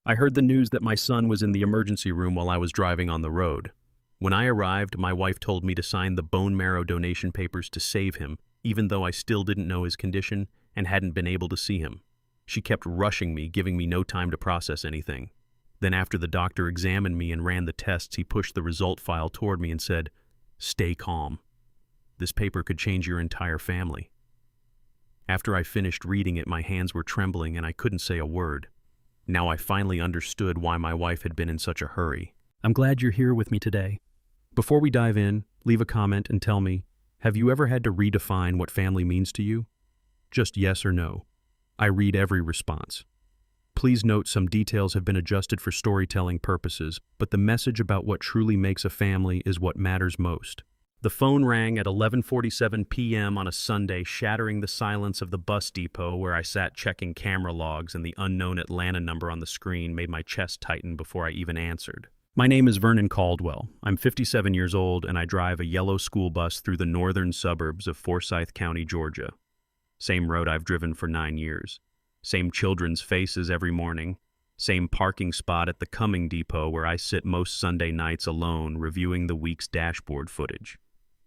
I heard the news that my son was in the emergency room while I was driving on the road. When I arrived, my wife told me to sign the bone marrow donation papers to save him, even though I still didn't know his condition and hadn't been able to see him. She kept rushing me, giving me no time to process anything. Then after the doctor examined me and ran the tests, he pushed the result file toward me and said, "Stay calm. This paper could change your entire family." After I finished reading it, my hands were trembling and I couldn't say a word. Now I finally understood why my wife had been in such a hurry. I'm glad you're here with me today. Before we dive in, leave a comment and tell me, have you ever had to redefine what family means to you? Just yes or no. I read every response. Please note some details have been adjusted for storytelling purposes, but the message about what truly makes a family is what matters most. The phone rang at 11:47 p.m. on a Sunday, shattering the silence of the bus depot where I sat checking camera logs, and the unknown Atlanta number on the screen made my chest tighten before I even answered. My name is Vernon Caldwell. I'm 57 years old and I drive a yellow school bus through the northern suburbs of Forsyth County, Georgia. Same road I've driven for 9 years. Same children's faces every morning. Same parking spot at the Cumming Depot where I sit most Sunday nights alone reviewing the week's dashboard footage.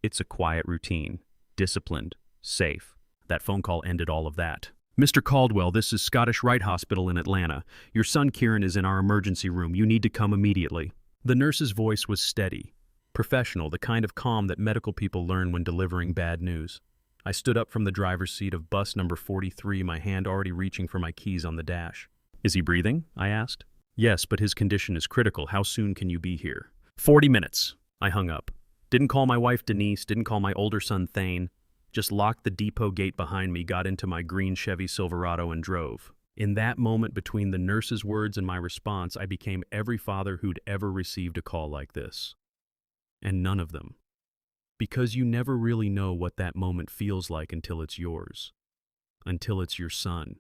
It's a quiet routine, disciplined, safe. That phone call ended all of that. Mr. Caldwell, this is Scottish Rite Hospital in Atlanta. Your son Kieran is in our emergency room. You need to come immediately. The nurse's voice was steady, professional, the kind of calm that medical people learn when delivering bad news. I stood up from the driver's seat of bus number 43, my hand already reaching for my keys on the dash. Is he breathing? I asked. Yes, but his condition is critical. How soon can you be here? 40 minutes. I hung up. Didn't call my wife Denise, didn't call my older son Thane. Just locked the depot gate behind me, got into my green Chevy Silverado and drove. In that moment between the nurse's words and my response, I became every father who'd ever received a call like this. And none of them. Because you never really know what that moment feels like until it's yours. Until it's your son.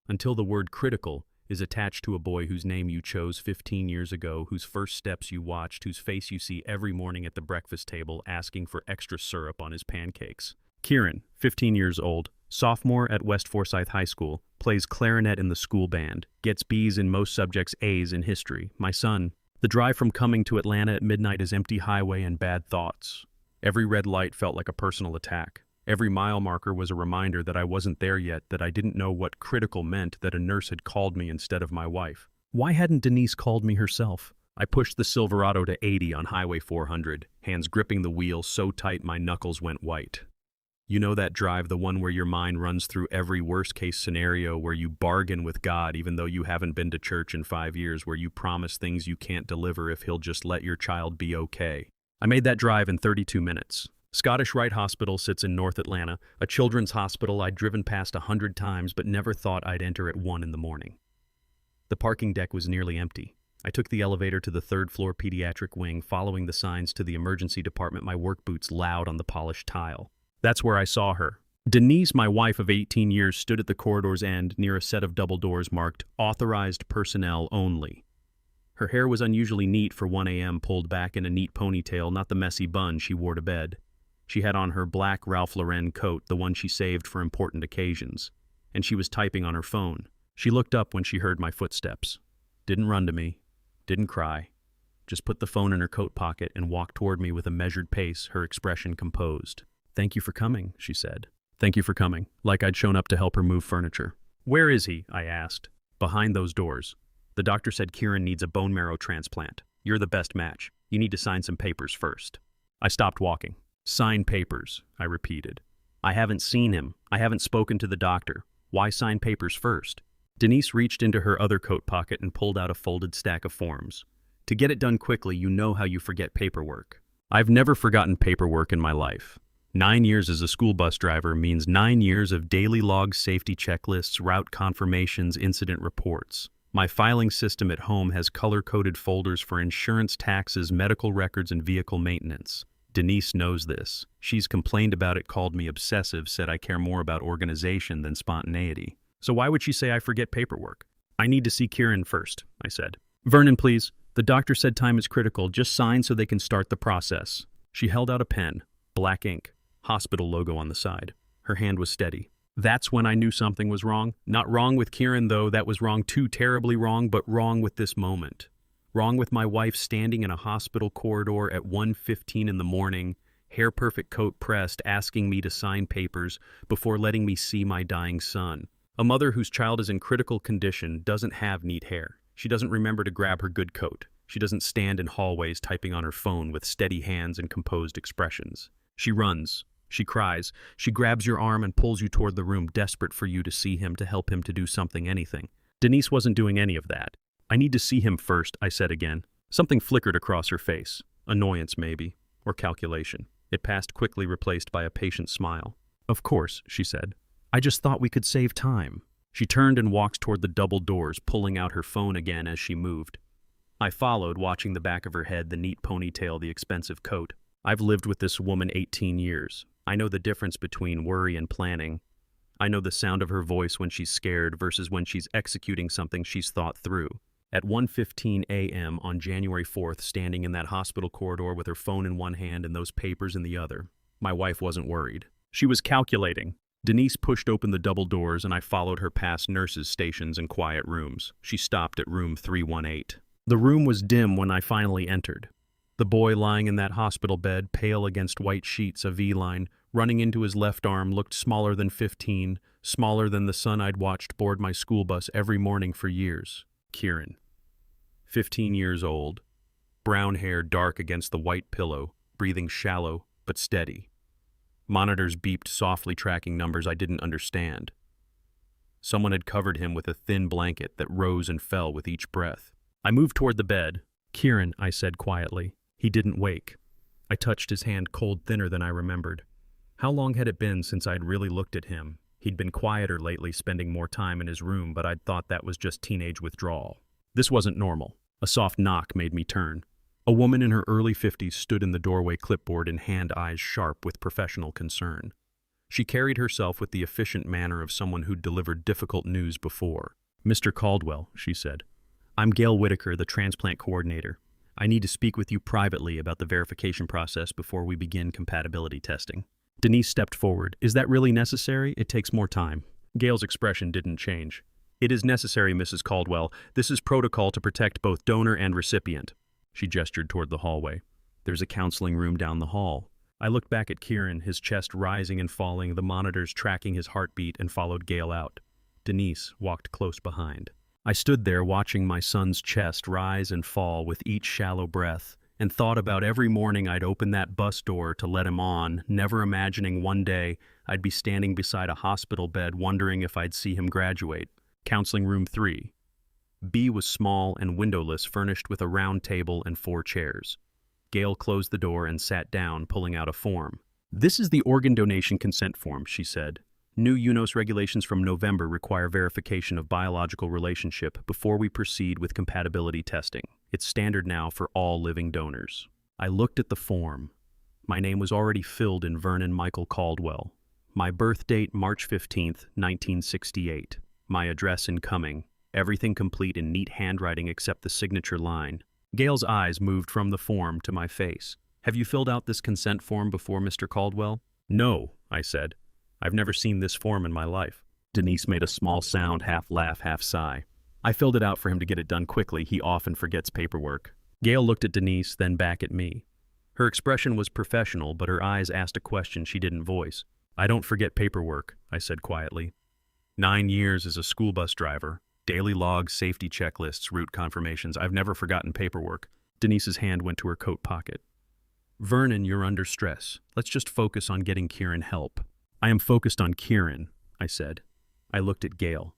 Until the word critical is attached to a boy whose name you chose 15 years ago, whose first steps you watched, whose face you see every morning at the breakfast table asking for extra syrup on his pancakes. Kieran, 15 years old, sophomore at West Forsyth High School, plays clarinet in the school band, gets B's in most subjects, A's in history. My son. The drive from Cumming to Atlanta at midnight is empty highway and bad thoughts. Every red light felt like a personal attack. Every mile marker was a reminder that I wasn't there yet, that I didn't know what critical meant, that a nurse had called me instead of my wife. Why hadn't Denise called me herself? I pushed the Silverado to 80 on Highway 400, hands gripping the wheel so tight my knuckles went white. You know that drive, the one where your mind runs through every worst-case scenario, where you bargain with God even though you haven't been to church in 5 years, where you promise things you can't deliver if he'll just let your child be okay. I made that drive in 32 minutes. Scottish Rite Hospital sits in North Atlanta, a children's hospital I'd driven past 100 times but never thought I'd enter at 1 in the morning. The parking deck was nearly empty. I took the elevator to the third-floor pediatric wing, following the signs to the emergency department, my work boots loud on the polished tile. That's where I saw her. Denise, my wife of 18 years, stood at the corridor's end near a set of double doors marked "Authorized Personnel Only." Her hair was unusually neat for 1 a.m., pulled back in a neat ponytail, not the messy bun she wore to bed. She had on her black Ralph Lauren coat, the one she saved for important occasions, and she was typing on her phone. She looked up when she heard my footsteps. Didn't run to me, didn't cry, just put the phone in her coat pocket and walked toward me with a measured pace, her expression composed. "Thank you for coming," she said. "Thank you for coming," like I'd shown up to help her move furniture. "Where is he?" I asked. "Behind those doors. The doctor said Kieran needs a bone marrow transplant. You're the best match. You need to sign some papers first." I stopped walking. "Sign papers," I repeated. "I haven't seen him. I haven't spoken to the doctor. Why sign papers first?" Denise reached into her other coat pocket and pulled out a folded stack of forms. "To get it done quickly, you know how you forget paperwork." I've never forgotten paperwork in my life. 9 years as a school bus driver means 9 years of daily logs, safety checklists, route confirmations, incident reports. My filing system at home has color-coded folders for insurance, taxes, medical records, and vehicle maintenance. Denise knows this. She's complained about it, called me obsessive, said I care more about organization than spontaneity. So why would she say I forget paperwork? "I need to see Kieran first," I said. "Vernon, please. The doctor said time is critical. Just sign so they can start the process." She held out a pen, black ink, hospital logo on the side. Her hand was steady. That's when I knew something was wrong. Not wrong with Kieran, though. That was wrong too, terribly wrong, but wrong with this moment. Wrong with my wife standing in a hospital corridor at 1:15 in the morning, hair-perfect coat pressed, asking me to sign papers before letting me see my dying son. A mother whose child is in critical condition doesn't have neat hair. She doesn't remember to grab her good coat. She doesn't stand in hallways typing on her phone with steady hands and composed expressions. She runs. She cries. She grabs your arm and pulls you toward the room, desperate for you to see him, to help him to do something, anything. Denise wasn't doing any of that. I need to see him first, I said again. Something flickered across her face. Annoyance, maybe. Or calculation. It passed quickly, replaced by a patient smile. Of course, she said. I just thought we could save time. She turned and walked toward the double doors, pulling out her phone again as she moved. I followed, watching the back of her head, the neat ponytail, the expensive coat. I've lived with this woman 18 years. I know the difference between worry and planning. I know the sound of her voice when she's scared versus when she's executing something she's thought through. At 1:15 a.m. on January 4th, standing in that hospital corridor with her phone in one hand and those papers in the other, my wife wasn't worried. She was calculating. Denise pushed open the double doors and I followed her past nurses' stations and quiet rooms. She stopped at room 318. The room was dim when I finally entered. The boy lying in that hospital bed, pale against white sheets, a V-line, running into his left arm, looked smaller than 15, smaller than the son I'd watched board my school bus every morning for years. Kieran. 15 years old. Brown hair dark against the white pillow, breathing shallow but steady. Monitors beeped softly, tracking numbers I didn't understand. Someone had covered him with a thin blanket that rose and fell with each breath. I moved toward the bed. Kieran, I said quietly. He didn't wake. I touched his hand, cold, thinner than I remembered. How long had it been since I'd really looked at him? He'd been quieter lately, spending more time in his room, but I'd thought that was just teenage withdrawal. This wasn't normal. A soft knock made me turn. A woman in her early 50s stood in the doorway, clipboard in hand, eyes sharp with professional concern. She carried herself with the efficient manner of someone who'd delivered difficult news before. "Mr. Caldwell," she said. "I'm Gail Whitaker, the transplant coordinator. I need to speak with you privately about the verification process before we begin compatibility testing." Denise stepped forward. "Is that really necessary? It takes more time." Gail's expression didn't change. "It is necessary, Mrs. Caldwell. This is protocol to protect both donor and recipient." She gestured toward the hallway. "There's a counseling room down the hall." I looked back at Kieran, his chest rising and falling, the monitors tracking his heartbeat, and followed Gail out. Denise walked close behind. I stood there watching my son's chest rise and fall with each shallow breath, and thought about every morning I'd open that bus door to let him on, never imagining one day I'd be standing beside a hospital bed wondering if I'd see him graduate. Counseling room 3. B was small and windowless, furnished with a round table and 4 chairs. Gail closed the door and sat down, pulling out a form. "This is the organ donation consent form," she said. "New UNOS regulations from November require verification of biological relationship before we proceed with compatibility testing. It's standard now for all living donors." I looked at the form. My name was already filled in Vernon Michael Caldwell. My birth date, March 15th, 1968. My address in Cumming. Everything complete in neat handwriting except the signature line. Gail's eyes moved from the form to my face. "Have you filled out this consent form before, Mr. Caldwell?" "No," I said. "I've never seen this form in my life." Denise made a small sound, half laugh, half sigh. "I filled it out for him to get it done quickly. He often forgets paperwork." Gail looked at Denise, then back at me. Her expression was professional, but her eyes asked a question she didn't voice. "I don't forget paperwork," I said quietly. 9 years as a school bus driver. Daily logs, safety checklists, route confirmations. I've never forgotten paperwork. Denise's hand went to her coat pocket. "Vernon, you're under stress. Let's just focus on getting Kieran help." "I am focused on Kieran," I said. I looked at Gail.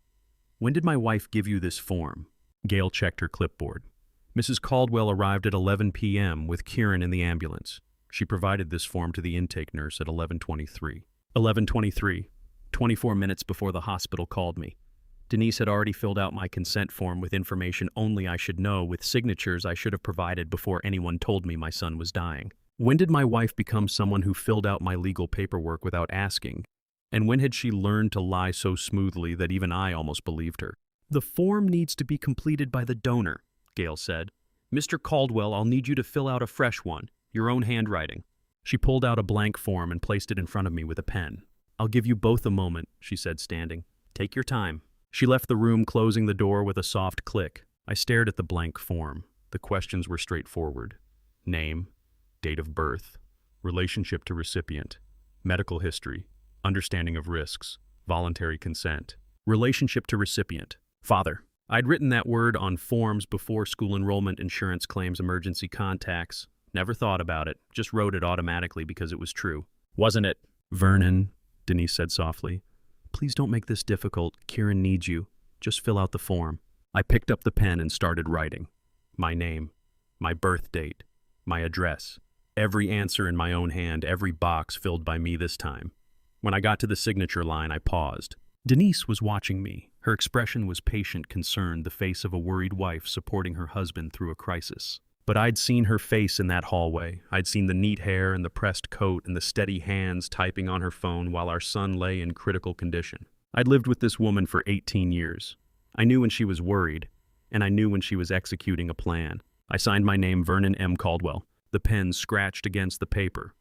"When did my wife give you this form?" Gail checked her clipboard. "Mrs. Caldwell arrived at 11 p.m. with Kieran in the ambulance. She provided this form to the intake nurse at 11:23. 11:23, 24 minutes before the hospital called me. Denise had already filled out my consent form with information only I should know, with signatures I should have provided before anyone told me my son was dying. When did my wife become someone who filled out my legal paperwork without asking? And when had she learned to lie so smoothly that even I almost believed her? "The form needs to be completed by the donor," Gail said. "Mr. Caldwell, I'll need you to fill out a fresh one, your own handwriting." She pulled out a blank form and placed it in front of me with a pen. I'll give you both a moment, she said, standing. Take your time. She left the room, closing the door with a soft click. I stared at the blank form. The questions were straightforward. Name, date of birth, relationship to recipient, medical history, understanding of risks, voluntary consent. Relationship to recipient. Father. I'd written that word on forms before school enrollment, insurance claims, emergency contacts. Never thought about it, just wrote it automatically because it was true. Wasn't it? Vernon, Denise said softly. Please don't make this difficult. Kieran needs you. Just fill out the form. I picked up the pen and started writing. My name, my birth date, my address. Every answer in my own hand, every box filled by me this time. When I got to the signature line, I paused. Denise was watching me. Her expression was patient concern, the face of a worried wife supporting her husband through a crisis. But I'd seen her face in that hallway. I'd seen the neat hair and the pressed coat and the steady hands typing on her phone while our son lay in critical condition. I'd lived with this woman for 18 years. I knew when she was worried, and I knew when she was executing a plan. I signed my name, Vernon M. Caldwell. The pen scratched against the paper.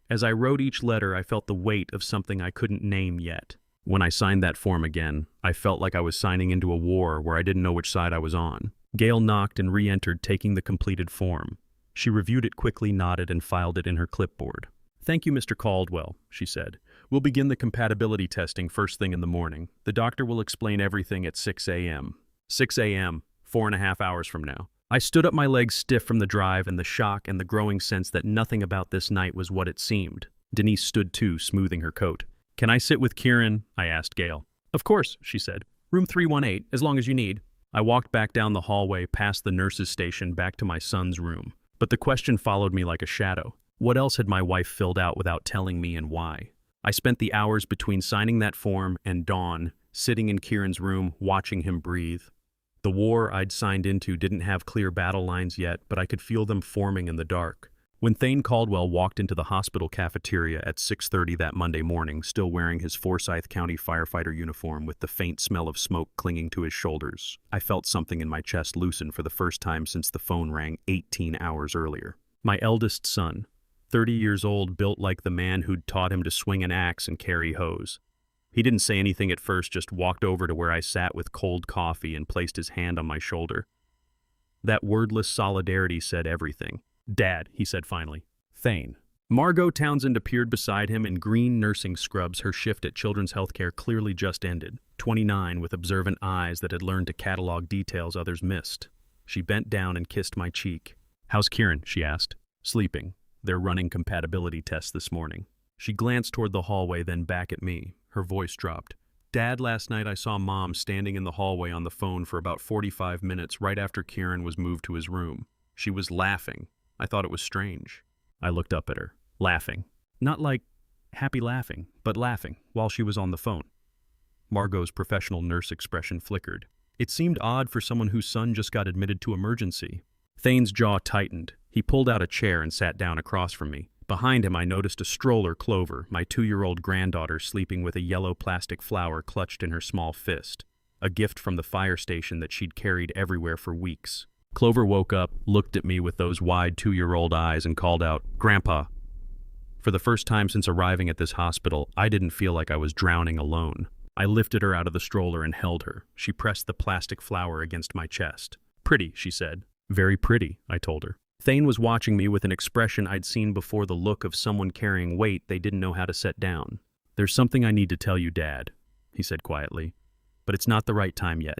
As I wrote each letter, I felt the weight of something I couldn't name yet. When I signed that form again, I felt like I was signing into a war where I didn't know which side I was on. Gail knocked and re-entered, taking the completed form. She reviewed it quickly, nodded, and filed it in her clipboard. Thank you, Mr. Caldwell, she said. We'll begin the compatibility testing first thing in the morning. The doctor will explain everything at 6 a.m. 6 a.m., 4.5 hours from now. I stood up, my legs stiff from the drive and the shock and the growing sense that nothing about this night was what it seemed. Denise stood too, smoothing her coat. Can I sit with Kieran? I asked Gail. Of course, she said. Room 318, as long as you need. I walked back down the hallway, past the nurse's station, back to my son's room. But the question followed me like a shadow. What else had my wife filled out without telling me, and why? I spent the hours between signing that form and dawn, sitting in Kieran's room, watching him breathe. The war I'd signed into didn't have clear battle lines yet, but I could feel them forming in the dark. When Thane Caldwell walked into the hospital cafeteria at 6:30 that Monday morning, still wearing his Forsyth County firefighter uniform with the faint smell of smoke clinging to his shoulders, I felt something in my chest loosen for the first time since the phone rang 18 hours earlier. My eldest son, 30 years old, built like the man who'd taught him to swing an axe and carry hose. He didn't say anything at first, just walked over to where I sat with cold coffee and placed his hand on my shoulder. That wordless solidarity said everything. Dad, he said finally. Thane. Margot Townsend appeared beside him in green nursing scrubs, her shift at Children's Healthcare clearly just ended. 29, with observant eyes that had learned to catalog details others missed. She bent down and kissed my cheek. How's Kieran? She asked. Sleeping. They're running compatibility tests this morning. She glanced toward the hallway, then back at me. Her voice dropped. Dad, last night I saw Mom standing in the hallway on the phone for about 45 minutes right after Kieran was moved to his room. She was laughing. I thought it was strange. I looked up at her, laughing. Not like happy laughing, but laughing while she was on the phone. Margot's professional nurse expression flickered. It seemed odd for someone whose son just got admitted to emergency. Thane's jaw tightened. He pulled out a chair and sat down across from me. Behind him I noticed a stroller, Clover, my 2-year-old granddaughter, sleeping with a yellow plastic flower clutched in her small fist, a gift from the fire station that she'd carried everywhere for weeks. Clover woke up, looked at me with those wide 2-year-old eyes, and called out, "Grandpa." For the first time since arriving at this hospital, I didn't feel like I was drowning alone. I lifted her out of the stroller and held her. She pressed the plastic flower against my chest. "Pretty," she said. "Very pretty," I told her. Thane was watching me with an expression I'd seen before, the look of someone carrying weight they didn't know how to set down. "There's something I need to tell you, Dad," he said quietly. "But it's not the right time yet.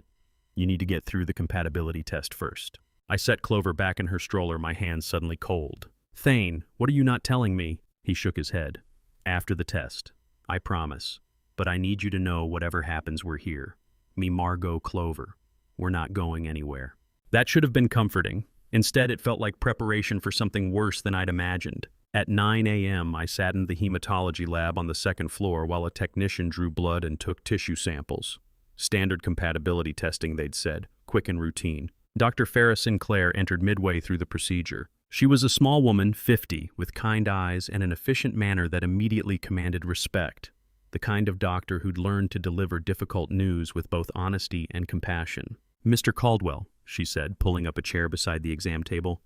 You need to get through the compatibility test first." I set Clover back in her stroller, my hands suddenly cold. "Thane, what are you not telling me?" He shook his head. "After the test. I promise. But I need you to know whatever happens, we're here. Me, Margot, Clover. We're not going anywhere." That should have been comforting. Instead, it felt like preparation for something worse than I'd imagined. At 9 a.m., I sat in the hematology lab on the second floor while a technician drew blood and took tissue samples. Standard compatibility testing, they'd said, quick and routine. Dr. Farrah Sinclair entered midway through the procedure. She was a small woman, 50, with kind eyes and an efficient manner that immediately commanded respect. The kind of doctor who'd learned to deliver difficult news with both honesty and compassion. "Mr. Caldwell," she said, pulling up a chair beside the exam table.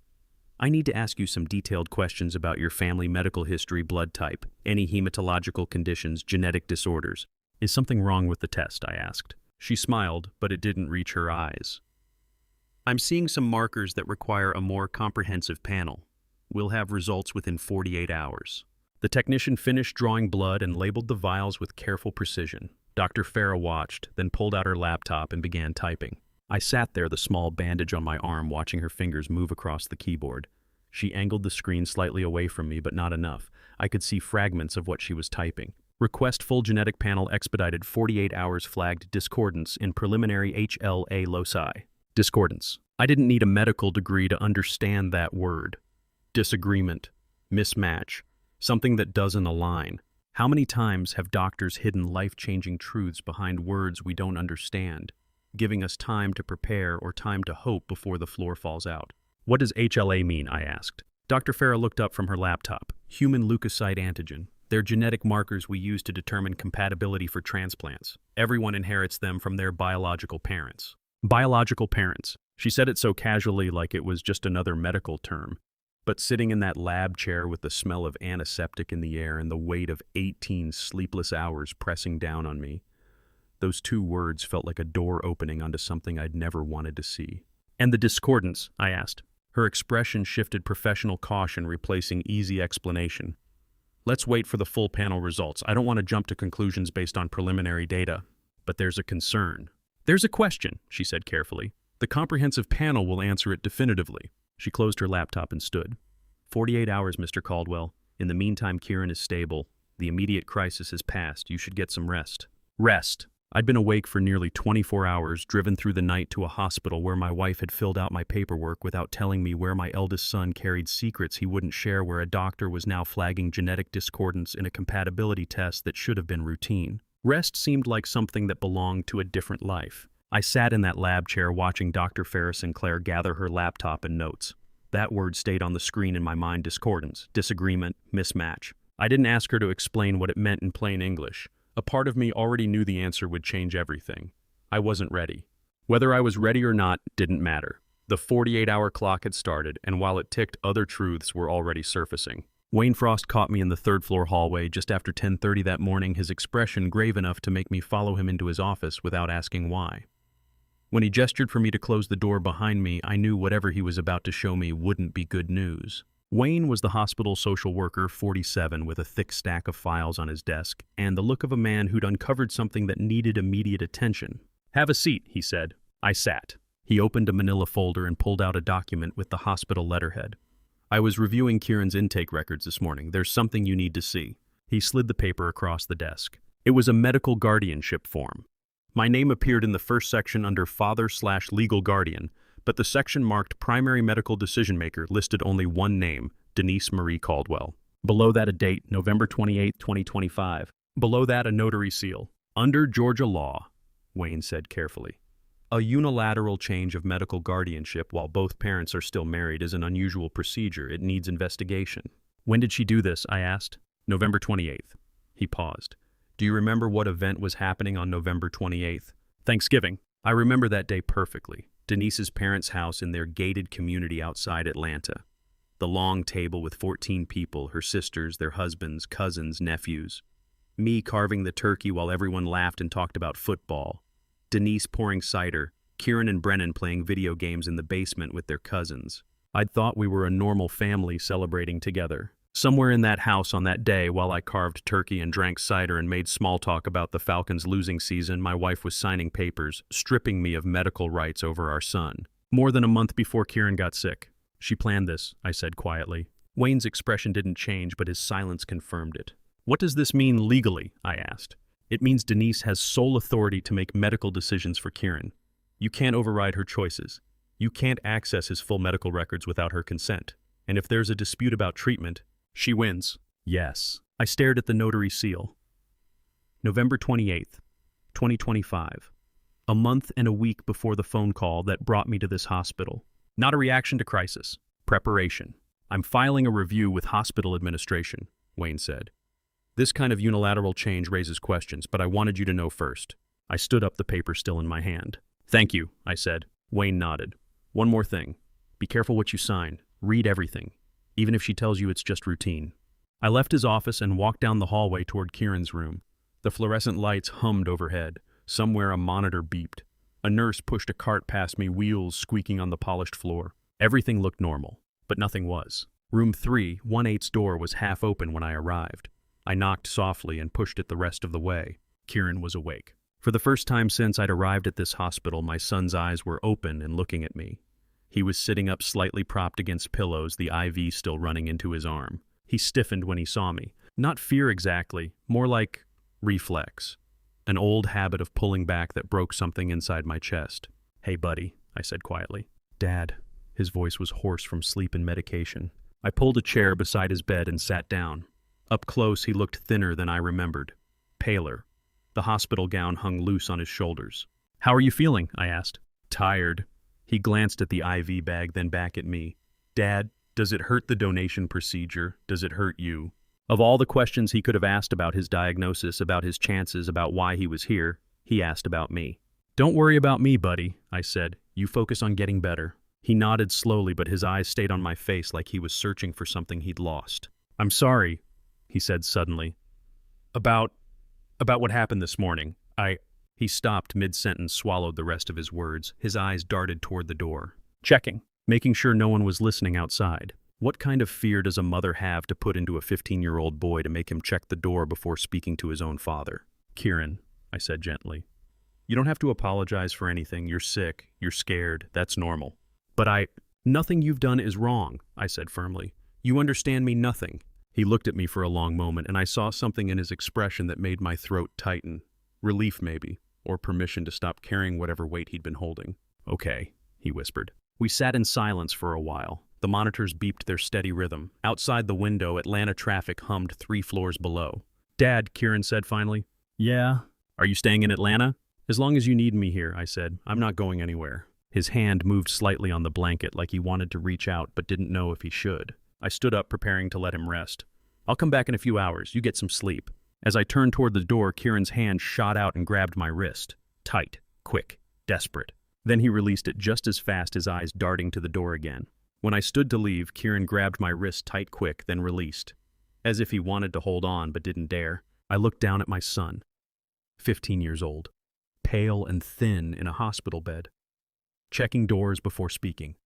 I need to ask you some detailed questions about your family medical history, blood type, any hematological conditions, genetic disorders. Is something wrong with the test? I asked. She smiled, but it didn't reach her eyes. I'm seeing some markers that require a more comprehensive panel. We'll have results within 48 hours. The technician finished drawing blood and labeled the vials with careful precision. Dr. Farah watched, then pulled out her laptop and began typing. I sat there, the small bandage on my arm, watching her fingers move across the keyboard. She angled the screen slightly away from me, but not enough. I could see fragments of what she was typing. Request full genetic panel expedited, 48 hours, flagged discordance in preliminary HLA loci. Discordance. I didn't need a medical degree to understand that word. Disagreement. Mismatch. Something that doesn't align. How many times have doctors hidden life-changing truths behind words we don't understand, giving us time to prepare or time to hope before the floor falls out? What does HLA mean? I asked. Dr. Farah looked up from her laptop. Human leukocyte antigen. They're genetic markers we use to determine compatibility for transplants. Everyone inherits them from their biological parents. Biological parents. She said it so casually, like it was just another medical term. But sitting in that lab chair with the smell of antiseptic in the air and the weight of 18 sleepless hours pressing down on me, those two words felt like a door opening onto something I'd never wanted to see. And the discordance? I asked. Her expression shifted professional caution, replacing easy explanation. Let's wait for the full panel results. I don't want to jump to conclusions based on preliminary data. But there's a concern. There's a question, she said carefully. The comprehensive panel will answer it definitively. She closed her laptop and stood. 48 hours, Mr. Caldwell. In the meantime, Kieran is stable. The immediate crisis has passed. You should get some rest. Rest. I'd been awake for nearly 24 hours, driven through the night to a hospital where my wife had filled out my paperwork without telling me where my eldest son carried secrets he wouldn't share, where a doctor was now flagging genetic discordance in a compatibility test that should have been routine. Rest seemed like something that belonged to a different life. I sat in that lab chair watching Dr. Farah Sinclair gather her laptop and notes. That word stayed on the screen in my mind: discordance, disagreement, mismatch. I didn't ask her to explain what it meant in plain English. A part of me already knew the answer would change everything. I wasn't ready. Whether I was ready or not didn't matter. The 48-hour clock had started, and while it ticked, other truths were already surfacing. Wayne Frost caught me in the third-floor hallway just after 10:30 that morning, his expression grave enough to make me follow him into his office without asking why. When he gestured for me to close the door behind me, I knew whatever he was about to show me wouldn't be good news. Wayne was the hospital social worker, 47, with a thick stack of files on his desk, and the look of a man who'd uncovered something that needed immediate attention. "Have a seat," he said. I sat. He opened a manila folder and pulled out a document with the hospital letterhead. "I was reviewing Kieran's intake records this morning. There's something you need to see." He slid the paper across the desk. It was a medical guardianship form. My name appeared in the first section under father/legal guardian, but the section marked primary medical decision-maker listed only one name: Denise Marie Caldwell. Below that, a date, November 28, 2025. Below that, a notary seal. "Under Georgia law," Wayne said carefully, "a unilateral change of medical guardianship while both parents are still married is an unusual procedure. It needs investigation." "When did she do this?" I asked. "November 28th. He paused. "Do you remember what event was happening on November 28th? "Thanksgiving." I remember that day perfectly. Denise's parents' house in their gated community outside Atlanta. The long table with 14 people, her sisters, their husbands, cousins, nephews. Me carving the turkey while everyone laughed and talked about football. Denise pouring cider. Kieran and Brennan playing video games in the basement with their cousins. I'd thought we were a normal family celebrating together. Somewhere in that house on that day, while I carved turkey and drank cider and made small talk about the Falcons' losing season, my wife was signing papers, stripping me of medical rights over our son. More than a month before Kieran got sick. "She planned this," I said quietly. Wayne's expression didn't change, but his silence confirmed it. "What does this mean legally?" I asked. "It means Denise has sole authority to make medical decisions for Kieran. You can't override her choices. You can't access his full medical records without her consent. And if there's a dispute about treatment, she wins." "Yes." I stared at the notary seal. November 28th, 2025. A month and a week before the phone call that brought me to this hospital. Not a reaction to crisis. Preparation. "I'm filing a review with hospital administration," Wayne said. "This kind of unilateral change raises questions, but I wanted you to know first." I stood up, the paper still in my hand. "Thank you," I said. Wayne nodded. "One more thing. Be careful what you sign. Read everything, even if she tells you it's just routine. I left his office and walked down the hallway toward Kieran's room. The fluorescent lights hummed overhead. Somewhere a monitor beeped. A nurse pushed a cart past me, wheels squeaking on the polished floor. Everything looked normal, but nothing was. Room 318's door was half open when I arrived. I knocked softly and pushed it the rest of the way. Kieran was awake. For the first time since I'd arrived at this hospital, my son's eyes were open and looking at me. He was sitting up slightly propped against pillows, the IV still running into his arm. He stiffened when he saw me. Not fear exactly, more like reflex. An old habit of pulling back that broke something inside my chest. "Hey, buddy," I said quietly. "Dad." His voice was hoarse from sleep and medication. I pulled a chair beside his bed and sat down. Up close, he looked thinner than I remembered. Paler. The hospital gown hung loose on his shoulders. "How are you feeling?" I asked. "Tired." He glanced at the IV bag, then back at me. "Dad, does it hurt the donation procedure? Does it hurt you?" Of all the questions he could have asked about his diagnosis, about his chances, about why he was here, he asked about me. "Don't worry about me, buddy," I said. "You focus on getting better." He nodded slowly, but his eyes stayed on my face like he was searching for something he'd lost. "I'm sorry," he said suddenly. About what happened this morning. He stopped mid-sentence, swallowed the rest of his words. His eyes darted toward the door. Checking, making sure no one was listening outside. What kind of fear does a mother have to put into a 15-year-old boy to make him check the door before speaking to his own father? "Kieran," I said gently, "you don't have to apologize for anything. You're sick, you're scared, that's normal." "But nothing you've done is wrong," I said firmly. "You understand me, nothing." He looked at me for a long moment, and I saw something in his expression that made my throat tighten. Relief, maybe, or permission to stop carrying whatever weight he'd been holding. "Okay," he whispered. We sat in silence for a while. The monitors beeped their steady rhythm. Outside the window, Atlanta traffic hummed 3 floors below. "Dad," Kieran said finally. "Yeah?" "Are you staying in Atlanta?" "As long as you need me here," I said. "I'm not going anywhere." His hand moved slightly on the blanket like he wanted to reach out but didn't know if he should. I stood up, preparing to let him rest. "I'll come back in a few hours. You get some sleep." As I turned toward the door, Kieran's hand shot out and grabbed my wrist. Tight, quick, desperate. Then he released it just as fast, his eyes darting to the door again. When I stood to leave, Kieran grabbed my wrist tight quick, then released. As if he wanted to hold on but didn't dare. I looked down at my son. 15 years old. Pale and thin in a hospital bed. Checking doors before speaking.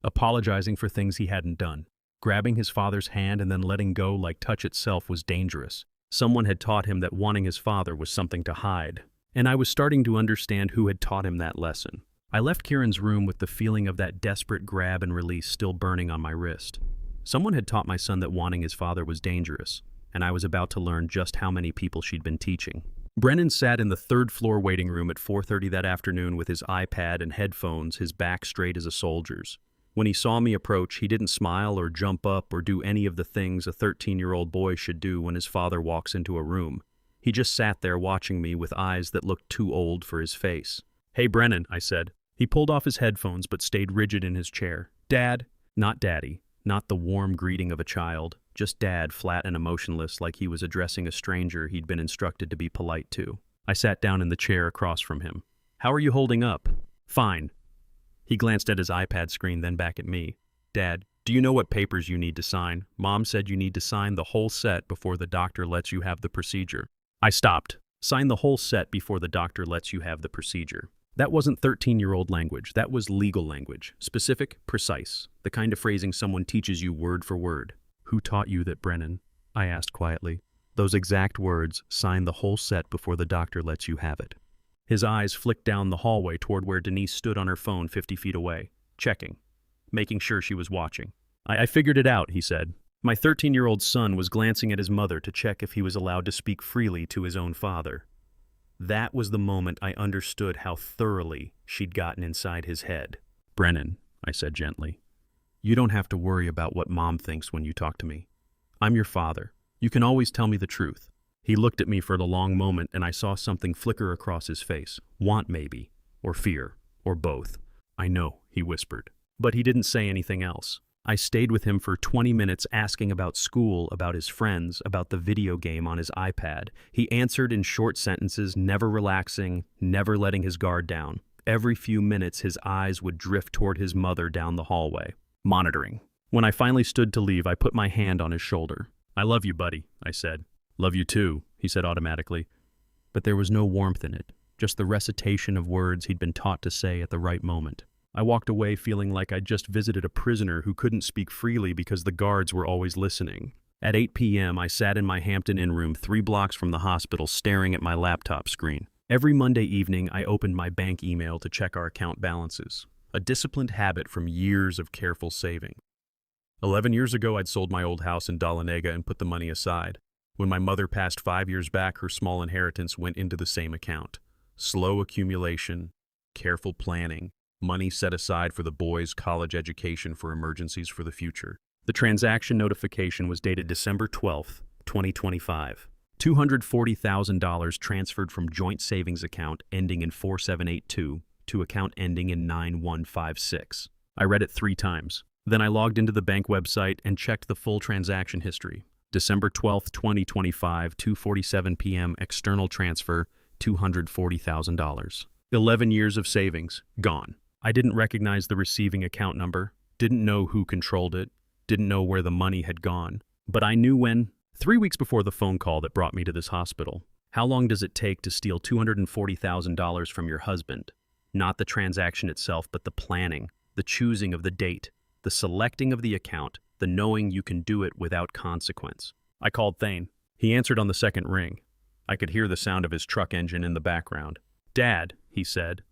Apologizing for things he hadn't done. Grabbing his father's hand and then letting go like touch itself was dangerous. Someone had taught him that wanting his father was something to hide. And I was starting to understand who had taught him that lesson. I left Kieran's room with the feeling of that desperate grab and release still burning on my wrist. Someone had taught my son that wanting his father was dangerous, and I was about to learn just how many people she'd been teaching. Brennan sat in the 3rd floor waiting room at 4:30 that afternoon with his iPad and headphones, his back straight as a soldier's. When he saw me approach, he didn't smile or jump up or do any of the things a 13-year-old boy should do when his father walks into a room. He just sat there watching me with eyes that looked too old for his face. "Hey, Brennan," I said. He pulled off his headphones but stayed rigid in his chair. "Dad." Not Daddy, not the warm greeting of a child, just Dad, flat and emotionless like he was addressing a stranger he'd been instructed to be polite to. I sat down in the chair across from him. "How are you holding up?" "Fine." He glanced at his iPad screen, then back at me. "Dad, do you know what papers you need to sign? Mom said you need to sign the whole set before the doctor lets you have the procedure." I stopped. "Sign the whole set before the doctor lets you have the procedure." That wasn't 13-year-old language. That was legal language. Specific, precise. The kind of phrasing someone teaches you word for word. "Who taught you that, Brennan?" I asked quietly. "Those exact words, sign the whole set before the doctor lets you have it." His eyes flicked down the hallway toward where Denise stood on her phone 50 feet away, checking, making sure she was watching. I figured it out," he said. My 13-year-old son was glancing at his mother to check if he was allowed to speak freely to his own father. That was the moment I understood how thoroughly she'd gotten inside his head. "Brennan," I said gently, "you don't have to worry about what Mom thinks when you talk to me. I'm your father. You can always tell me the truth." He looked at me for the long moment, and I saw something flicker across his face. Want, maybe, or fear, or both. "I know," he whispered. But he didn't say anything else. I stayed with him for 20 minutes asking about school, about his friends, about the video game on his iPad. He answered in short sentences, never relaxing, never letting his guard down. Every few minutes, his eyes would drift toward his mother down the hallway. Monitoring. When I finally stood to leave, I put my hand on his shoulder. "I love you, buddy," I said. "Love you too," he said automatically. But there was no warmth in it, just the recitation of words he'd been taught to say at the right moment. I walked away feeling like I'd just visited a prisoner who couldn't speak freely because the guards were always listening. At 8 p.m., I sat in my Hampton Inn room 3 blocks from the hospital staring at my laptop screen. Every Monday evening, I opened my bank email to check our account balances, a disciplined habit from years of careful saving. 11 years ago, I'd sold my old house in Dahlonega and put the money aside. When my mother passed 5 years back, her small inheritance went into the same account. Slow accumulation, careful planning, money set aside for the boys' college education for emergencies for the future. The transaction notification was dated December 12, 2025. $240,000 transferred from joint savings account ending in 4782 to account ending in 9156. I read it 3 times. Then I logged into the bank website and checked the full transaction history. December 12, 2025, 2:47 p.m. external transfer, $240,000. 11 years of savings, gone. I didn't recognize the receiving account number, didn't know who controlled it, didn't know where the money had gone. But I knew when. 3 weeks before the phone call that brought me to this hospital. How long does it take to steal $240,000 from your husband? Not the transaction itself, but the planning, the choosing of the date, the selecting of the account, the knowing you can do it without consequence. I called Thane. He answered on the second ring. I could hear the sound of his truck engine in the background. "Dad," he said,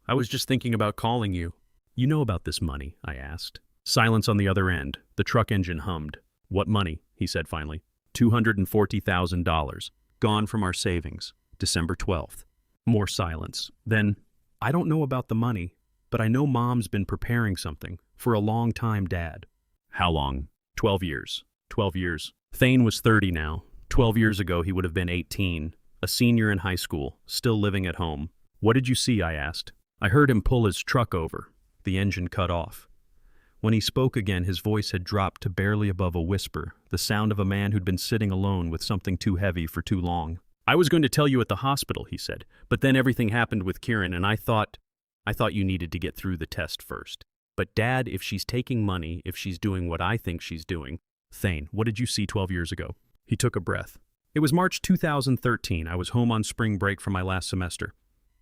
"I was just thinking about calling you." "You know about this money?" I asked. Silence on the other end. The truck engine hummed. "What money?" he said finally. $240,000. Gone from our savings. December 12th. More silence. Then, "I don't know about the money, but I know Mom's been preparing something. For a long time, Dad." "How long?" 12 years. 12 years. Thane was 30 now. 12 years ago, he would have been 18. A senior in high school, still living at home. "What did you see?" I asked. "I heard him pull his truck over." The engine cut off. When he spoke again, his voice had dropped to barely above a whisper, the sound of a man who'd been sitting alone with something too heavy for too long. "I was going to tell you at the hospital," he said, "but then everything happened with Kieran, and I thought you needed to get through the test first. But Dad, if she's taking money, if she's doing what I think she's doing..." "Thane, what did you see 12 years ago?" He took a breath. "It was March 2013. I was home on spring break from my last semester.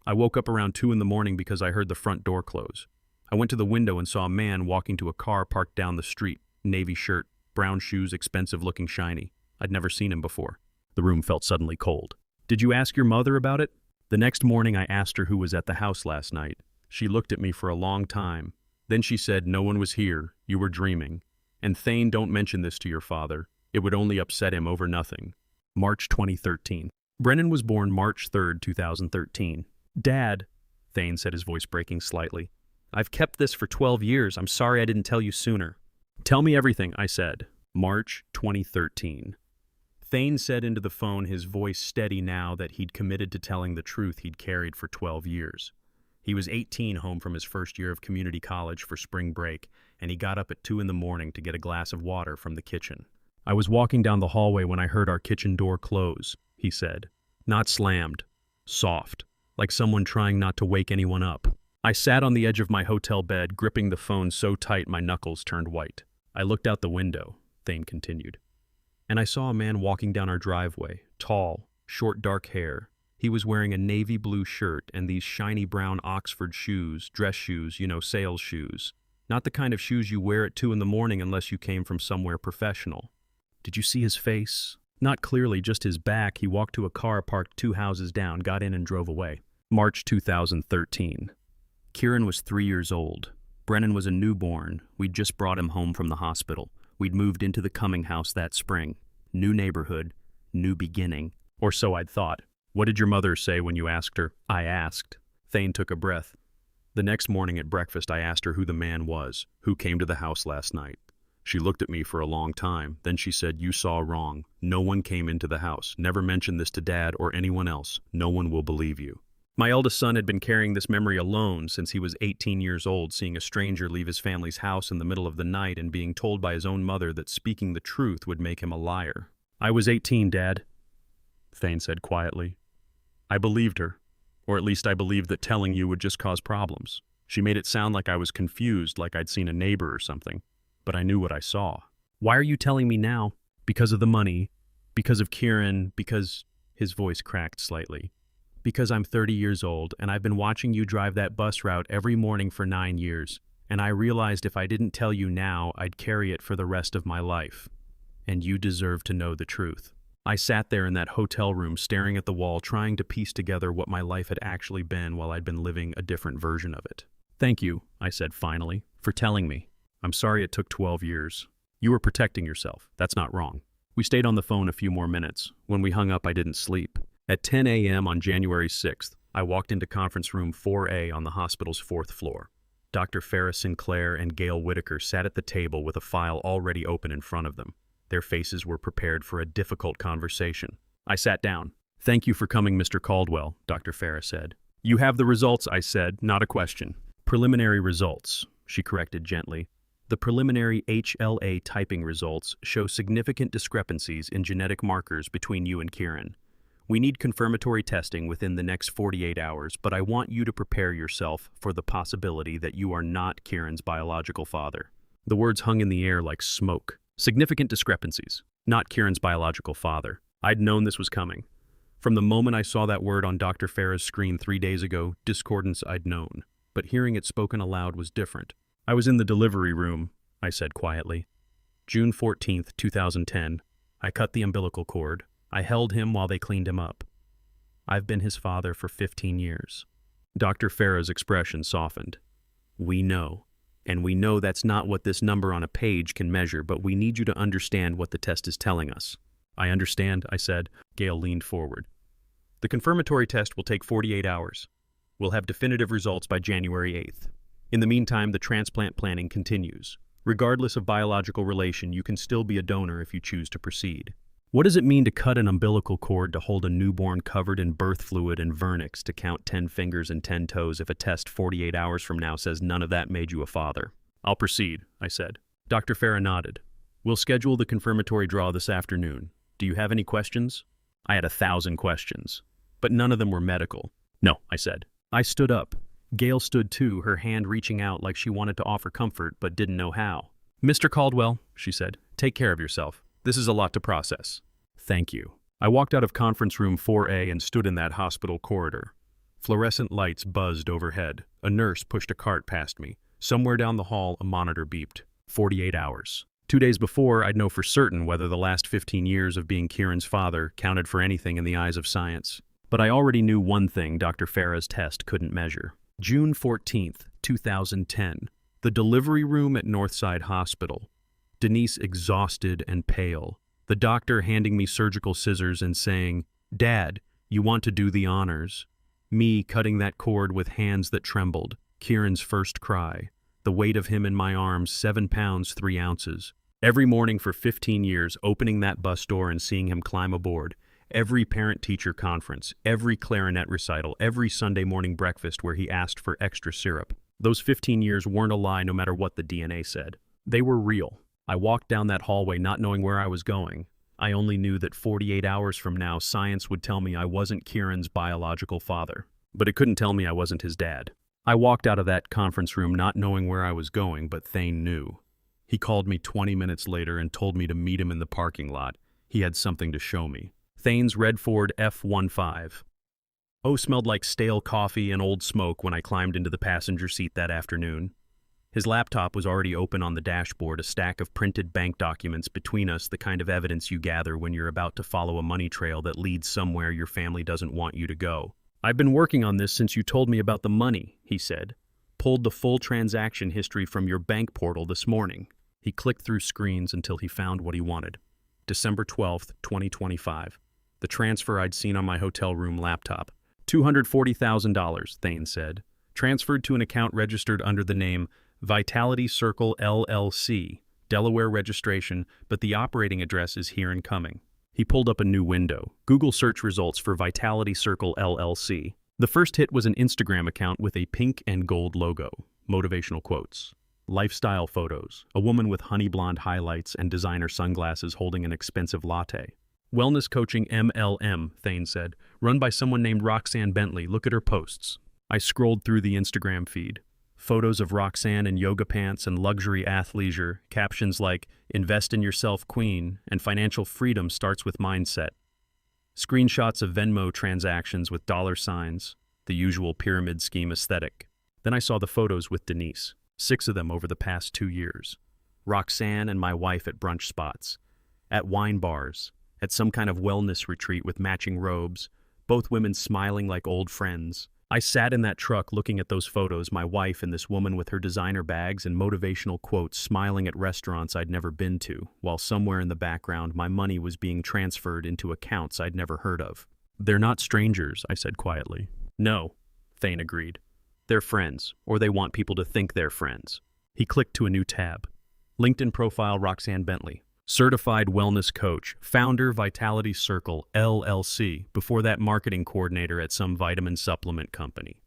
I woke up around 2 in the morning because I heard the front door close. I went to the window and saw a man walking to a car parked down the street, navy shirt, brown shoes, expensive-looking shiny. I'd never seen him before." The room felt suddenly cold. "Did you ask your mother about it?" "The next morning I asked her who was at the house last night. She looked at me for a long time. Then she said, 'No one was here. You were dreaming. And Thane, don't mention this to your father. It would only upset him over nothing.'" March 2013. Brennan was born March 3, 2013. "Dad," Thane said, his voice breaking slightly, "I've kept this for 12 years. I'm sorry I didn't tell you sooner." "Tell me everything," I said. March 2013. Thane said into the phone, his voice steady now that he'd committed to telling the truth he'd carried for 12 years. He was 18, home from his first year of community college for spring break, and he got up at 2 in the morning to get a glass of water from the kitchen. "I was walking down the hallway when I heard our kitchen door close," he said. "Not slammed. Soft. Like someone trying not to wake anyone up. I sat on the edge of my hotel bed, gripping the phone so tight my knuckles turned white. I looked out the window," Thane continued, "and I saw a man walking down our driveway, tall, short dark hair. He was wearing a navy blue shirt and these shiny brown Oxford shoes, dress shoes, sales shoes. Not the kind of shoes you wear at 2 in the morning unless you came from somewhere professional." "Did you see his face?" "Not clearly, just his back. He walked to a car parked 2 houses down, got in and drove away." March 2013. Kieran was 3 years old. Brennan was a newborn. We'd just brought him home from the hospital. We'd moved into the Cumming house that spring. New neighborhood, new beginning. Or so I'd thought. "What did your mother say when you asked her?" I asked. Thane took a breath. "The next morning at breakfast I asked her who the man was, who came to the house last night. She looked at me for a long time. Then she said, 'You saw wrong. No one came into the house. Never mention this to Dad or anyone else. No one will believe you.'" My eldest son had been carrying this memory alone since he was 18 years old, seeing a stranger leave his family's house in the middle of the night and being told by his own mother that speaking the truth would make him a liar. "I was 18, Dad," Thane said quietly. "I believed her, or at least I believed that telling you would just cause problems. She made it sound like I was confused, like I'd seen a neighbor or something. but I knew what I saw. Why are you telling me now? Because of the money, because of Kieran, because... His voice cracked slightly. Because I'm 30 years old, and I've been watching you drive that bus route every morning for 9 years, and I realized if I didn't tell you now, I'd carry it for the rest of my life. And you deserve to know the truth. I sat there in that hotel room staring at the wall, trying to piece together what my life had actually been while I'd been living a different version of it. Thank you, I said finally, for telling me. I'm sorry it took 12 years. You were protecting yourself. That's not wrong. We stayed on the phone a few more minutes. When we hung up, I didn't sleep. At 10 a.m. on January 6th, I walked into conference room 4A on the hospital's 4th floor. Dr. Farrah Sinclair and Gail Whitaker sat at the table with a file already open in front of them. Their faces were prepared for a difficult conversation. I sat down. Thank you for coming, Mr. Caldwell, Dr. Farrah said. You have the results, I said, not a question. Preliminary results, she corrected gently. The preliminary HLA typing results show significant discrepancies in genetic markers between you and Kieran. We need confirmatory testing within the next 48 hours, but I want you to prepare yourself for the possibility that you are not Kieran's biological father. The words hung in the air like smoke. Significant discrepancies. Not Kieran's biological father. I'd known this was coming. From the moment I saw that word on Dr. Farrah's screen 3 days ago, discordance I'd known. But hearing it spoken aloud was different. I was in the delivery room, I said quietly. June 14th, 2010. I cut the umbilical cord. I held him while they cleaned him up. I've been his father for 15 years. Dr. Farrah's expression softened. We know. And we know that's not what this number on a page can measure, but we need you to understand what the test is telling us. I understand, I said. Gail leaned forward. The confirmatory test will take 48 hours. We'll have definitive results by January 8th. In the meantime, the transplant planning continues. Regardless of biological relation, you can still be a donor if you choose to proceed. What does it mean to cut an umbilical cord to hold a newborn covered in birth fluid and vernix to count 10 fingers and 10 toes if a test 48 hours from now says none of that made you a father? I'll proceed, I said. Dr. Farrah nodded. We'll schedule the confirmatory draw this afternoon. Do you have any questions? I had 1,000 questions, but none of them were medical. No, I said. I stood up. Gail stood too, her hand reaching out like she wanted to offer comfort but didn't know how. Mr. Caldwell, she said, take care of yourself. This is a lot to process. Thank you. I walked out of conference room 4A and stood in that hospital corridor. Fluorescent lights buzzed overhead. A nurse pushed a cart past me. Somewhere down the hall, a monitor beeped. 48 hours. 2 days before, I'd know for certain whether the last 15 years of being Kieran's father counted for anything in the eyes of science. But I already knew one thing Dr. Farrah's test couldn't measure. June 14th, 2010. The delivery room at Northside Hospital. Denise exhausted and pale. The doctor handing me surgical scissors and saying, Dad, you want to do the honors. Me cutting that cord with hands that trembled. Kieran's first cry. The weight of him in my arms, 7 pounds, 3 ounces. Every morning for 15 years, opening that bus door and seeing him climb aboard. Every parent-teacher conference, every clarinet recital, every Sunday morning breakfast where he asked for extra syrup. Those 15 years weren't a lie no matter what the DNA said. They were real. I walked down that hallway not knowing where I was going. I only knew that 48 hours from now, science would tell me I wasn't Kieran's biological father. But it couldn't tell me I wasn't his dad. I walked out of that conference room not knowing where I was going, but Thane knew. He called me 20 minutes later and told me to meet him in the parking lot. He had something to show me. Thane's red Ford F-15. Oh, smelled like stale coffee and old smoke when I climbed into the passenger seat that afternoon. His laptop was already open on the dashboard, a stack of printed bank documents between us, the kind of evidence you gather when you're about to follow a money trail that leads somewhere your family doesn't want you to go. I've been working on this since you told me about the money, he said. Pulled the full transaction history from your bank portal this morning. He clicked through screens until he found what he wanted. December 12th, 2025. The transfer I'd seen on my hotel room laptop. $240,000, Thane said. Transferred to an account registered under the name Vitality Circle LLC, Delaware registration, but the operating address is here and coming. He pulled up a new window. Google search results for Vitality Circle LLC. The first hit was an Instagram account with a pink and gold logo. Motivational quotes. Lifestyle photos. A woman with honey blonde highlights and designer sunglasses holding an expensive latte. Wellness coaching MLM, Thane said. Run by someone named Roxanne Bentley. Look at her posts. I scrolled through the Instagram feed. Photos of Roxanne in yoga pants and luxury athleisure, captions like, "Invest in yourself, queen," and "Financial freedom starts with mindset." Screenshots of Venmo transactions with dollar signs, the usual pyramid scheme aesthetic. Then I saw the photos with Denise, 6 of them over the past 2 years. Roxanne and my wife at brunch spots, at wine bars, at some kind of wellness retreat with matching robes, both women smiling like old friends. I sat in that truck looking at those photos, my wife and this woman with her designer bags and motivational quotes smiling at restaurants I'd never been to, while somewhere in the background my money was being transferred into accounts I'd never heard of. "They're not strangers," I said quietly. "No," Thane agreed. "They're friends, or they want people to think they're friends." He clicked to a new tab. LinkedIn profile Roxanne Bentley. Certified wellness coach, founder Vitality Circle, LLC. Before that, marketing coordinator at some vitamin supplement company.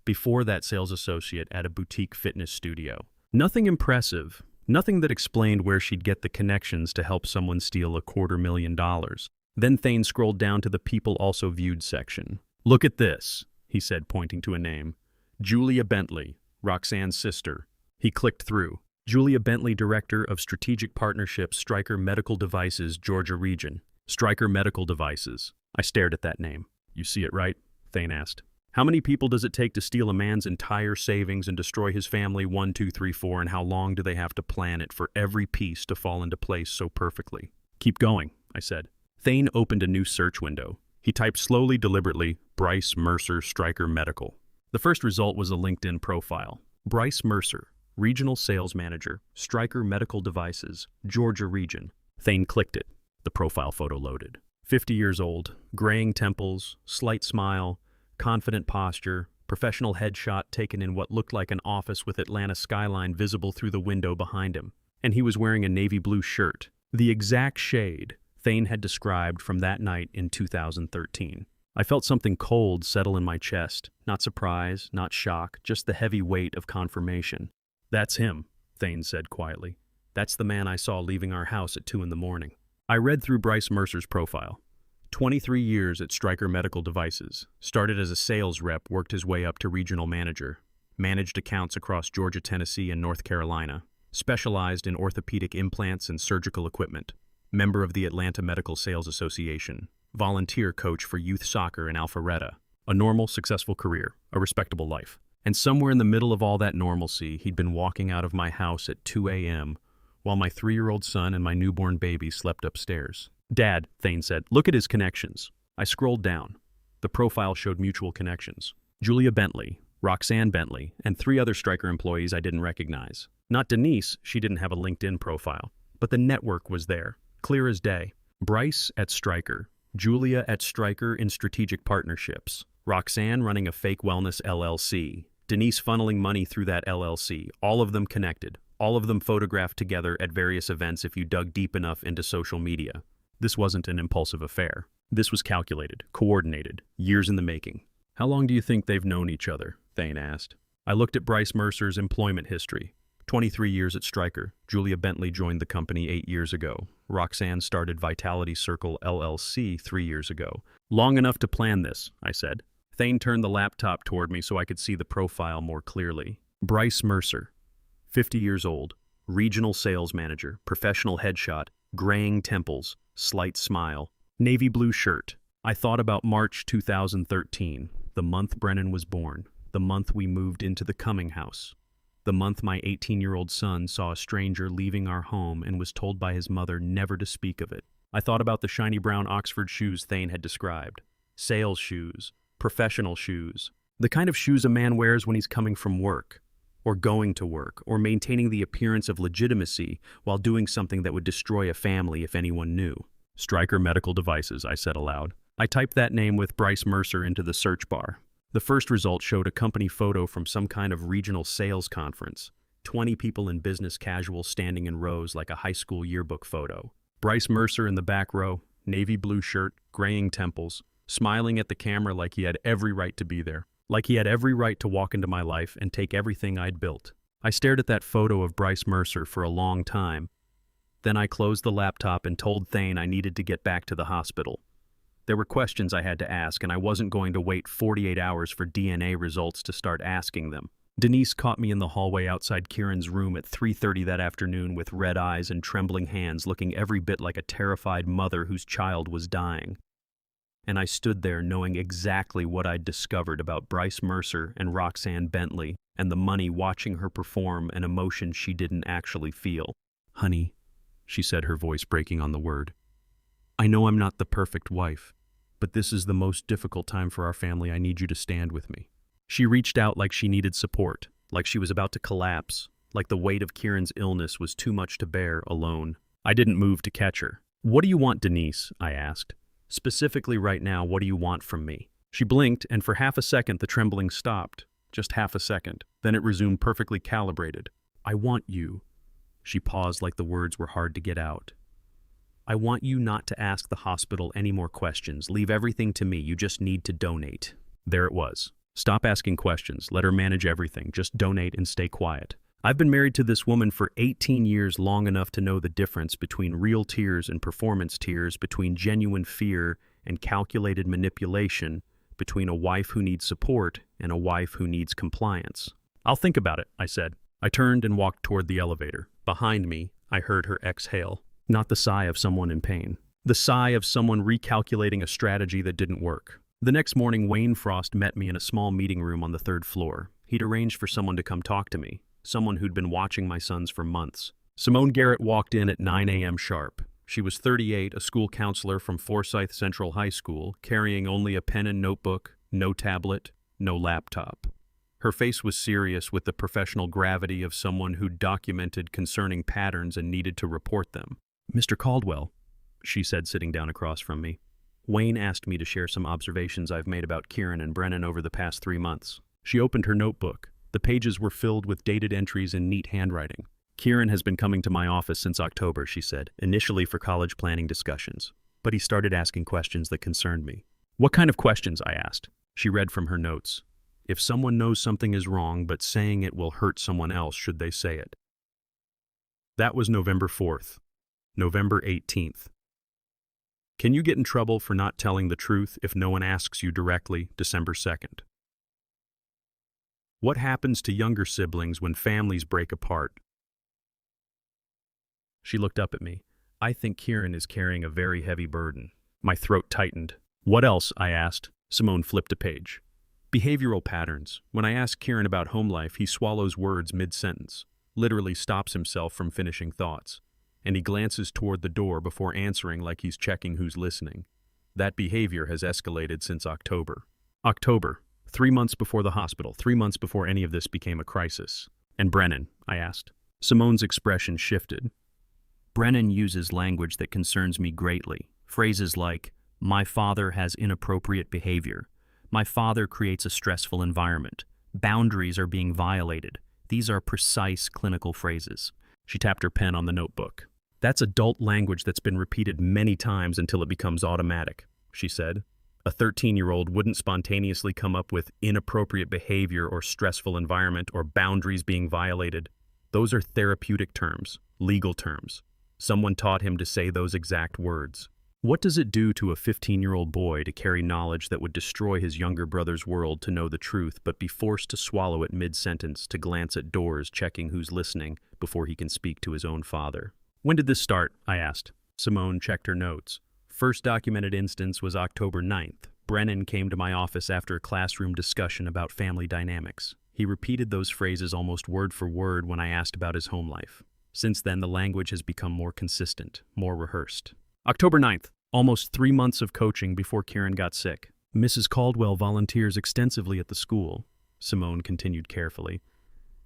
Before that, sales associate at a boutique fitness studio. Nothing impressive. Nothing that explained where she'd get the connections to help someone steal $250,000. Then Thane scrolled down to the people also viewed section. "Look at this," he said, pointing to a name. "Julia Bentley, Roxanne's sister." He clicked through. Julia Bentley, Director of Strategic Partnerships, Stryker Medical Devices, Georgia Region. Stryker Medical Devices. I stared at that name. "You see it, right?" Thane asked. "How many people does it take to steal a man's entire savings and destroy his family? 1, 2, 3, 4, and how long do they have to plan it for every piece to fall into place so perfectly?" "Keep going," I said. Thane opened a new search window. He typed slowly, deliberately, "Bryce Mercer, Stryker Medical." The first result was a LinkedIn profile. Bryce Mercer, Regional Sales Manager, Stryker Medical Devices, Georgia Region. Thane clicked it. The profile photo loaded. 50 years old, graying temples, slight smile, confident posture, professional headshot taken in what looked like an office with Atlanta skyline visible through the window behind him. And he was wearing a navy blue shirt, the exact shade Thane had described from that night in 2013. I felt something cold settle in my chest. Not surprise, not shock, just the heavy weight of confirmation. "That's him," Thane said quietly. "That's the man I saw leaving our house at 2 in the morning." I read through Bryce Mercer's profile. 23 years at Stryker Medical Devices. Started as a sales rep, worked his way up to regional manager. Managed accounts across Georgia, Tennessee, and North Carolina. Specialized in orthopedic implants and surgical equipment. Member of the Atlanta Medical Sales Association. Volunteer coach for youth soccer in Alpharetta. A normal, successful career. A respectable life. And somewhere in the middle of all that normalcy, he'd been walking out of my house at 2 a.m. while my 3-year-old son and my newborn baby slept upstairs. "Dad," Thane said, "look at his connections." I scrolled down. The profile showed mutual connections. Julia Bentley, Roxanne Bentley, and 3 other Stryker employees I didn't recognize. Not Denise, she didn't have a LinkedIn profile. But the network was there, clear as day. Bryce at Stryker, Julia at Stryker in Strategic Partnerships, Roxanne running a fake wellness LLC, Denise funneling money through that LLC, all of them connected, all of them photographed together at various events if you dug deep enough into social media. This wasn't an impulsive affair. This was calculated, coordinated, years in the making. "How long do you think they've known each other?" Thane asked. I looked at Bryce Mercer's employment history. 23 years at Stryker. Julia Bentley joined the company 8 years ago. Roxanne started Vitality Circle LLC 3 years ago. "Long enough to plan this," I said. Thane turned the laptop toward me so I could see the profile more clearly. Bryce Mercer, 50 years old, regional sales manager, professional headshot, graying temples, slight smile, navy blue shirt. I thought about March 2013, the month Brennan was born, the month we moved into the Cumming house, the month my 18-year-old son saw a stranger leaving our home and was told by his mother never to speak of it. I thought about the shiny brown Oxford shoes Thane had described. Sales shoes. Professional shoes. The kind of shoes a man wears when he's coming from work, or going to work, or maintaining the appearance of legitimacy while doing something that would destroy a family if anyone knew. Stryker Medical Devices, I said aloud. I typed that name with Bryce Mercer into the search bar. The first result showed a company photo from some kind of regional sales conference. 20 people in business casual standing in rows like a high school yearbook photo. Bryce Mercer in the back row, navy blue shirt, graying temples, smiling at the camera like he had every right to be there, like he had every right to walk into my life and take everything I'd built. I stared at that photo of Bryce Mercer for a long time. Then I closed the laptop and told Thane I needed to get back to the hospital. There were questions I had to ask, and I wasn't going to wait 48 hours for DNA results to start asking them. Denise caught me in the hallway outside Kieran's room at 3:30 that afternoon with red eyes and trembling hands, looking every bit like a terrified mother whose child was dying. And I stood there knowing exactly what I'd discovered about Bryce Mercer and Roxanne Bentley and the money, watching her perform an emotion she didn't actually feel. "Honey," she said, her voice breaking on the word, "I know I'm not the perfect wife, but this is the most difficult time for our family. I need you to stand with me." She reached out like she needed support, like she was about to collapse, like the weight of Kieran's illness was too much to bear alone. I didn't move to catch her. "What do you want, Denise?" I asked. "Specifically right now, what do you want from me?" She blinked, and for half a second the trembling stopped. Just half a second. Then it resumed perfectly calibrated. "I want you." She paused like the words were hard to get out. "I want you not to ask the hospital any more questions. Leave everything to me. You just need to donate." There it was. Stop asking questions. Let her manage everything. Just donate and stay quiet. I've been married to this woman for 18 years, long enough to know the difference between real tears and performance tears, between genuine fear and calculated manipulation, between a wife who needs support and a wife who needs compliance. "I'll think about it," I said. I turned and walked toward the elevator. Behind me, I heard her exhale. Not the sigh of someone in pain. The sigh of someone recalculating a strategy that didn't work. The next morning, Wayne Frost met me in a small meeting room on the 3rd floor. He'd arranged for someone to come talk to me, someone who'd been watching my sons for months. Simone Garrett walked in at 9 a.m. sharp. She was 38, a school counselor from Forsyth Central High School, carrying only a pen and notebook, no tablet, no laptop. Her face was serious, with the professional gravity of someone who'd documented concerning patterns and needed to report them. "Mr. Caldwell," she said, sitting down across from me. "Wayne asked me to share some observations I've made about Kieran and Brennan over the past 3 months." She opened her notebook. The pages were filled with dated entries in neat handwriting. "Kieran has been coming to my office since October," she said, "initially for college planning discussions. But he started asking questions that concerned me." "What kind of questions?" I asked. She read from her notes. "If someone knows something is wrong, but saying it will hurt someone else, should they say it?" That was November 4th. November 18th. "Can you get in trouble for not telling the truth if no one asks you directly?" December 2nd. "What happens to younger siblings when families break apart?" She looked up at me. "I think Kieran is carrying a very heavy burden." My throat tightened. "What else?" I asked. Simone flipped a page. "Behavioral patterns. When I ask Kieran about home life, he swallows words mid-sentence, literally stops himself from finishing thoughts, and he glances toward the door before answering like he's checking who's listening. That behavior has escalated since October. October, 3 months before the hospital, 3 months before any of this became a crisis." "And Brennan?" I asked. Simone's expression shifted. "Brennan uses language that concerns me greatly. Phrases like, 'My father has inappropriate behavior. My father creates a stressful environment. Boundaries are being violated.' These are precise clinical phrases." She tapped her pen on the notebook. "That's adult language that's been repeated many times until it becomes automatic," she said. "A 13-year-old wouldn't spontaneously come up with inappropriate behavior or stressful environment or boundaries being violated. Those are therapeutic terms, legal terms. Someone taught him to say those exact words. What does it do to a 15-year-old boy to carry knowledge that would destroy his younger brother's world, to know the truth but be forced to swallow it mid-sentence, to glance at doors checking who's listening before he can speak to his own father?" "When did this start?" I asked. Simone checked her notes. "First documented instance was October 9th. Brennan came to my office after a classroom discussion about family dynamics. He repeated those phrases almost word for word when I asked about his home life. Since then, the language has become more consistent, more rehearsed." October 9th, almost 3 months of coaching before Kieran got sick. "Mrs. Caldwell volunteers extensively at the school," Simone continued carefully.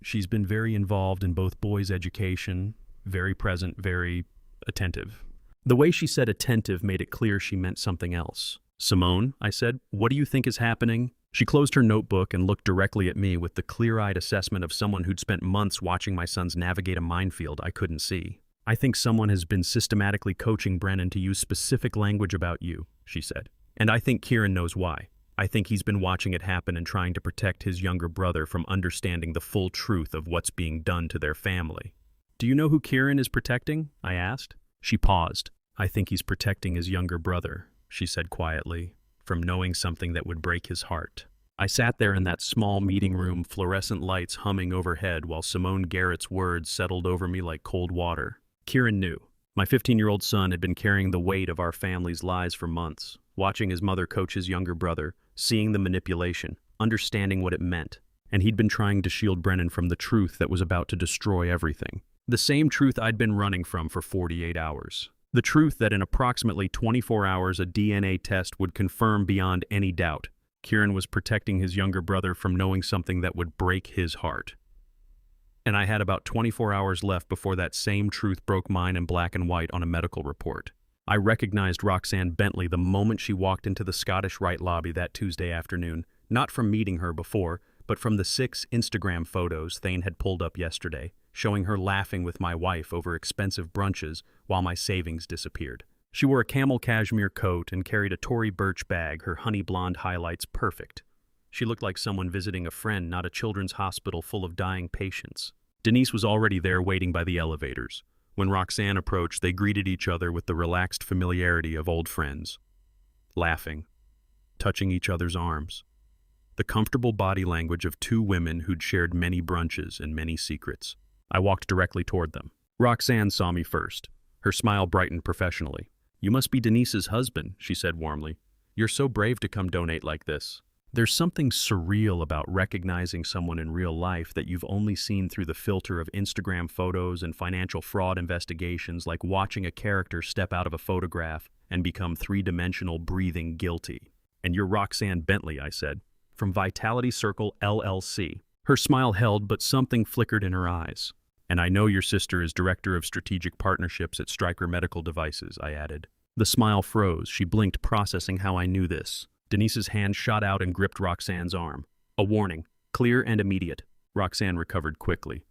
"She's been very involved in both boys' education, very present, very attentive." The way she said attentive made it clear she meant something else. "Simone," I said, "what do you think is happening?" She closed her notebook and looked directly at me with the clear-eyed assessment of someone who'd spent months watching my sons navigate a minefield I couldn't see. "I think someone has been systematically coaching Brennan to use specific language about you," she said. "And I think Kieran knows why. I think he's been watching it happen and trying to protect his younger brother from understanding the full truth of what's being done to their family." "Do you know who Kieran is protecting?" I asked. She paused. "I think he's protecting his younger brother," she said quietly, "from knowing something that would break his heart." I sat there in that small meeting room, fluorescent lights humming overhead while Simone Garrett's words settled over me like cold water. Kieran knew. My 15-year-old son had been carrying the weight of our family's lies for months, watching his mother coach his younger brother, seeing the manipulation, understanding what it meant. And he'd been trying to shield Brennan from the truth that was about to destroy everything. The same truth I'd been running from for 48 hours. The truth that in approximately 24 hours a DNA test would confirm beyond any doubt Kieran was protecting his younger brother from knowing something that would break his heart. And I had about 24 hours left before that same truth broke mine in black and white on a medical report. I recognized Roxanne Bentley the moment she walked into the Scottish Rite lobby that Tuesday afternoon, not from meeting her before, but from the 6 Instagram photos Thane had pulled up yesterday, showing her laughing with my wife over expensive brunches while my savings disappeared. She wore a camel cashmere coat and carried a Tory Burch bag, her honey blonde highlights perfect. She looked like someone visiting a friend, not a children's hospital full of dying patients. Denise was already there waiting by the elevators. When Roxanne approached, they greeted each other with the relaxed familiarity of old friends, laughing, touching each other's arms. The comfortable body language of two women who'd shared many brunches and many secrets. I walked directly toward them. Roxanne saw me first. Her smile brightened professionally. "You must be Denise's husband," she said warmly. "You're so brave to come donate like this." There's something surreal about recognizing someone in real life that you've only seen through the filter of Instagram photos and financial fraud investigations, like watching a character step out of a photograph and become three-dimensional, breathing guilty. "And you're Roxanne Bentley," I said, "from Vitality Circle LLC. Her smile held, but something flickered in her eyes. "And I know your sister is Director of Strategic Partnerships at Stryker Medical Devices," I added. The smile froze. She blinked, processing how I knew this. Denise's hand shot out and gripped Roxanne's arm. A warning, clear and immediate. Roxanne recovered quickly.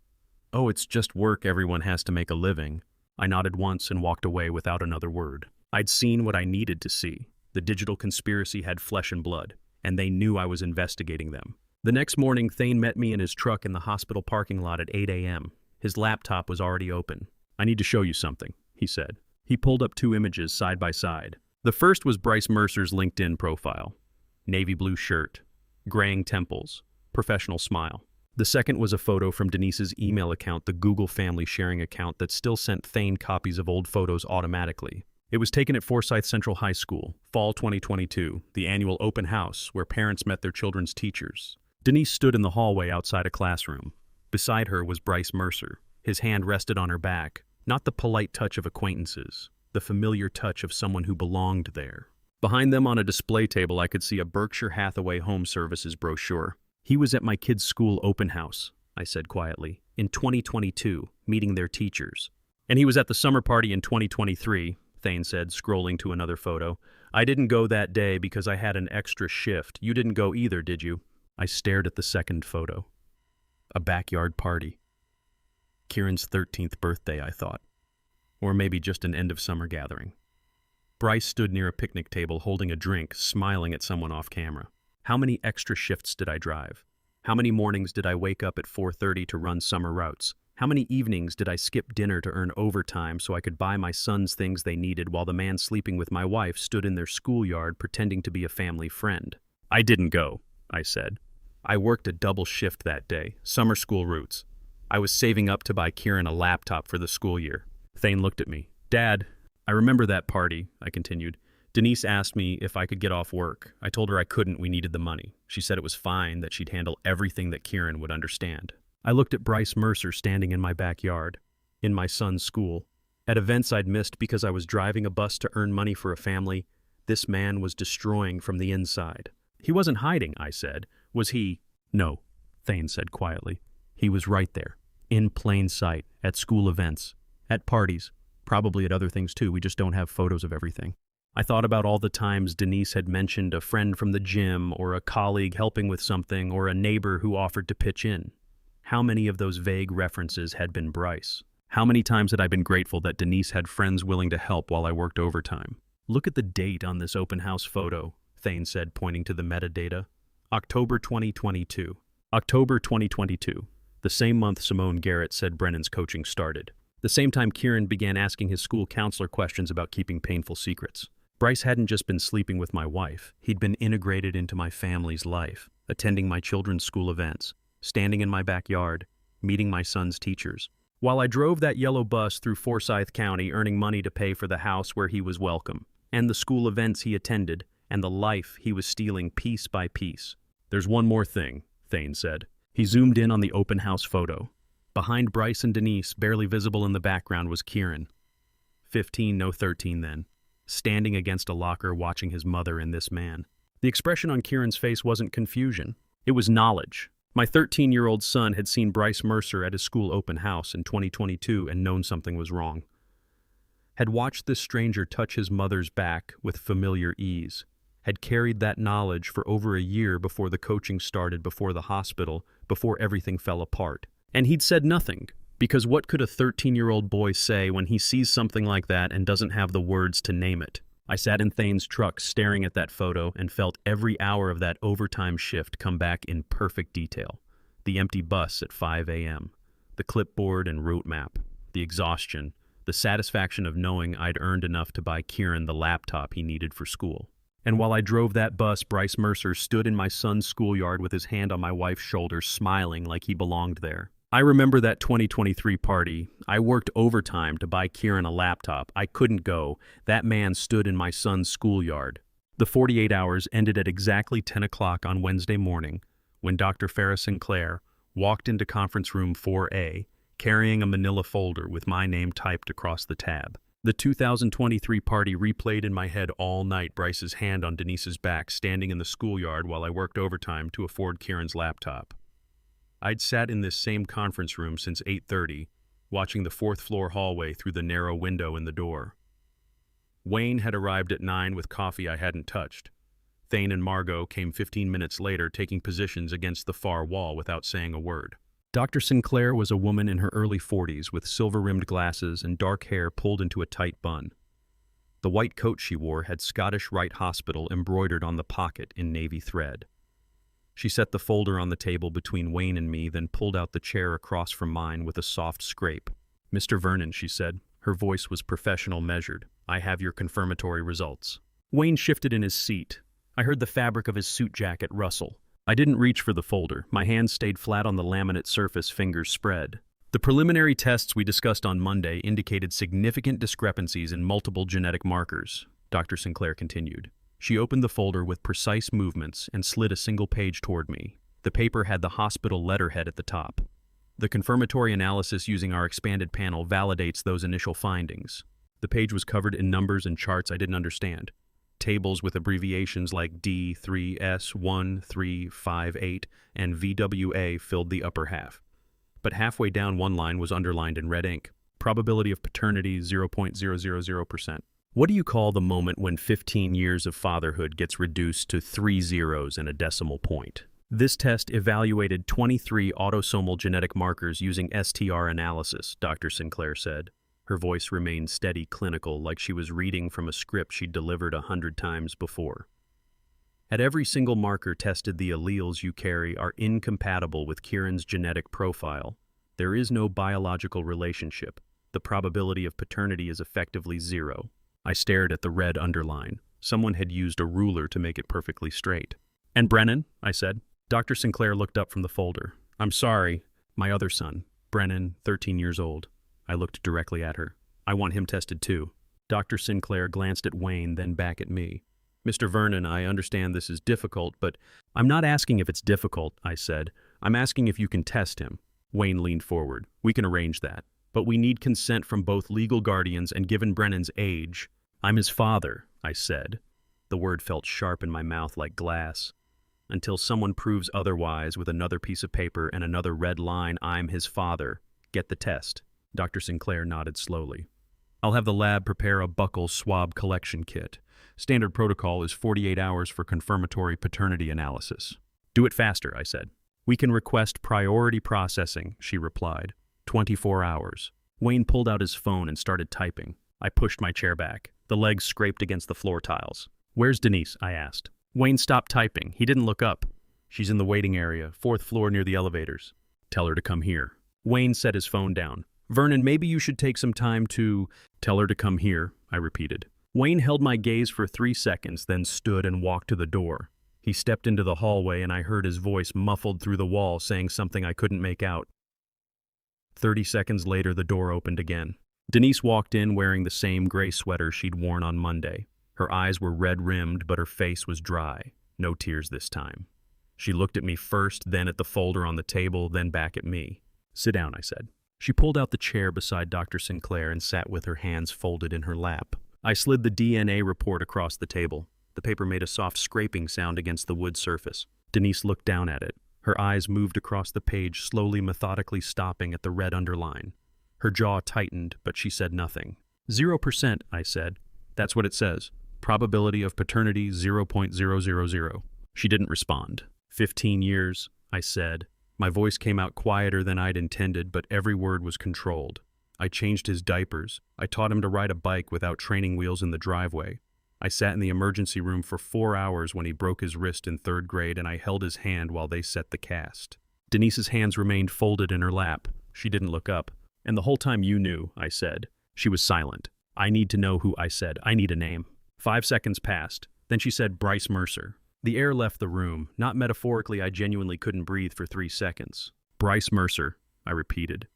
"Oh, it's just work. Everyone has to make a living." I nodded once and walked away without another word. I'd seen what I needed to see. The digital conspiracy had flesh and blood, and they knew I was investigating them. The next morning, Thane met me in his truck in the hospital parking lot at 8 a.m. His laptop was already open. "I need to show you something," he said. He pulled up 2 images side by side. The first was Bryce Mercer's LinkedIn profile. Navy blue shirt, graying temples, professional smile. The second was a photo from Denise's email account, the Google family sharing account that still sent Thane copies of old photos automatically. It was taken at Forsyth Central High School, fall 2022, the annual open house where parents met their children's teachers. Denise stood in the hallway outside a classroom. Beside her was Bryce Mercer. His hand rested on her back, not the polite touch of acquaintances, the familiar touch of someone who belonged there. Behind them on a display table, I could see a Berkshire Hathaway Home Services brochure. "He was at my kid's school open house," I said quietly, "in 2022, meeting their teachers. And he was at the summer party in 2023, Thane said, scrolling to another photo. "I didn't go that day because I had an extra shift. You didn't go either, did you?" I stared at the second photo. A backyard party. Kieran's 13th birthday, I thought. Or maybe just an end-of-summer gathering. Bryce stood near a picnic table holding a drink, smiling at someone off camera. How many extra shifts did I drive? How many mornings did I wake up at 4:30 to run summer routes? How many evenings did I skip dinner to earn overtime so I could buy my sons things they needed while the man sleeping with my wife stood in their schoolyard pretending to be a family friend? "I didn't go," I said. "I worked a double shift that day, summer school routes. I was saving up to buy Kieran a laptop for the school year." Thane looked at me. "Dad, I remember that party," I continued. "Denise asked me if I could get off work. I told her I couldn't, we needed the money. She said it was fine, that she'd handle everything, that Kieran would understand." I looked at Bryce Mercer standing in my backyard, in my son's school. At events I'd missed because I was driving a bus to earn money for a family, this man was destroying from the inside. "He wasn't hiding," I said. "Was he?" "No," Thane said quietly. "He was right there, in plain sight, at school events, at parties, probably at other things too. We just don't have photos of everything." I thought about all the times Denise had mentioned a friend from the gym, or a colleague helping with something, or a neighbor who offered to pitch in. How many of those vague references had been Bryce? How many times had I been grateful that Denise had friends willing to help while I worked overtime? "Look at the date on this open house photo," Thane said, pointing to the metadata. October 2022. October 2022. The same month Simone Garrett said Brennan's coaching started. The same time Kieran began asking his school counselor questions about keeping painful secrets. Bryce hadn't just been sleeping with my wife. He'd been integrated into my family's life. attending my children's school events, standing in my backyard, meeting my son's teachers. While I drove that yellow bus through Forsyth County, earning money to pay for the house where he was welcome, and the school events he attended, and the life he was stealing piece by piece. "There's one more thing," Thane said. He zoomed in on the open house photo. Behind Bryce and Denise, barely visible in the background, was Kieran. 15, no 13 then, standing against a locker watching his mother and this man. The expression on Kieran's face wasn't confusion. It was knowledge. My 13-year-old son had seen Bryce Mercer at his school open house in 2022 and known something was wrong. Had watched this stranger touch his mother's back with familiar ease. Had carried that knowledge for over a year before the coaching started, before the hospital, before everything fell apart. And he'd said nothing, because what could a 13-year-old boy say when he sees something like that and doesn't have the words to name it? I sat in Thane's truck staring at that photo and felt every hour of that overtime shift come back in perfect detail. The empty bus at 5 a.m., the clipboard and route map, the exhaustion, the satisfaction of knowing I'd earned enough to buy Kieran the laptop he needed for school. And while I drove that bus, Bryce Mercer stood in my son's schoolyard with his hand on my wife's shoulder, smiling like he belonged there. I remember that 2023 party. I worked overtime to buy Kieran a laptop. I couldn't go. That man stood in my son's schoolyard. The 48 hours ended at exactly 10 o'clock on Wednesday morning when Dr. Farrah Sinclair walked into conference room 4A, carrying a manila folder with my name typed across the tab. The 2023 party replayed in my head all night, Bryce's hand on Denise's back, standing in the schoolyard while I worked overtime to afford Kieran's laptop. I'd sat in this same conference room since 8:30, watching the fourth-floor hallway through the narrow window in the door. Wayne had arrived at 9 with coffee I hadn't touched. Thane and Margot came 15 minutes later, taking positions against the far wall without saying a word. Dr. Sinclair was a woman in her early 40s with silver-rimmed glasses and dark hair pulled into a tight bun. The white coat she wore had Scottish Rite Hospital embroidered on the pocket in navy thread. She set the folder on the table between Wayne and me, then pulled out the chair across from mine with a soft scrape. "Mr. Vernon," she said. Her voice was professional, measured. "I have your confirmatory results." Wayne shifted in his seat. I heard the fabric of his suit jacket rustle. I didn't reach for the folder. My hands stayed flat on the laminate surface, fingers spread. "The preliminary tests we discussed on Monday indicated significant discrepancies in multiple genetic markers," Dr. Sinclair continued. She opened the folder with precise movements and slid a single page toward me. The paper had the hospital letterhead at the top. "The confirmatory analysis using our expanded panel validates those initial findings." The page was covered in numbers and charts I didn't understand. Tables with abbreviations like D3S1358 and VWA filled the upper half. But halfway down, one line was underlined in red ink. Probability of paternity 0.000%. What do you call the moment when 15 years of fatherhood gets reduced to 3 zeros and a decimal point? This test evaluated 23 autosomal genetic markers using STR analysis, Dr. Sinclair said. Her voice remained steady, clinical, like she was reading from a script she'd delivered 100 times before. "At every single marker tested, the alleles you carry are incompatible with Kieran's genetic profile. There is no biological relationship. The probability of paternity is effectively 0. I stared at the red underline. Someone had used a ruler to make it perfectly straight. "And Brennan?" I said. Dr. Sinclair looked up from the folder. "I'm sorry. My other son, Brennan, 13 years old." I looked directly at her. "I want him tested too." Dr. Sinclair glanced at Wayne, then back at me. "Mr. Vernon, I understand this is difficult, but—" "I'm not asking if it's difficult," I said. "I'm asking if you can test him." Wayne leaned forward. "We can arrange that. But we need consent from both legal guardians, and given Brennan's age—" "I'm his father," I said. The word felt sharp in my mouth like glass. "Until someone proves otherwise with another piece of paper and another red line, I'm his father. Get the test." Dr. Sinclair nodded slowly. "I'll have the lab prepare a buccal swab collection kit. Standard protocol is 48 hours for confirmatory paternity analysis." "Do it faster," I said. "We can request priority processing," she replied. 24 hours. Wayne pulled out his phone and started typing. I pushed my chair back. The legs scraped against the floor tiles. "Where's Denise?" I asked. Wayne stopped typing. He didn't look up. "She's in the waiting area, 4th floor near the elevators." "Tell her to come here." Wayne set his phone down. "Vernon, maybe you should take some time to—" "Tell her to come here," I repeated. Wayne held my gaze for 3 seconds, then stood and walked to the door. He stepped into the hallway and I heard his voice muffled through the wall saying something I couldn't make out. 30 seconds later, the door opened again. Denise walked in wearing the same gray sweater she'd worn on Monday. Her eyes were red-rimmed, but her face was dry. No tears this time. She looked at me first, then at the folder on the table, then back at me. "Sit down," I said. She pulled out the chair beside Dr. Sinclair and sat with her hands folded in her lap. I slid the DNA report across the table. The paper made a soft scraping sound against the wood surface. Denise looked down at it. Her eyes moved across the page, slowly, methodically stopping at the red underline. Her jaw tightened, but she said nothing. 0%, I said. "That's what it says. Probability of paternity 0.000. She didn't respond. 15 years, I said. My voice came out quieter than I'd intended, but every word was controlled. I changed his diapers. I taught him to ride a bike without training wheels in the driveway. I sat in the emergency room for 4 hours when he broke his wrist in 3rd grade, and I held his hand while they set the cast." Denise's hands remained folded in her lap. She didn't look up. "And the whole time you knew," I said. She was silent. "I need to know who," I said. "I need a name." 5 seconds passed. Then she said, "Bryce Mercer." The air left the room. Not metaphorically, I genuinely couldn't breathe for 3 seconds. "Bryce Mercer," I repeated.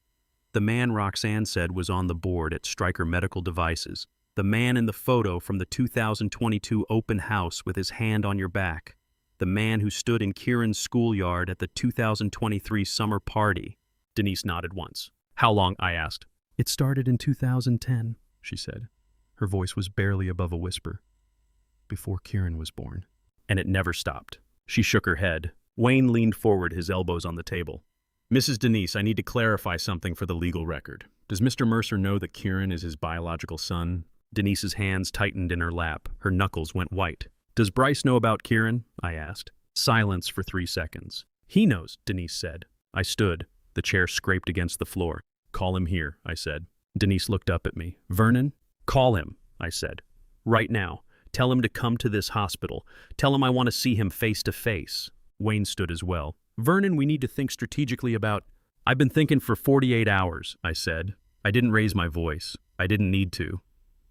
"The man Roxanne said was on the board at Stryker Medical Devices. The man in the photo from the 2022 open house with his hand on your back. The man who stood in Kieran's schoolyard at the 2023 summer party." Denise nodded once. "How long?" I asked. "It started in 2010, she said. Her voice was barely above a whisper. "Before Kieran was born." "And it never stopped." She shook her head. Wayne leaned forward, his elbows on the table. "Mrs. Denise, I need to clarify something for the legal record. Does Mr. Mercer know that Kieran is his biological son?" Denise's hands tightened in her lap. Her knuckles went white. "Does Bryce know about Kieran?" I asked. Silence for 3 seconds. "He knows," Denise said. I stood. The chair scraped against the floor. "Call him here," I said. Denise looked up at me. "Vernon?" "Call him," I said. "Right now. Tell him to come to this hospital. Tell him I want to see him face to face." Wayne stood as well. "Vernon, we need to think strategically about—" "I've been thinking for 48 hours, I said. I didn't raise my voice. I didn't need to.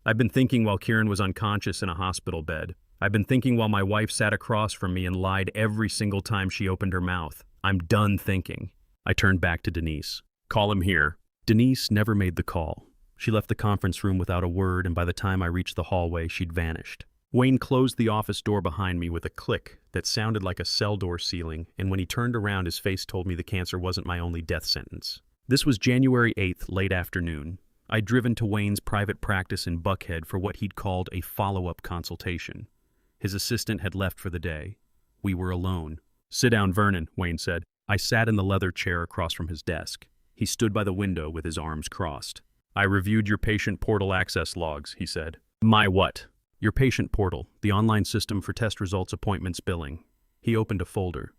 I've been thinking while Kieran was unconscious in a hospital bed. I've been thinking while my wife sat across from me and lied every single time she opened her mouth. I'm done thinking." I turned back to Denise. "Call him here." Denise never made the call. She left the conference room without a word, and by the time I reached the hallway, she'd vanished. Wayne closed the office door behind me with a click that sounded like a cell door sealing, and when he turned around, his face told me the cancer wasn't my only death sentence. This was January 8th, late afternoon. I'd driven to Wayne's private practice in Buckhead for what he'd called a follow-up consultation. His assistant had left for the day. We were alone. "Sit down, Vernon," Wayne said. I sat in the leather chair across from his desk. He stood by the window with his arms crossed. "I reviewed your patient portal access logs," he said. "My what?" "Your patient portal, the online system for test results, appointments, billing." He opened a folder.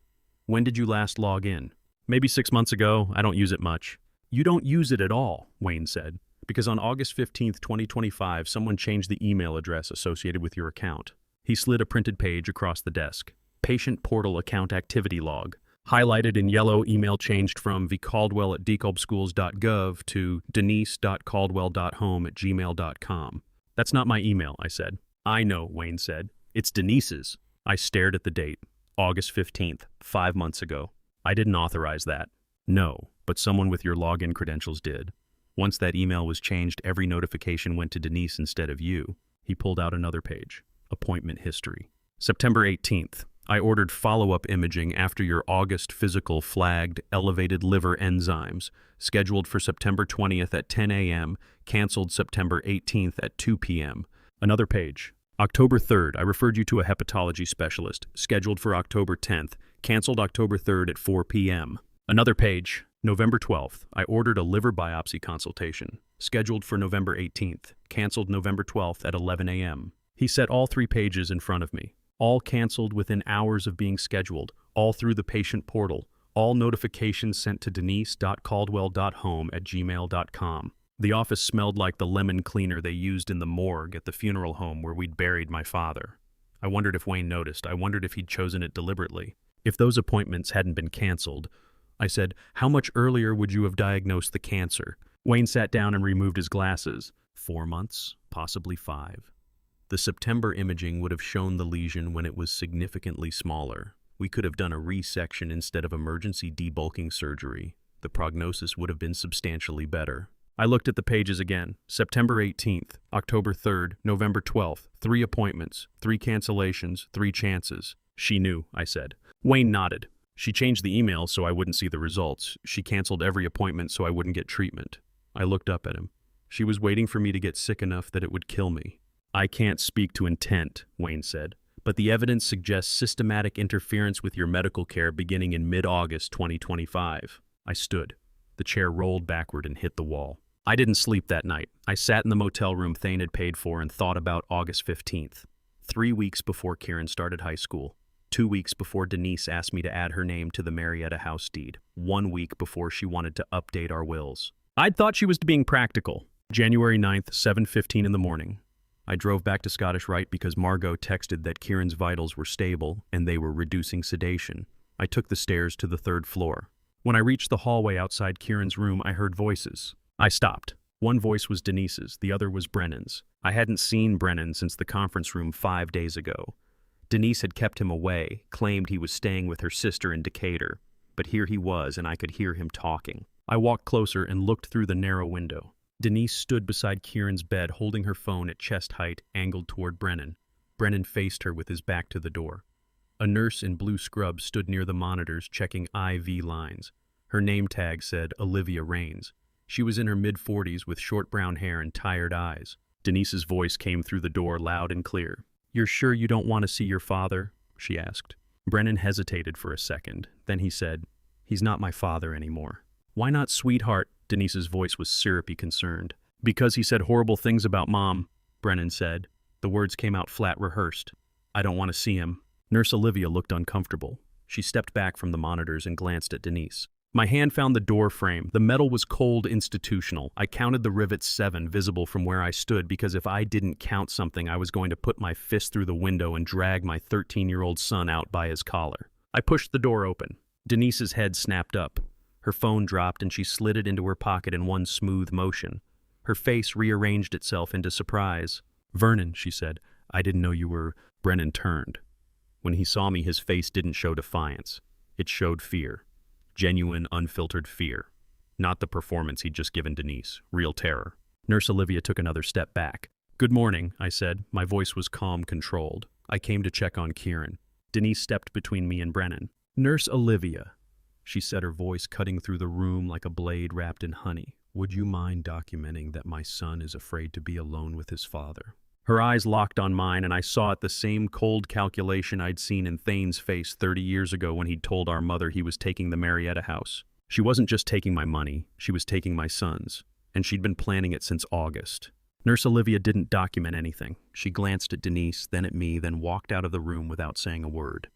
"When did you last log in?" "Maybe 6 months ago. I don't use it much." "You don't use it at all," Wayne said, "because on August 15th, 2025, someone changed the email address associated with your account." He slid a printed page across the desk. "Patient portal account activity log." Highlighted in yellow, email changed from vcaldwell@dekalbschools.gov to denise.caldwell.home@gmail.com. "That's not my email," I said. "I know," Wayne said. "It's Denise's." I stared at the date. August 15th, 5 months ago. "I didn't authorize that." "No, but someone with your login credentials did. Once that email was changed, every notification went to Denise instead of you." He pulled out another page. Appointment history. September 18th. I ordered follow-up imaging after your August physical flagged elevated liver enzymes, scheduled for September 20th at 10 a.m., canceled September 18th at 2 p.m. Another page. October 3rd, I referred you to a hepatology specialist, scheduled for October 10th, canceled October 3rd at 4 p.m. Another page. November 12th, I ordered a liver biopsy consultation, scheduled for November 18th, canceled November 12th at 11 a.m. He set all 3 pages in front of me. All canceled within hours of being scheduled, all through the patient portal, all notifications sent to denise.caldwell.home@gmail.com. The office smelled like the lemon cleaner they used in the morgue at the funeral home where we'd buried my father. I wondered if Wayne noticed. I wondered if he'd chosen it deliberately. If those appointments hadn't been canceled, I said, "How much earlier would you have diagnosed the cancer?" Wayne sat down and removed his glasses. 4 months, possibly 5. The September imaging would have shown the lesion when it was significantly smaller. We could have done a resection instead of emergency debulking surgery. The prognosis would have been substantially better. I looked at the pages again. September 18th, October 3rd, November 12th. 3 appointments, 3 cancellations, 3 chances. She knew, I said. Wayne nodded. She changed the email so I wouldn't see the results. She canceled every appointment so I wouldn't get treatment. I looked up at him. She was waiting for me to get sick enough that it would kill me. I can't speak to intent, Wayne said, but the evidence suggests systematic interference with your medical care beginning in mid-August 2025. I stood. The chair rolled backward and hit the wall. I didn't sleep that night. I sat in the motel room Thane had paid for and thought about August 15th. 3 weeks before Kieran started high school. 2 weeks before Denise asked me to add her name to the Marietta house deed. 1 week before she wanted to update our wills. I'd thought she was being practical. January 9th, 7:15 in the morning. I drove back to Scottish Rite because Margot texted that Kieran's vitals were stable and they were reducing sedation. I took the stairs to the 3rd floor. When I reached the hallway outside Kieran's room, I heard voices. I stopped. One voice was Denise's, the other was Brennan's. I hadn't seen Brennan since the conference room 5 days ago. Denise had kept him away, claimed he was staying with her sister in Decatur. But here he was, and I could hear him talking. I walked closer and looked through the narrow window. Denise stood beside Kieran's bed, holding her phone at chest height, angled toward Brennan. Brennan faced her with his back to the door. A nurse in blue scrubs stood near the monitors, checking IV lines. Her name tag said Olivia Raines. She was in her mid-40s with short brown hair and tired eyes. Denise's voice came through the door loud and clear. "You're sure you don't want to see your father?" she asked. Brennan hesitated for a second. Then he said, "He's not my father anymore." "Why not, sweetheart?" Denise's voice was syrupy concerned. "Because he said horrible things about Mom," Brennan said. The words came out flat, rehearsed. "I don't want to see him." Nurse Olivia looked uncomfortable. She stepped back from the monitors and glanced at Denise. My hand found the door frame. The metal was cold, institutional. I counted the rivets, 7, visible from where I stood, because if I didn't count something, I was going to put my fist through the window and drag my 13-year-old son out by his collar. I pushed the door open. Denise's head snapped up. Her phone dropped and she slid it into her pocket in one smooth motion. Her face rearranged itself into surprise. "Vernon," she said, "I didn't know you were—" Brennan turned. When he saw me, his face didn't show defiance. It showed fear. Genuine, unfiltered fear. Not the performance he'd just given Denise. Real terror. Nurse Olivia took another step back. "Good morning," I said. My voice was calm, controlled. "I came to check on Kieran." Denise stepped between me and Brennan. "Nurse Olivia," she said, her voice cutting through the room like a blade wrapped in honey. "Would you mind documenting that my son is afraid to be alone with his father?" Her eyes locked on mine, and I saw it the same cold calculation I'd seen in Thane's face 30 years ago when he'd told our mother he was taking the Marietta house. She wasn't just taking my money, she was taking my son's, and she'd been planning it since August. Nurse Olivia didn't document anything. She glanced at Denise, then at me, then walked out of the room without saying a word.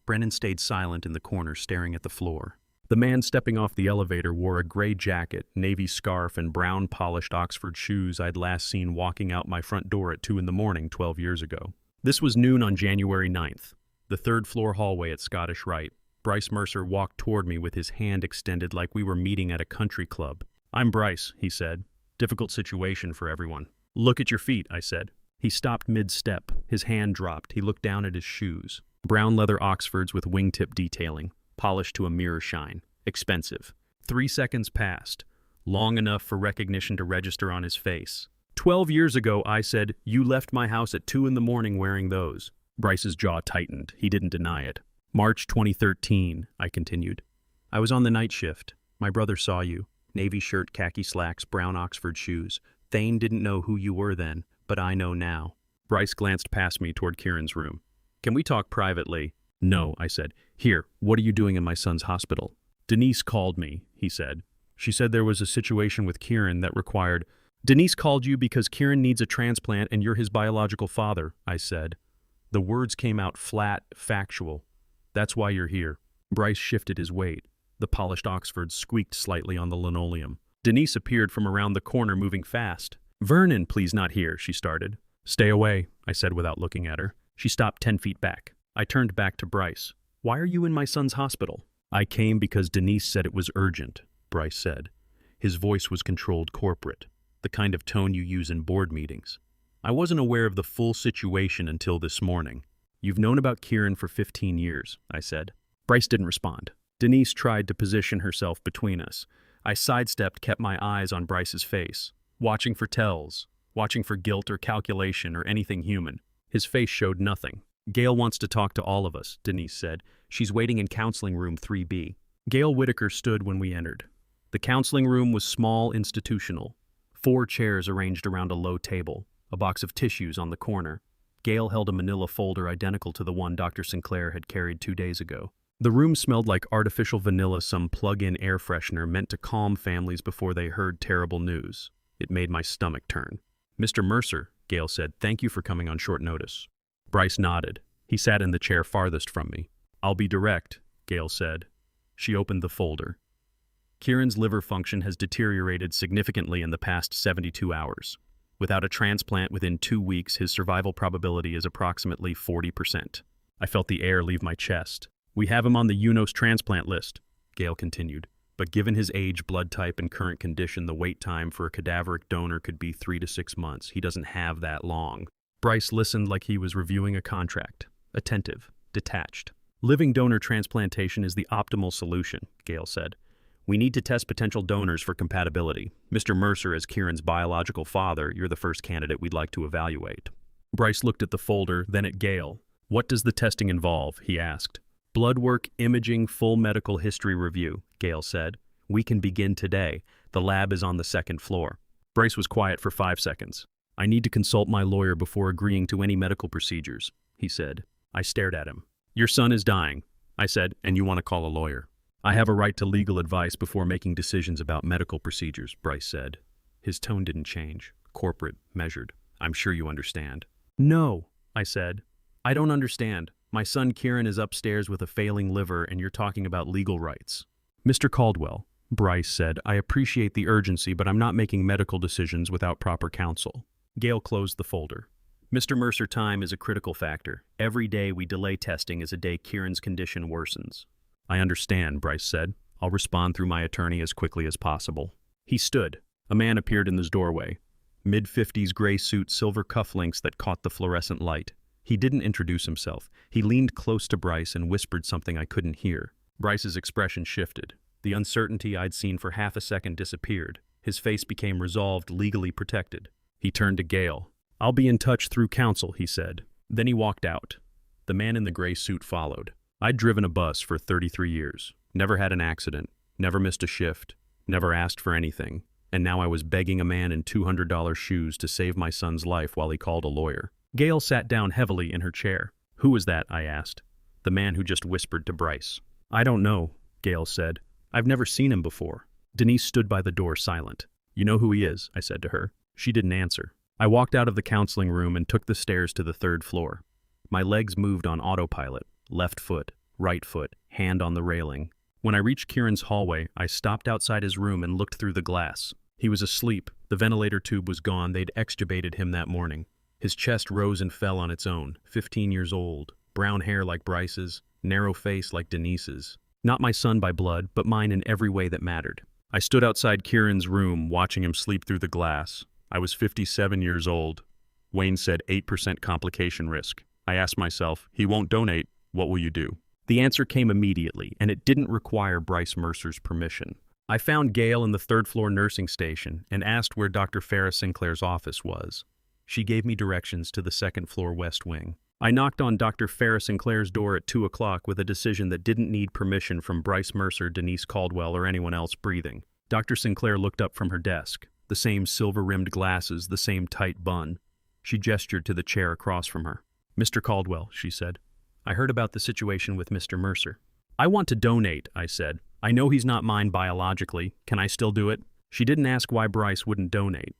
Brennan stayed silent in the corner, staring at the floor. The man stepping off the elevator wore a gray jacket, navy scarf, and brown polished Oxford shoes I'd last seen walking out my front door at 2 in the morning 12 years ago. This was noon on January 9th, the 3rd floor hallway at Scottish Rite. Bryce Mercer walked toward me with his hand extended like we were meeting at a country club. "I'm Bryce," he said. "Difficult situation for everyone." "Look at your feet," I said. He stopped mid-step. His hand dropped. He looked down at his shoes. Brown leather Oxfords with wingtip detailing. Polished to a mirror shine. Expensive. 3 seconds passed. Long enough for recognition to register on his face. 12 years ago, I said, "You left my house at 2 in the morning wearing those." Bryce's jaw tightened. He didn't deny it. "March 2013, I continued. "I was on the night shift. My brother saw you. Navy shirt, khaki slacks, brown Oxford shoes. Thane didn't know who you were then, but I know now." Bryce glanced past me toward Kieran's room. "Can we talk privately?" "No," I said. "Here, what are you doing in my son's hospital?" "Denise called me," he said. "She said there was a situation with Kieran that required—" "Denise called you because Kieran needs a transplant and you're his biological father," I said. The words came out flat, factual. "That's why you're here." Bryce shifted his weight. The polished Oxford squeaked slightly on the linoleum. Denise appeared from around the corner, moving fast. "Vernon, please not here," she started. "Stay away," I said without looking at her. She stopped 10 feet back. I turned back to Bryce. "Why are you in my son's hospital?" "I came because Denise said it was urgent," Bryce said. His voice was controlled corporate, the kind of tone you use in board meetings. I wasn't aware of the full situation until this morning. You've known about Kieran for 15 years, I said. Bryce didn't respond. Denise tried to position herself between us. I sidestepped, kept my eyes on Bryce's face, watching for tells, watching for guilt or calculation or anything human. His face showed nothing. Gail wants to talk to all of us, Denise said. She's waiting in counseling room 3B. Gail Whitaker stood when we entered. The counseling room was small, institutional. 4 chairs arranged around a low table, a box of tissues on the corner. Gail held a manila folder identical to the one Dr. Sinclair had carried 2 days ago. The room smelled like artificial vanilla, some plug-in air freshener meant to calm families before they heard terrible news. It made my stomach turn. Mr. Mercer, Gail said, thank you for coming on short notice. Bryce nodded. He sat in the chair farthest from me. I'll be direct, Gail said. She opened the folder. Kieran's liver function has deteriorated significantly in the past 72 hours. Without a transplant within 2 weeks, his survival probability is approximately 40%. I felt the air leave my chest. We have him on the Unos transplant list, Gail continued, but given his age, blood type, and current condition, the wait time for a cadaveric donor could be 3 to 6 months. He doesn't have that long. Bryce listened like he was reviewing a contract, attentive, detached. Living donor transplantation is the optimal solution, Gail said. We need to test potential donors for compatibility. Mr. Mercer, as Kieran's biological father, you're the first candidate we'd like to evaluate. Bryce looked at the folder, then at Gail. What does the testing involve? He asked. Blood work, imaging, full medical history review, Gail said. We can begin today. The lab is on the 2nd floor. Bryce was quiet for 5 seconds. I need to consult my lawyer before agreeing to any medical procedures, he said. I stared at him. Your son is dying, I said, and you want to call a lawyer. I have a right to legal advice before making decisions about medical procedures, Bryce said. His tone didn't change. Corporate, measured. I'm sure you understand. No, I said. I don't understand. My son Kieran is upstairs with a failing liver and you're talking about legal rights. Mr. Caldwell, Bryce said, I appreciate the urgency, but I'm not making medical decisions without proper counsel. Gail closed the folder. Mr. Mercer, time is a critical factor. Every day we delay testing is a day Kieran's condition worsens. I understand, Bryce said. I'll respond through my attorney as quickly as possible. He stood. A man appeared in his doorway. Mid-50s gray suit, silver cufflinks that caught the fluorescent light. He didn't introduce himself. He leaned close to Bryce and whispered something I couldn't hear. Bryce's expression shifted. The uncertainty I'd seen for half a second disappeared. His face became resolved, legally protected. He turned to Gail. I'll be in touch through counsel, he said. Then he walked out. The man in the gray suit followed. I'd driven a bus for 33 years. Never had an accident. Never missed a shift. Never asked for anything. And now I was begging a man in $200 shoes to save my son's life while he called a lawyer. Gail sat down heavily in her chair. Who was that? I asked. The man who just whispered to Bryce. I don't know, Gail said. I've never seen him before. Denise stood by the door silent. You know who he is, I said to her. She didn't answer. I walked out of the counseling room and took the stairs to the 3rd floor. My legs moved on autopilot. Left foot, right foot, hand on the railing. When I reached Kieran's hallway, I stopped outside his room and looked through the glass. He was asleep. The ventilator tube was gone. They'd extubated him that morning. His chest rose and fell on its own. 15 years old. Brown hair like Bryce's. Narrow face like Denise's. Not my son by blood, but mine in every way that mattered. I stood outside Kieran's room, watching him sleep through the glass. I was 57 years old. Wayne said 8% complication risk. I asked myself, he won't donate. What will you do? The answer came immediately, and it didn't require Bryce Mercer's permission. I found Gail in the 3rd floor nursing station and asked where Dr. Farrah Sinclair's office was. She gave me directions to the 2nd floor west wing. I knocked on Dr. Farrah Sinclair's door at 2 o'clock with a decision that didn't need permission from Bryce Mercer, Denise Caldwell, or anyone else breathing. Dr. Sinclair looked up from her desk. The same silver-rimmed glasses, the same tight bun. She gestured to the chair across from her. Mr. Caldwell, she said. I heard about the situation with Mr. Mercer. I want to donate, I said. I know he's not mine biologically. Can I still do it? She didn't ask why Bryce wouldn't donate.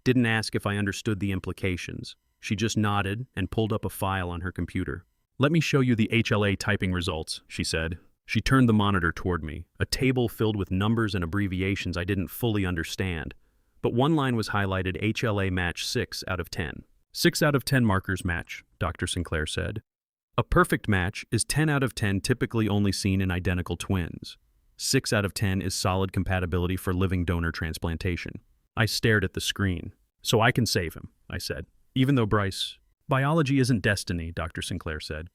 Didn't ask if I understood the implications. She just nodded and pulled up a file on her computer. Let me show you the HLA typing results, she said. She turned the monitor toward me, a table filled with numbers and abbreviations I didn't fully understand. But one line was highlighted, HLA match 6 out of 10. 6 out of 10 markers match, Dr. Sinclair said. A perfect match is 10 out of 10, typically only seen in identical twins. 6 out of 10 is solid compatibility for living donor transplantation. I stared at the screen. So I can save him, I said. Even though biology isn't destiny, Dr. Sinclair said.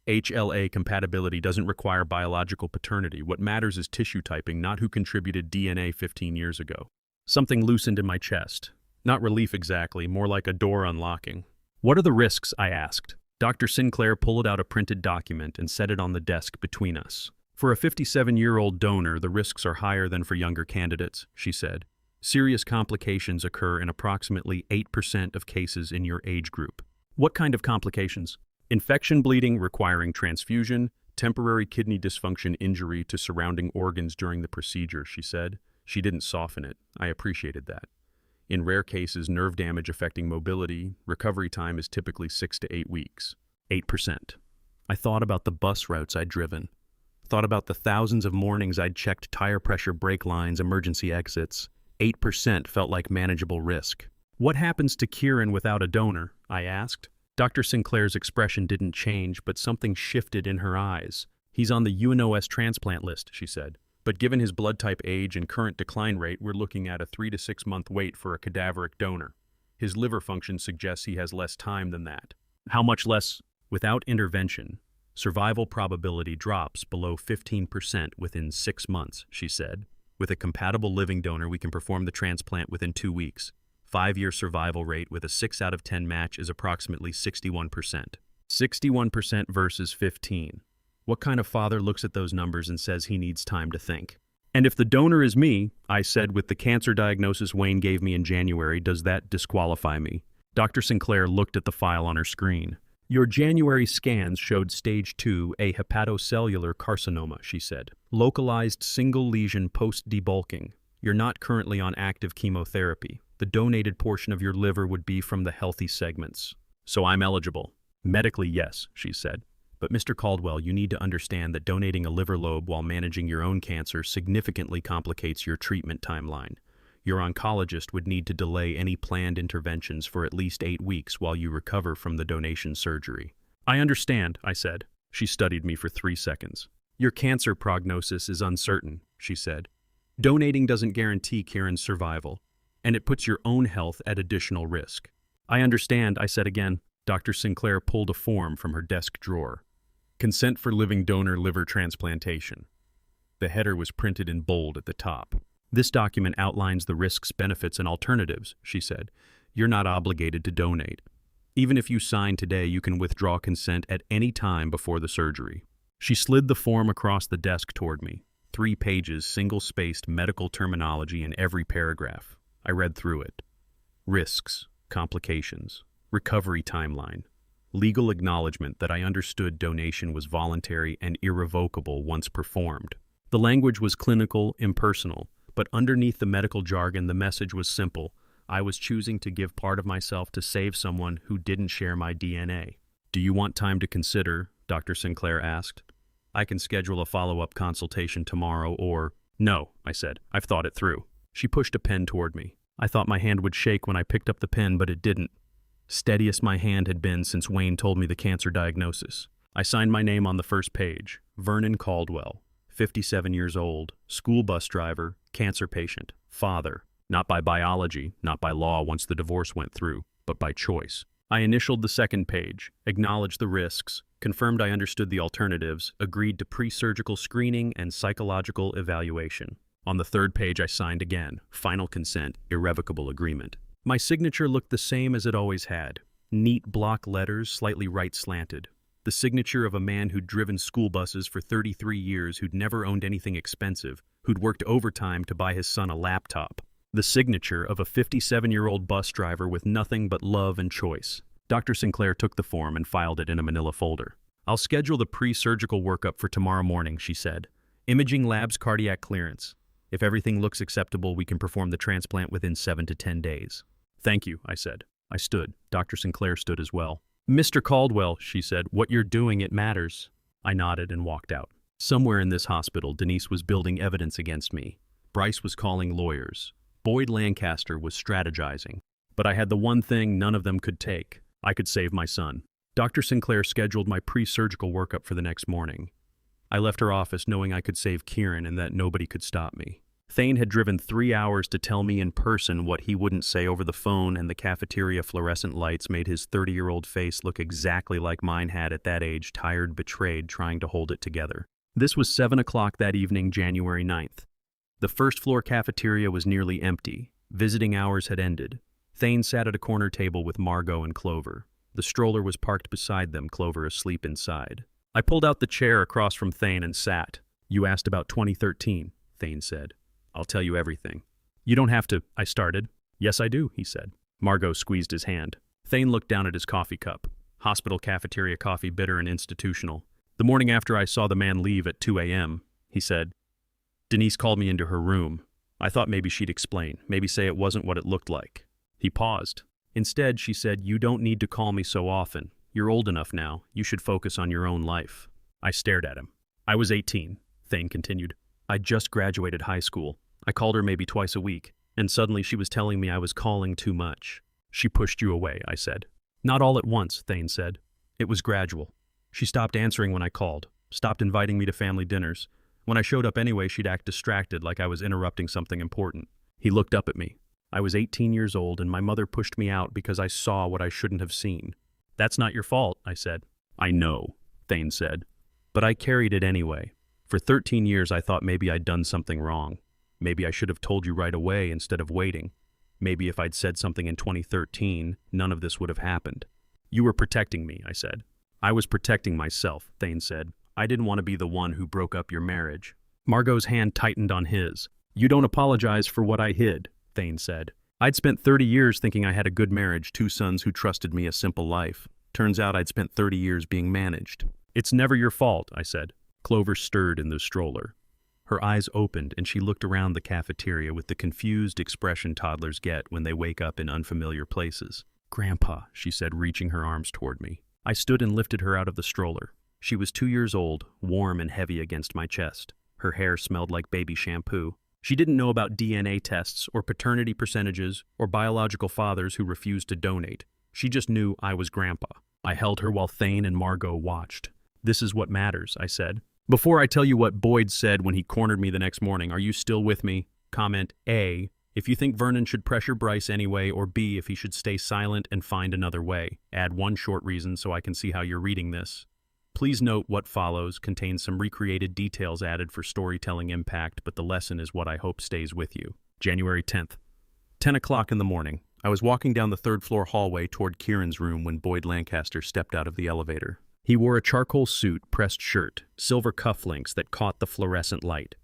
HLA compatibility doesn't require biological paternity. What matters is tissue typing, not who contributed DNA 15 years ago. Something loosened in my chest. Not relief exactly, more like a door unlocking. What are the risks? I asked. Dr. Sinclair pulled out a printed document and set it on the desk between us. For a 57-year-old donor, the risks are higher than for younger candidates, she said. Serious complications occur in approximately 8% of cases in your age group. What kind of complications? Infection, bleeding requiring transfusion, temporary kidney dysfunction, injury to surrounding organs during the procedure, she said. She didn't soften it. I appreciated that. In rare cases, nerve damage affecting mobility, recovery time is typically 6 to 8 weeks. 8%. I thought about the bus routes I'd driven. Thought about the thousands of mornings I'd checked tire pressure, brake lines, emergency exits. 8% felt like manageable risk. What happens to Kieran without a donor? I asked. Dr. Sinclair's expression didn't change, but something shifted in her eyes. He's on the UNOS transplant list, she said. But given his blood type, age, and current decline rate, we're looking at a 3 to 6 month wait for a cadaveric donor. His liver function suggests he has less time than that. How much less? Without intervention, survival probability drops below 15% within 6 months, she said. With a compatible living donor, we can perform the transplant within 2 weeks. 5-year survival rate with a 6 out of 10 match is approximately 61%. 61% versus 15. What kind of father looks at those numbers and says he needs time to think? And if the donor is me, I said, with the cancer diagnosis Wayne gave me in January, does that disqualify me? Dr. Sinclair looked at the file on her screen. Your January scans showed stage 2, a hepatocellular carcinoma, she said. Localized single lesion post-debulking. You're not currently on active chemotherapy. The donated portion of your liver would be from the healthy segments. So I'm eligible. Medically, yes, she said. But Mr. Caldwell, you need to understand that donating a liver lobe while managing your own cancer significantly complicates your treatment timeline. Your oncologist would need to delay any planned interventions for at least 8 weeks while you recover from the donation surgery. I understand, I said. She studied me for 3 seconds. Your cancer prognosis is uncertain, she said. Donating doesn't guarantee Kieran's survival, and it puts your own health at additional risk. I understand, I said again. Dr. Sinclair pulled a form from her desk drawer. Consent for living donor liver transplantation. The header was printed in bold at the top. This document outlines the risks, benefits, and alternatives, she said. You're not obligated to donate. Even if you sign today, you can withdraw consent at any time before the surgery. She slid the form across the desk toward me. 3 pages, single-spaced medical terminology in every paragraph. I read through it. Risks, complications, recovery timeline, legal acknowledgement that I understood donation was voluntary and irrevocable once performed. The language was clinical, impersonal, but underneath the medical jargon, the message was simple. I was choosing to give part of myself to save someone who didn't share my DNA. Do you want time to consider? Dr. Sinclair asked. I can schedule a follow-up consultation tomorrow or... No, I said. I've thought it through. She pushed a pen toward me. I thought my hand would shake when I picked up the pen, but it didn't. Steadiest my hand had been since Wayne told me the cancer diagnosis. I signed my name on the first page. Vernon Caldwell, 57 years old, school bus driver, cancer patient, father. Not by biology, not by law once the divorce went through, but by choice. I initialed the second page, acknowledged the risks, confirmed I understood the alternatives, agreed to pre-surgical screening and psychological evaluation. On the third page I signed again, final consent, irrevocable agreement. My signature looked the same as it always had. Neat block letters, slightly right-slanted. The signature of a man who'd driven school buses for 33 years, who'd never owned anything expensive, who'd worked overtime to buy his son a laptop. The signature of a 57-year-old bus driver with nothing but love and choice. Dr. Sinclair took the form and filed it in a manila folder. I'll schedule the pre-surgical workup for tomorrow morning, she said. Imaging labs, cardiac clearance. If everything looks acceptable, we can perform the transplant within 7 to 10 days. Thank you, I said. I stood. Dr. Sinclair stood as well. Mr. Caldwell, she said, what you're doing, it matters. I nodded and walked out. Somewhere in this hospital, Denise was building evidence against me. Bryce was calling lawyers. Boyd Lancaster was strategizing. But I had the one thing none of them could take. I could save my son. Dr. Sinclair scheduled my pre-surgical workup for the next morning. I left her office knowing I could save Kieran and that nobody could stop me. Thane had driven 3 hours to tell me in person what he wouldn't say over the phone, and the cafeteria fluorescent lights made his 30-year-old face look exactly like mine had at that age, tired, betrayed, trying to hold it together. This was 7 o'clock that evening, January 9th. The first-floor cafeteria was nearly empty. Visiting hours had ended. Thane sat at a corner table with Margot and Clover. The stroller was parked beside them, Clover asleep inside. I pulled out the chair across from Thane and sat. "You asked about 2013, Thane said. "I'll tell you everything." "You don't have to," I started. "Yes, I do," he said. Margot squeezed his hand. Thane looked down at his coffee cup. Hospital cafeteria coffee, bitter and institutional. "The morning after I saw the man leave at 2 a.m., he said, Denise called me into her room. I thought maybe she'd explain, maybe say it wasn't what it looked like." He paused. "Instead, she said, you don't need to call me so often. You're old enough now. You should focus on your own life." I stared at him. "I was 18, Thane continued. "I'd just graduated high school. I called her maybe twice a week, and suddenly she was telling me I was calling too much." "She pushed you away," I said. "Not all at once," Thane said. "It was gradual. She stopped answering when I called, stopped inviting me to family dinners. When I showed up anyway, she'd act distracted, like I was interrupting something important." He looked up at me. "I was 18 years old, and my mother pushed me out because I saw what I shouldn't have seen." "That's not your fault," I said. "I know," Thane said. "But I carried it anyway. For 13 years, I thought maybe I'd done something wrong. Maybe I should have told you right away instead of waiting. Maybe if I'd said something in 2013, none of this would have happened." "You were protecting me," I said. "I was protecting myself," Thane said. "I didn't want to be the one who broke up your marriage." Margot's hand tightened on his. "You don't apologize for what I hid," Thane said. "I'd spent 30 years thinking I had a good marriage, 2 sons who trusted me, a simple life. Turns out I'd spent 30 years being managed." "It's never your fault," I said. Clover stirred in the stroller. Her eyes opened, and she looked around the cafeteria with the confused expression toddlers get when they wake up in unfamiliar places. "Grandpa," she said, reaching her arms toward me. I stood and lifted her out of the stroller. She was 2 years old, warm and heavy against my chest. Her hair smelled like baby shampoo. She didn't know about DNA tests or paternity percentages or biological fathers who refused to donate. She just knew I was Grandpa. I held her while Thane and Margot watched. "This is what matters," I said. "Before I tell you what Boyd said when he cornered me the next morning, are you still with me? Comment A, if you think Vernon should pressure Bryce anyway, or B, if he should stay silent and find another way. Add 1 short reason so I can see how you're reading this. Please note what follows contains some recreated details added for storytelling impact, but the lesson is what I hope stays with you." January 10th. 10 o'clock in the morning. I was walking down the 3rd-floor hallway toward Kieran's room when Boyd Lancaster stepped out of the elevator. He wore a charcoal suit, pressed shirt, silver cufflinks that caught the fluorescent light.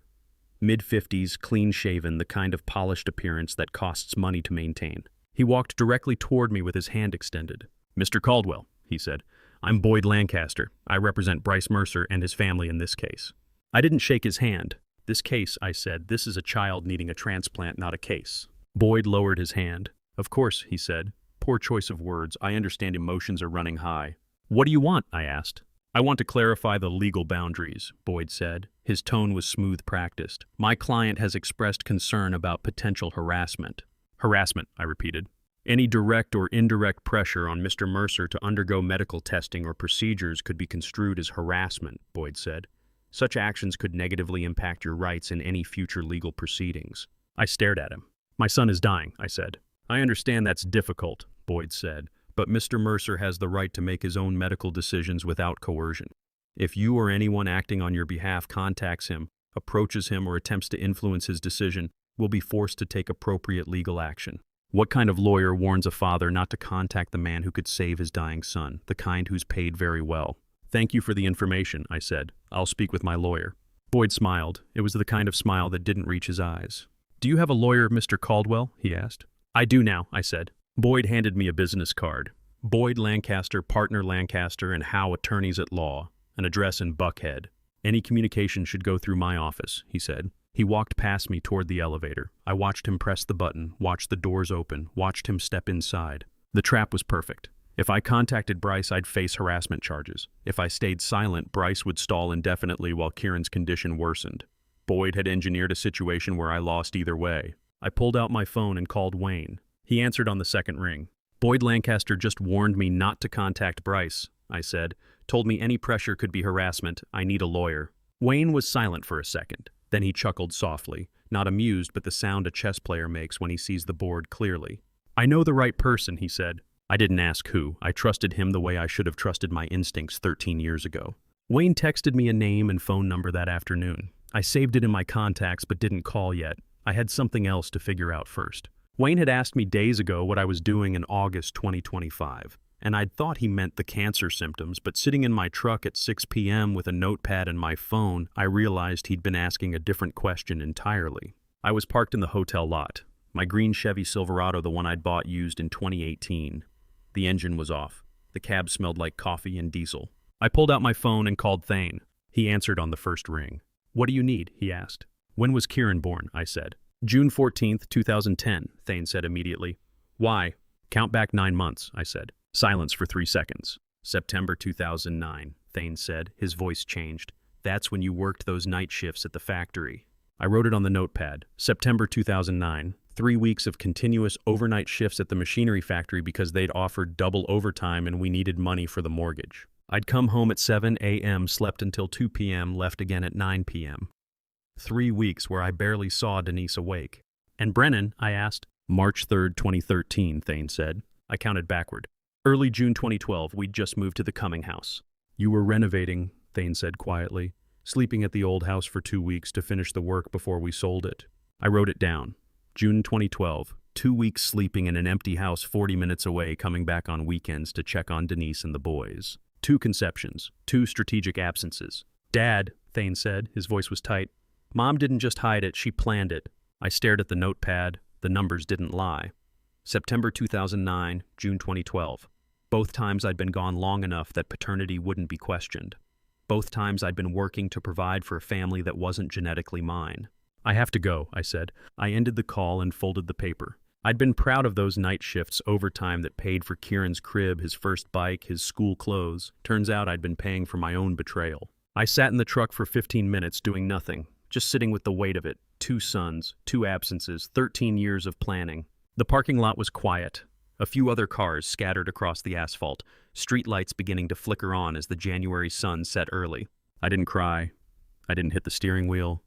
Mid-50s, clean-shaven, the kind of polished appearance that costs money to maintain. He walked directly toward me with his hand extended. "Mr. Caldwell," he said, "I'm Boyd Lancaster. I represent Bryce Mercer and his family in this case." I didn't shake his hand. "This case," I said, "this is a child needing a transplant, not a case." Boyd lowered his hand. "Of course," he said. "Poor choice of words. I understand emotions are running high." "What do you want?" I asked. "I want to clarify the legal boundaries," Boyd said. His tone was smooth, practiced. "My client has expressed concern about potential harassment." "Harassment," I repeated. "Any direct or indirect pressure on Mr. Mercer to undergo medical testing or procedures could be construed as harassment," Boyd said. "Such actions could negatively impact your rights in any future legal proceedings." I stared at him. "My son is dying," I said. "I understand that's difficult," Boyd said, "but Mr. Mercer has the right to make his own medical decisions without coercion. If you or anyone acting on your behalf contacts him, approaches him, or attempts to influence his decision, will be forced to take appropriate legal action." What kind of lawyer warns a father not to contact the man who could save his dying son, the kind who's paid very well? "Thank you for the information," I said. "I'll speak with my lawyer." Boyd smiled. It was the kind of smile that didn't reach his eyes. "Do you have a lawyer, Mr. Caldwell?" he asked. "I do now," I said. Boyd handed me a business card. Boyd Lancaster, Partner Lancaster, and Howe Attorneys at Law. An address in Buckhead. "Any communication should go through my office," he said. He walked past me toward the elevator. I watched him press the button, watched the doors open, watched him step inside. The trap was perfect. If I contacted Bryce, I'd face harassment charges. If I stayed silent, Bryce would stall indefinitely while Kieran's condition worsened. Boyd had engineered a situation where I lost either way. I pulled out my phone and called Wayne. He answered on the 2nd ring. "Boyd Lancaster just warned me not to contact Bryce," I said. "Told me any pressure could be harassment. I need a lawyer." Wayne was silent for a second. Then he chuckled softly, not amused but the sound a chess player makes when he sees the board clearly. "I know the right person," he said. I didn't ask who. I trusted him the way I should have trusted my instincts 13 years ago. Wayne texted me a name and phone number that afternoon. I saved it in my contacts but didn't call yet. I had something else to figure out first. Wayne had asked me days ago what I was doing in August 2025, and I'd thought he meant the cancer symptoms, but sitting in my truck at 6 p.m. with a notepad and my phone, I realized he'd been asking a different question entirely. I was parked in the hotel lot, my green Chevy Silverado, the one I'd bought used in 2018. The engine was off. The cab smelled like coffee and diesel. I pulled out my phone and called Thane. He answered on the first ring. "What do you need?" he asked. "When was Kieran born?" I said. "June 14th, 2010, Thane said immediately. "Why?" "Count back 9 months, I said. Silence for 3 seconds. "September 2009, Thane said. His voice changed. "That's when you worked those night shifts at the factory." I wrote it on the notepad. September 2009. 3 weeks of continuous overnight shifts at the machinery factory because they'd offered double overtime and we needed money for the mortgage. I'd come home at 7 a.m., slept until 2 p.m., left again at 9 p.m. 3 weeks where I barely saw Denise awake. "And Brennan?" I asked. "March 3rd, 2013, Thane said. I counted backward. "Early June 2012, we'd just moved to the Cumming house." "You were renovating," Thane said quietly, "sleeping at the old house for 2 weeks to finish the work before we sold it." I wrote it down. June 2012, 2 weeks sleeping in an empty house 40 minutes away, coming back on weekends to check on Denise and the boys. 2 conceptions, 2 strategic absences. "Dad," Thane said, his voice was tight. "Mom didn't just hide it, she planned it." I stared at the notepad. The numbers didn't lie. September 2009, June 2012. Both times I'd been gone long enough that paternity wouldn't be questioned. Both times I'd been working to provide for a family that wasn't genetically mine. "I have to go," I said. I ended the call and folded the paper. I'd been proud of those night shifts, overtime that paid for Kieran's crib, his first bike, his school clothes. Turns out I'd been paying for my own betrayal. I sat in the truck for 15 minutes doing nothing, just sitting with the weight of it. 2 sons, 2 absences, 13 years of planning. The parking lot was quiet. A few other cars scattered across the asphalt, street lights beginning to flicker on as the January sun set early. I didn't cry. I didn't hit the steering wheel.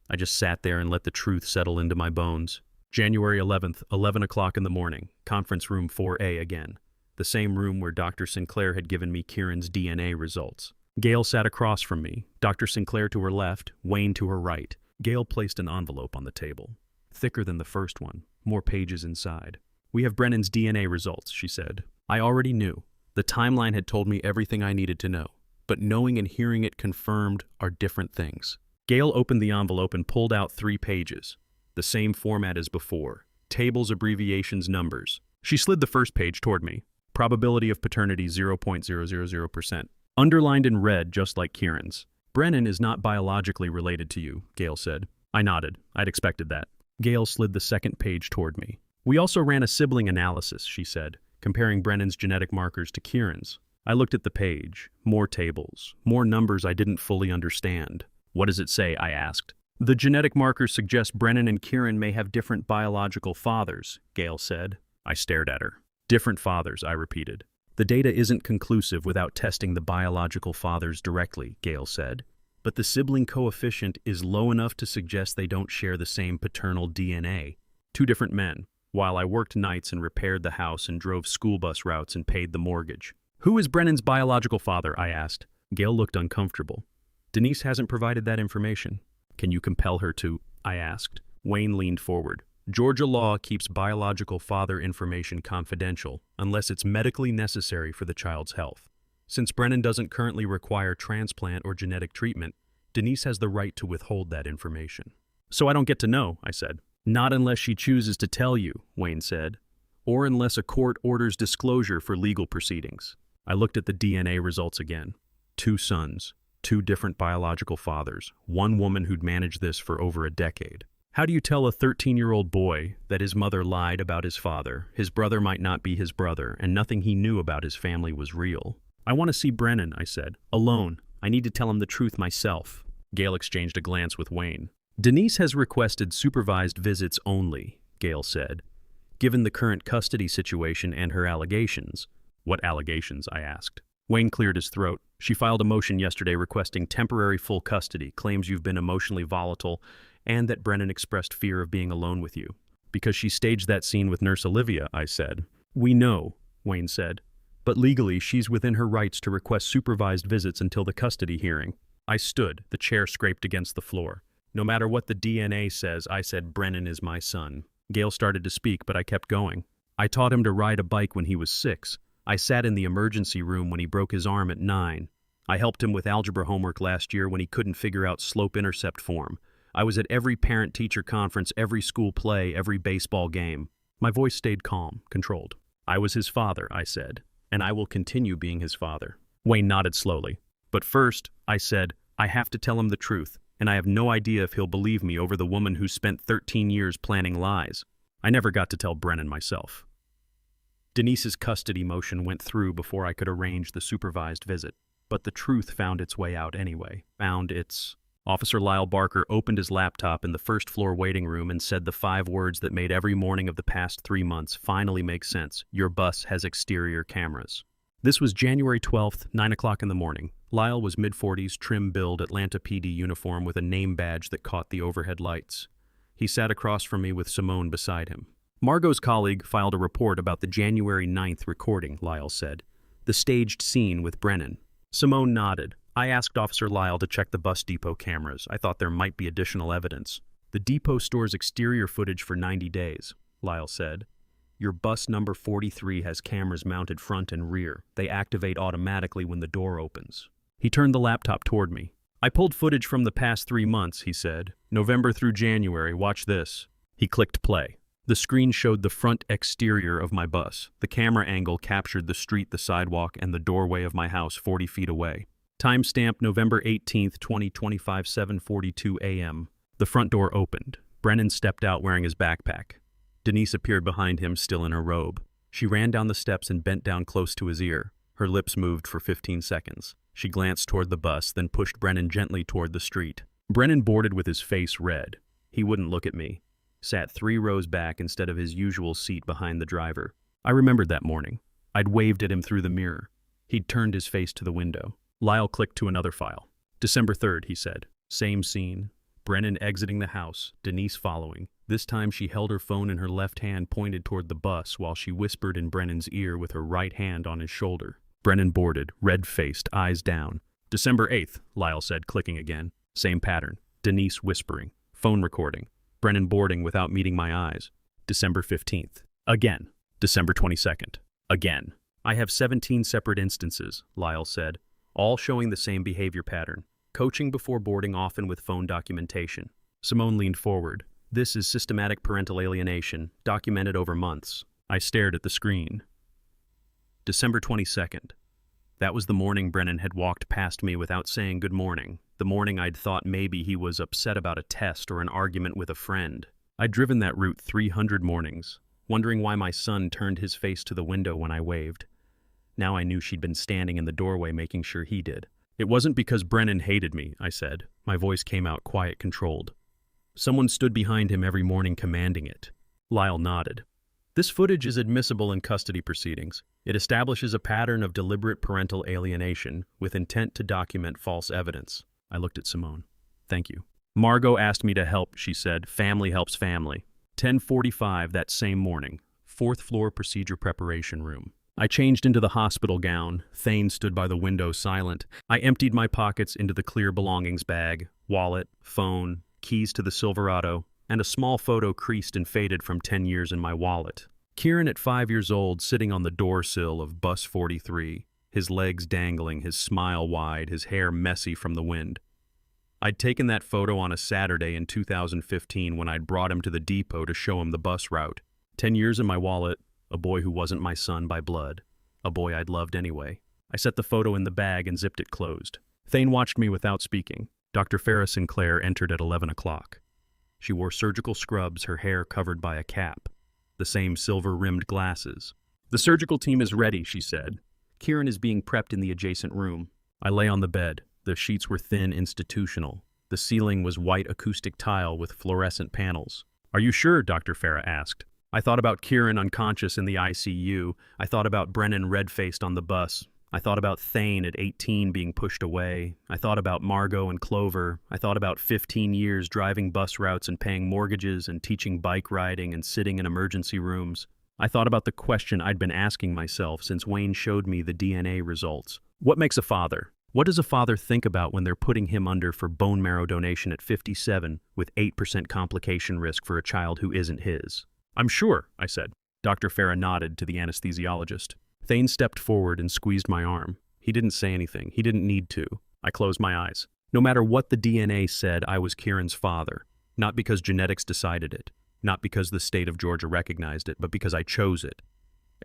I just sat there and let the truth settle into my bones. January 11th, 11 o'clock in the morning, conference room 4A again. The same room where Dr. Sinclair had given me Kieran's DNA results. Gail sat across from me, Dr. Sinclair to her left, Wayne to her right. Gail placed an envelope on the table. Thicker than the first one, more pages inside. "We have Brennan's DNA results," she said. I already knew. The timeline had told me everything I needed to know. But knowing and hearing it confirmed are different things. Gail opened the envelope and pulled out 3 pages. The same format as before. Tables, abbreviations, numbers. She slid the first page toward me. Probability of paternity 0.000%. Underlined in red, just like Kieran's. "Brennan is not biologically related to you," Gail said. I nodded. I'd expected that. Gail slid the second page toward me. "We also ran a sibling analysis," she said, comparing Brennan's genetic markers to Kieran's. I looked at the page. More tables. More numbers I didn't fully understand. "What does it say?" I asked. "The genetic markers suggest Brennan and Kieran may have different biological fathers," Gail said. I stared at her. "Different fathers," I repeated. "The data isn't conclusive without testing the biological fathers directly," Gail said. "But the sibling coefficient is low enough to suggest they don't share the same paternal DNA. 2 different men, while I worked nights and repaired the house and drove school bus routes and paid the mortgage." "Who is Brennan's biological father?" I asked. Gail looked uncomfortable. "Denise hasn't provided that information." "Can you compel her to?" I asked. Wayne leaned forward. "Georgia law keeps biological father information confidential unless it's medically necessary for the child's health. Since Brennan doesn't currently require transplant or genetic treatment, Denise has the right to withhold that information." "So I don't get to know," I said. "Not unless she chooses to tell you," Wayne said, "or unless a court orders disclosure for legal proceedings." I looked at the DNA results again. 2 sons. 2 different biological fathers, 1 woman who'd managed this for over a decade. How do you tell a 13-year-old boy that his mother lied about his father, his brother might not be his brother, and nothing he knew about his family was real? "I want to see Brennan," I said. "Alone. I need to tell him the truth myself." Gail exchanged a glance with Wayne. "Denise has requested supervised visits only," Gail said. "Given the current custody situation and her allegations." "What allegations?" I asked. Wayne cleared his throat. She filed a motion yesterday requesting temporary full custody, claims you've been emotionally volatile, and that Brennan expressed fear of being alone with you. Because she staged that scene with Nurse Olivia, I said. We know, Wayne said. But legally, she's within her rights to request supervised visits until the custody hearing. I stood, the chair scraped against the floor. No matter what the DNA says, I said Brennan is my son. Gail started to speak, but I kept going. I taught him to ride a bike when he was 6. I sat in the emergency room when he broke his arm at 9. I helped him with algebra homework last year when he couldn't figure out slope-intercept form. I was at every parent-teacher conference, every school play, every baseball game. My voice stayed calm, controlled. I was his father, I said, and I will continue being his father. Wayne nodded slowly. But first, I said, I have to tell him the truth, and I have no idea if he'll believe me over the woman who spent 13 years planning lies. I never got to tell Brennan myself. Denise's custody motion went through before I could arrange the supervised visit, but the truth found its way out anyway. Officer Lyle Barker opened his laptop in the first-floor waiting room and said the 5 words that made every morning of the past 3 months finally make sense. Your bus has exterior cameras. This was January 12th, 9 o'clock in the morning. Lyle was mid-40s, trim-build Atlanta PD uniform with a name badge that caught the overhead lights. He sat across from me with Simone beside him. Margot's colleague filed a report about the January 9th recording, Lyle said. The staged scene with Brennan. Simone nodded. I asked Officer Lyle to check the bus depot cameras. I thought there might be additional evidence. The depot stores exterior footage for 90 days, Lyle said. Your bus number 43 has cameras mounted front and rear. They activate automatically when the door opens. He turned the laptop toward me. I pulled footage from the past 3 months, he said. November through January, watch this. He clicked play. The screen showed the front exterior of my bus. The camera angle captured the street, the sidewalk, and the doorway of my house 40 feet away. Timestamp November 18th, 2025, 7:42 a.m. The front door opened. Brennan stepped out wearing his backpack. Denise appeared behind him, still in her robe. She ran down the steps and bent down close to his ear. Her lips moved for 15 seconds. She glanced toward the bus, then pushed Brennan gently toward the street. Brennan boarded with his face red. He wouldn't look at me. Sat 3 rows back instead of his usual seat behind the driver. I remembered that morning. I'd waved at him through the mirror. He'd turned his face to the window. Lyle clicked to another file. December 3rd, he said. Same scene. Brennan exiting the house, Denise following. This time she held her phone in her left hand pointed toward the bus while she whispered in Brennan's ear with her right hand on his shoulder. Brennan boarded, red-faced, eyes down. December 8th, Lyle said, clicking again. Same pattern. Denise whispering. Phone recording. Brennan boarding without meeting my eyes. December 15th. Again. December 22nd. Again. I have 17 separate instances, Lyle said, all showing the same behavior pattern. Coaching before boarding, often with phone documentation. Simone leaned forward. This is systematic parental alienation, documented over months. I stared at the screen. December 22nd. That was the morning Brennan had walked past me without saying good morning. The morning I'd thought maybe he was upset about a test or an argument with a friend. I'd driven that route 300 mornings, wondering why my son turned his face to the window when I waved. Now I knew she'd been standing in the doorway making sure he did. It wasn't because Brennan hated me, I said. My voice came out quiet, controlled. Someone stood behind him every morning commanding it. Lyle nodded. This footage is admissible in custody proceedings. It establishes a pattern of deliberate parental alienation with intent to document false evidence. I looked at Simone. Thank you. Margot asked me to help, she said. Family helps family. 10:45 that same morning. 4th floor procedure preparation room. I changed into the hospital gown. Thane stood by the window silent. I emptied my pockets into the clear belongings bag. Wallet, phone, keys to the Silverado, and a small photo creased and faded from 10 years in my wallet. Kieran at 5 years old, sitting on the door sill of bus 43, his legs dangling, his smile wide, his hair messy from the wind. I'd taken that photo on a Saturday in 2015 when I'd brought him to the depot to show him the bus route. 10 years in my wallet, a boy who wasn't my son by blood, a boy I'd loved anyway. I set the photo in the bag and zipped it closed. Thane watched me without speaking. Dr. Farrah Sinclair entered at 11 o'clock. She wore surgical scrubs, her hair covered by a cap, the same silver-rimmed glasses. The surgical team is ready, she said. Kieran is being prepped in the adjacent room. I lay on the bed. The sheets were thin, institutional. The ceiling was white acoustic tile with fluorescent panels. Are you sure? Dr. Farrah asked. I thought about Kieran unconscious in the ICU. I thought about Brennan red-faced on the bus. I thought about Thane at 18 being pushed away. I thought about Margot and Clover. I thought about 15 years driving bus routes and paying mortgages and teaching bike riding and sitting in emergency rooms. I thought about the question I'd been asking myself since Wayne showed me the DNA results. What makes a father? What does a father think about when they're putting him under for bone marrow donation at 57 with 8% complication risk for a child who isn't his? I'm sure, I said. Dr. Farah nodded to the anesthesiologist. Thane stepped forward and squeezed my arm. He didn't say anything. He didn't need to. I closed my eyes. No matter what the DNA said, I was Kieran's father. Not because genetics decided it. Not because the state of Georgia recognized it, but because I chose it.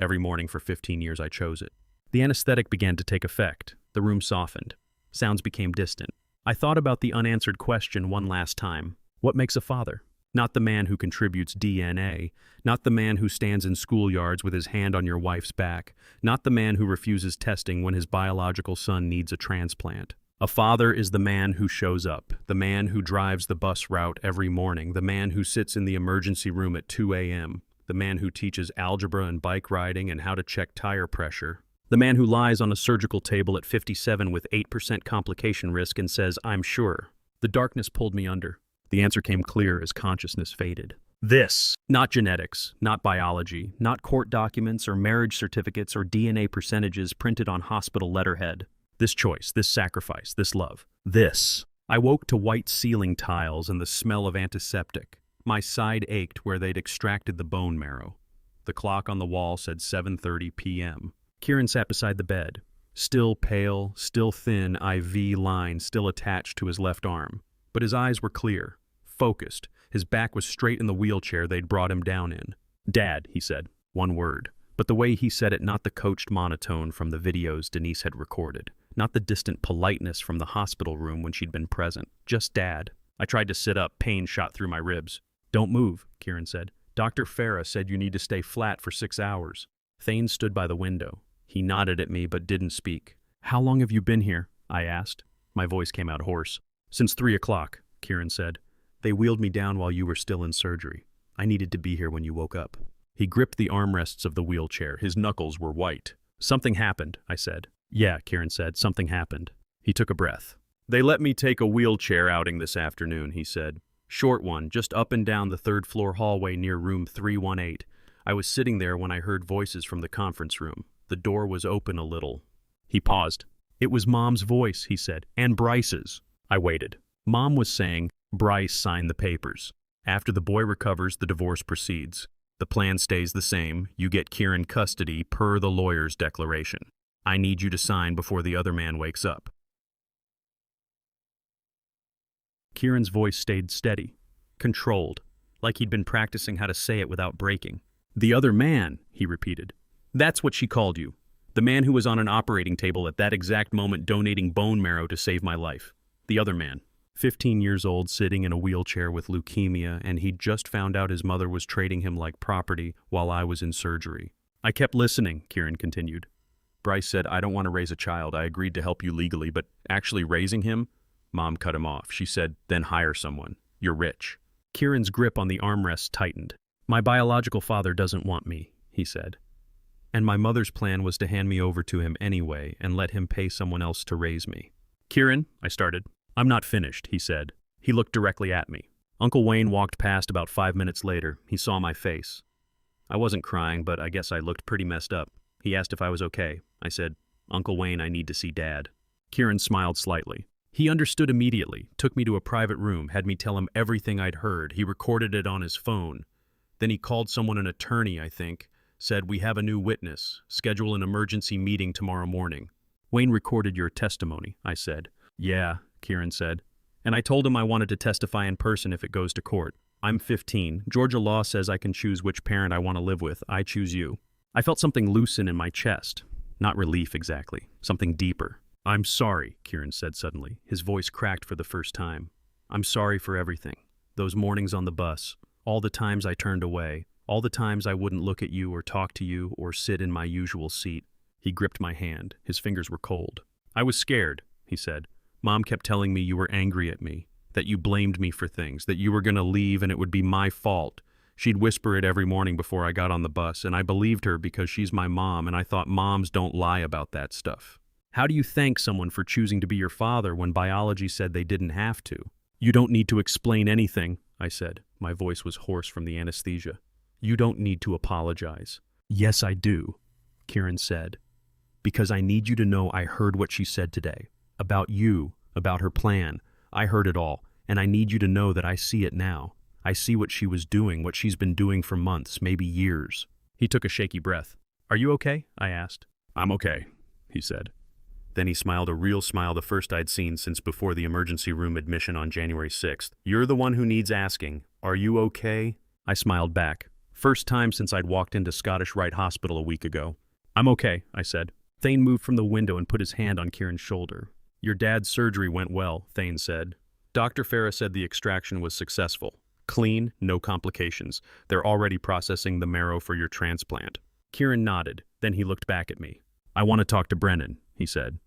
Every morning for 15 years I chose it. The anesthetic began to take effect. The room softened. Sounds became distant. I thought about the unanswered question one last time. What makes a father? Not the man who contributes DNA, not the man who stands in schoolyards with his hand on your wife's back, not the man who refuses testing when his biological son needs a transplant. A father is the man who shows up, the man who drives the bus route every morning, the man who sits in the emergency room at 2 a.m., the man who teaches algebra and bike riding and how to check tire pressure, the man who lies on a surgical table at 57 with 8% complication risk and says, "I'm sure." The darkness pulled me under. The answer came clear as consciousness faded. This, not genetics, not biology, not court documents or marriage certificates or DNA percentages printed on hospital letterhead. This choice, this sacrifice, this love. This. I woke to white ceiling tiles and the smell of antiseptic. My side ached where they'd extracted the bone marrow. The clock on the wall said 7:30 p.m. Kieran sat beside the bed. Still pale, still thin, IV line still attached to his left arm. But his eyes were clear, focused. His back was straight in the wheelchair they'd brought him down in. "Dad," he said, one word. But the way he said it, not the coached monotone from the videos Denise had recorded. Not the distant politeness from the hospital room when she'd been present. Just Dad. I tried to sit up, pain shot through my ribs. "Don't move," Kieran said. "Dr. Farah said you need to stay flat for 6 hours." Thane stood by the window. He nodded at me but didn't speak. "How long have you been here?" I asked. My voice came out hoarse. "Since 3 o'clock, Kieran said. "They wheeled me down while you were still in surgery. I needed to be here when you woke up." He gripped the armrests of the wheelchair. His knuckles were white. "Something happened," I said. "Yeah," Kieran said, "something happened." He took a breath. "They let me take a wheelchair outing this afternoon," he said. "Short one, just up and down the third-floor hallway near room 318. I was sitting there when I heard voices from the conference room. The door was open a little." He paused. "It was Mom's voice," he said, "and Bryce's." I waited. Mom was saying, "Bryce signed the papers. After the boy recovers, the divorce proceeds. The plan stays the same. You get Kieran custody per the lawyer's declaration. I need you to sign before the other man wakes up." Kieran's voice stayed steady, controlled, like he'd been practicing how to say it without breaking. "The other man," he repeated. "That's what she called you. The man who was on an operating table at that exact moment donating bone marrow to save my life. The other man. 15 years old, sitting in a wheelchair with leukemia, and he'd just found out his mother was trading him like property while I was in surgery." "I kept listening," Kieran continued. "Bryce said, 'I don't want to raise a child. I agreed to help you legally, but actually raising him?'" Mom cut him off. She said, "Then hire someone. You're rich." Kieran's grip on the armrest tightened. "My biological father doesn't want me," he said. "And my mother's plan was to hand me over to him anyway and let him pay someone else to raise me." "Kieran," I started. "I'm not finished," he said. He looked directly at me. Uncle Wayne walked past about 5 minutes later. He saw my face. I wasn't crying, but I guess I looked pretty messed up. He asked if I was okay. I said, "Uncle Wayne, I need to see Dad." Kieran smiled slightly. He understood immediately, took me to a private room, had me tell him everything I'd heard. He recorded it on his phone. Then he called someone, an attorney, I think, said, "We have a new witness. Schedule an emergency meeting tomorrow morning." "Wayne recorded your testimony," I said. "Yeah," Kieran said. "And I told him I wanted to testify in person if it goes to court. I'm 15. Georgia law says I can choose which parent I want to live with. I choose you." I felt something loosen in my chest. Not relief exactly, something deeper. "I'm sorry," Kieran said suddenly. His voice cracked for the first time. "I'm sorry for everything. Those mornings on the bus, all the times I turned away, all the times I wouldn't look at you or talk to you or sit in my usual seat." He gripped my hand. His fingers were cold. "I was scared," he said. "Mom kept telling me you were angry at me, that you blamed me for things, that you were going to leave and it would be my fault. She'd whisper it every morning before I got on the bus, and I believed her because she's my mom, and I thought moms don't lie about that stuff. How do you thank someone for choosing to be your father when biology said they didn't have to? You don't need to explain anything, I said. My voice was hoarse from the anesthesia. You don't need to apologize. Yes, I do, Kieran said. Because I need you to know I heard what she said today. About you, about her plan. I heard it all, and I need you to know that I see it now. I see what she was doing, what she's been doing for months, maybe years. He took a shaky breath. Are you okay? I asked. I'm okay, he said. Then he smiled a real smile, the first I'd seen since before the emergency room admission on January 6th. You're the one who needs asking. Are you okay? I smiled back. First time since I'd walked into Scottish Rite Hospital a week ago. I'm okay, I said. Thane moved from the window and put his hand on Kieran's shoulder. Your dad's surgery went well, Thane said. Dr. Farah said the extraction was successful. Clean, no complications. They're already processing the marrow for your transplant. Kieran nodded. Then he looked back at me. I want to talk to Brennan, he said.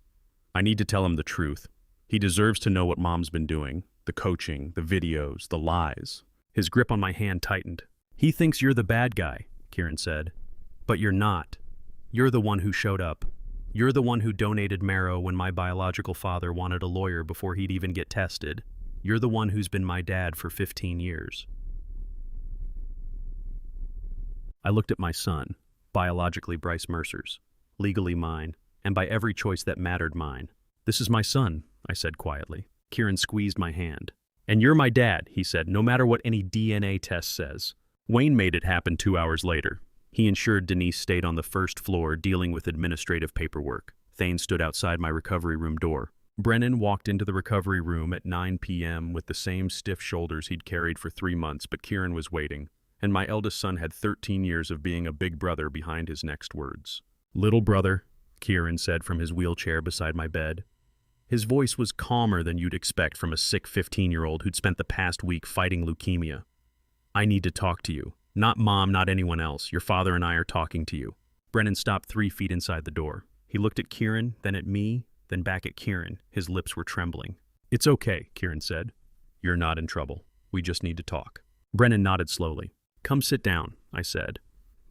I need to tell him the truth. He deserves to know what Mom's been doing. The coaching, the videos, the lies. His grip on my hand tightened. He thinks you're the bad guy, Kieran said. But you're not. You're the one who showed up. You're the one who donated marrow when my biological father wanted a lawyer before he'd even get tested. You're the one who's been my dad for 15 years. I looked at my son, biologically Bryce Mercer's, legally mine, and by every choice that mattered mine. This is my son, I said quietly. Kieran squeezed my hand. And you're my dad, he said, no matter what any DNA test says. Wayne made it happen 2 hours later. He ensured Denise stayed on the first floor dealing with administrative paperwork. Thane stood outside my recovery room door. Brennan walked into the recovery room at 9 p.m. with the same stiff shoulders he'd carried for 3 months, but Kieran was waiting. And my eldest son had 13 years of being a big brother behind his next words. Little brother, Kieran said from his wheelchair beside my bed. His voice was calmer than you'd expect from a sick 15-year-old who'd spent the past week fighting leukemia. I need to talk to you. Not Mom, not anyone else. Your father and I are talking to you. Brennan stopped 3 feet inside the door. He looked at Kieran, then at me, then back at Kieran. His lips were trembling. It's okay, Kieran said. You're not in trouble. We just need to talk. Brennan nodded slowly. Come sit down, I said.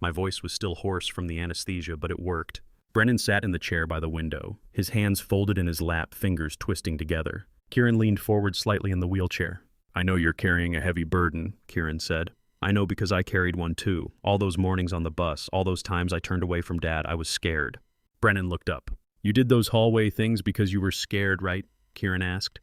My voice was still hoarse from the anesthesia, but it worked. Brennan sat in the chair by the window, his hands folded in his lap, fingers twisting together. Kieran leaned forward slightly in the wheelchair. I know you're carrying a heavy burden, Kieran said. I know because I carried one too. All those mornings on the bus, all those times I turned away from Dad, I was scared. Brennan looked up. You did those hallway things because you were scared, right? Kieran asked.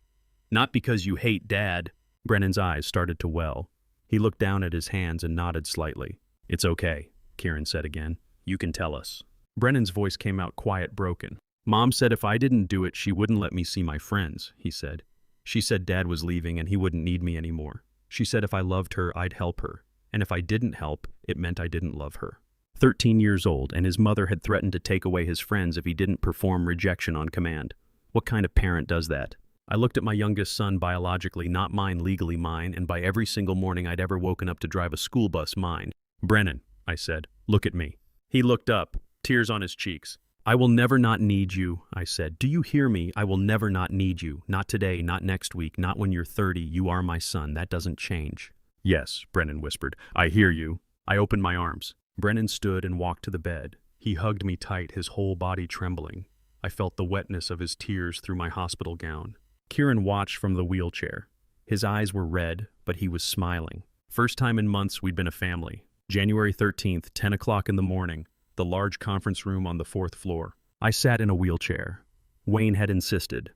Not because you hate Dad. Brennan's eyes started to well. He looked down at his hands and nodded slightly. It's okay, Kieran said again. You can tell us. Brennan's voice came out quiet, broken. Mom said if I didn't do it, she wouldn't let me see my friends, he said. She said Dad was leaving and he wouldn't need me anymore. She said if I loved her, I'd help her. And if I didn't help, it meant I didn't love her. 13 years old, and his mother had threatened to take away his friends if he didn't perform rejection on command. What kind of parent does that? I looked at my youngest son biologically, not mine, legally mine, and by every single morning I'd ever woken up to drive a school bus, mine. Brennan, I said, look at me. He looked up, tears on his cheeks. I will never not need you, I said. Do you hear me? I will never not need you. Not today, not next week, not when you're 30. You are my son. That doesn't change. Yes, Brennan whispered. I hear you. I opened my arms. Brennan stood and walked to the bed. He hugged me tight, his whole body trembling. I felt the wetness of his tears through my hospital gown. Kieran watched from the wheelchair. His eyes were red, but he was smiling. First time in months we'd been a family. January 13th, 10 o'clock in the morning. The large conference room on the 4th floor. I sat in a wheelchair. Wayne had insisted.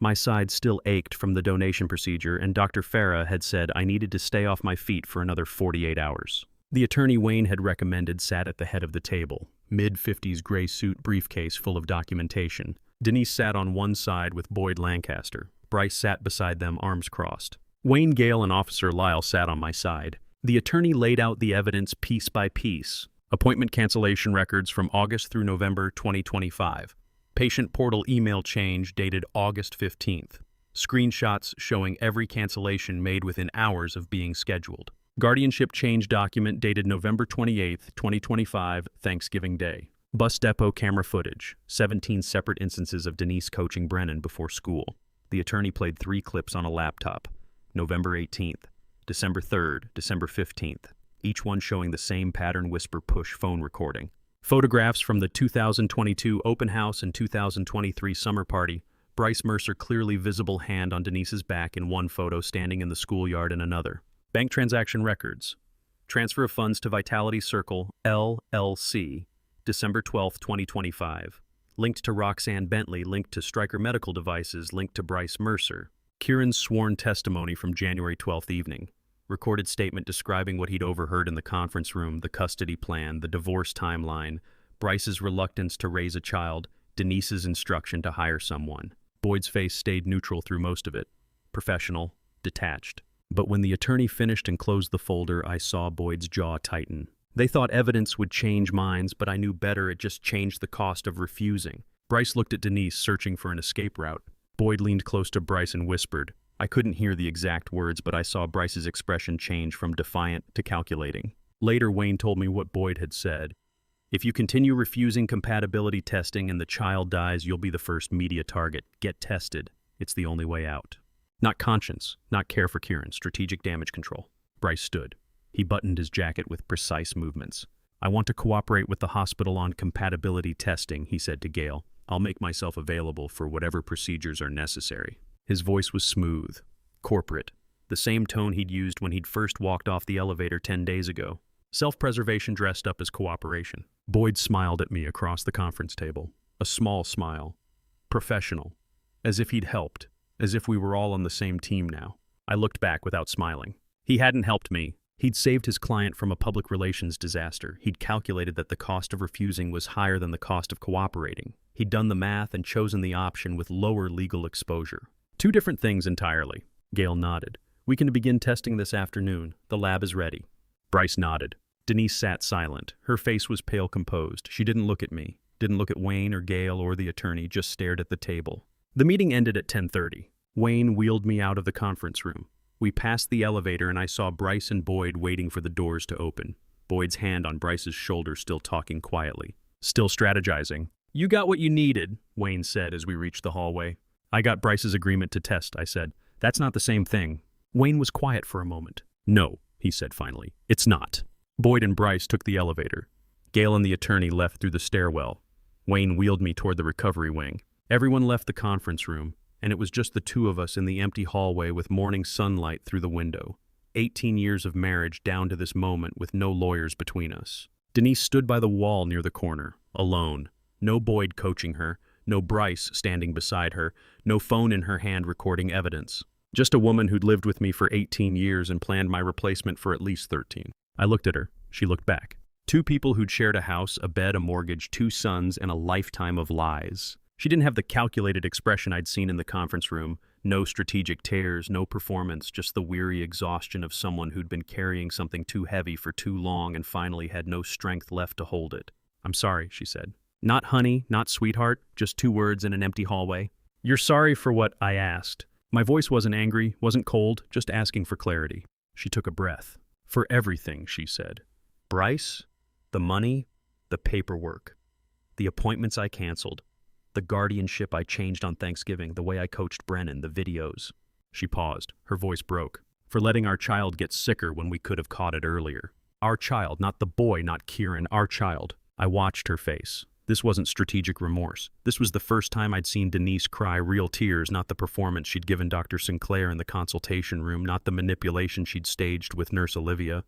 My side still ached from the donation procedure, and Dr. Farah had said I needed to stay off my feet for another 48 hours. The attorney Wayne had recommended sat at the head of the table, mid-50s gray suit briefcase full of documentation. Denise sat on one side with Boyd Lancaster. Bryce sat beside them, arms crossed. Wayne Gale and Officer Lyle sat on my side. The attorney laid out the evidence piece by piece. Appointment cancellation records from August through November 2025. Patient portal email change dated August 15th. Screenshots showing every cancellation made within hours of being scheduled. Guardianship change document dated November 28th, 2025, Thanksgiving Day. Bus depot camera footage. 17 separate instances of Denise coaching Brennan before school. The attorney played 3 clips on a laptop. November 18th, December 3rd, December 15th. each one showing the same pattern whisper-push phone recording. Photographs from the 2022 open house and 2023 summer party. Bryce Mercer clearly visible hand on Denise's back in one photo, standing in the schoolyard in another. Bank transaction records. Transfer of funds to Vitality Circle, LLC, December 12, 2025. Linked to Roxanne Bentley, linked to Stryker Medical Devices, linked to Bryce Mercer. Kieran's sworn testimony from January 12th evening. Recorded statement describing what he'd overheard in the conference room, the custody plan, the divorce timeline, Bryce's reluctance to raise a child, Denise's instruction to hire someone. Boyd's face stayed neutral through most of it. Professional, detached. But when the attorney finished and closed the folder, I saw Boyd's jaw tighten. They thought evidence would change minds, but I knew better. It just changed the cost of refusing. Bryce looked at Denise, searching for an escape route. Boyd leaned close to Bryce and whispered. I couldn't hear the exact words, but I saw Bryce's expression change from defiant to calculating. Later, Wayne told me what Boyd had said. If you continue refusing compatibility testing and the child dies, you'll be the first media target. Get tested. It's the only way out. Not conscience, not care for Kieran, strategic damage control. Bryce stood. He buttoned his jacket with precise movements. I want to cooperate with the hospital on compatibility testing, he said to Gail. I'll make myself available for whatever procedures are necessary. His voice was smooth, corporate, the same tone he'd used when he'd first walked off the elevator 10 days ago. Self-preservation dressed up as cooperation. Boyd smiled at me across the conference table. A small smile. Professional. As if he'd helped. As if we were all on the same team now. I looked back without smiling. He hadn't helped me. He'd saved his client from a public relations disaster. He'd calculated that the cost of refusing was higher than the cost of cooperating. He'd done the math and chosen the option with lower legal exposure. Two different things entirely. Gail nodded. We can begin testing this afternoon. The lab is ready. Bryce nodded. Denise sat silent. Her face was pale composed. She didn't look at me, didn't look at Wayne or Gail or the attorney, just stared at the table. The meeting ended at 10:30. Wayne wheeled me out of the conference room. We passed the elevator and I saw Bryce and Boyd waiting for the doors to open. Boyd's hand on Bryce's shoulder, still talking quietly. Still strategizing. You got what you needed, Wayne said as we reached the hallway. I got Bryce's agreement to test, I said. That's not the same thing. Wayne was quiet for a moment. No, he said finally. It's not. Boyd and Bryce took the elevator. Gail and the attorney left through the stairwell. Wayne wheeled me toward the recovery wing. Everyone left the conference room, and it was just the two of us in the empty hallway with morning sunlight through the window. 18 years of marriage down to this moment with no lawyers between us. Denise stood by the wall near the corner, alone. No Boyd coaching her, no Bryce standing beside her, no phone in her hand recording evidence. Just a woman who'd lived with me for 18 years and planned my replacement for at least 13. I looked at her. She looked back. Two people who'd shared a house, a bed, a mortgage, 2 sons, and a lifetime of lies. She didn't have the calculated expression I'd seen in the conference room. No strategic tears, no performance, just the weary exhaustion of someone who'd been carrying something too heavy for too long and finally had no strength left to hold it. I'm sorry, she said. Not honey, not sweetheart, just 2 words in an empty hallway. You're sorry for what I asked. My voice wasn't angry, wasn't cold, just asking for clarity. She took a breath. For everything, she said. Bryce, the money, the paperwork, the appointments I canceled, the guardianship I changed on Thanksgiving, the way I coached Brennan, the videos. She paused. Her voice broke. For letting our child get sicker when we could have caught it earlier. Our child, not the boy, not Kieran, our child. I watched her face. This wasn't strategic remorse. This was the first time I'd seen Denise cry real tears, not the performance she'd given Dr. Sinclair in the consultation room, not the manipulation she'd staged with Nurse Olivia.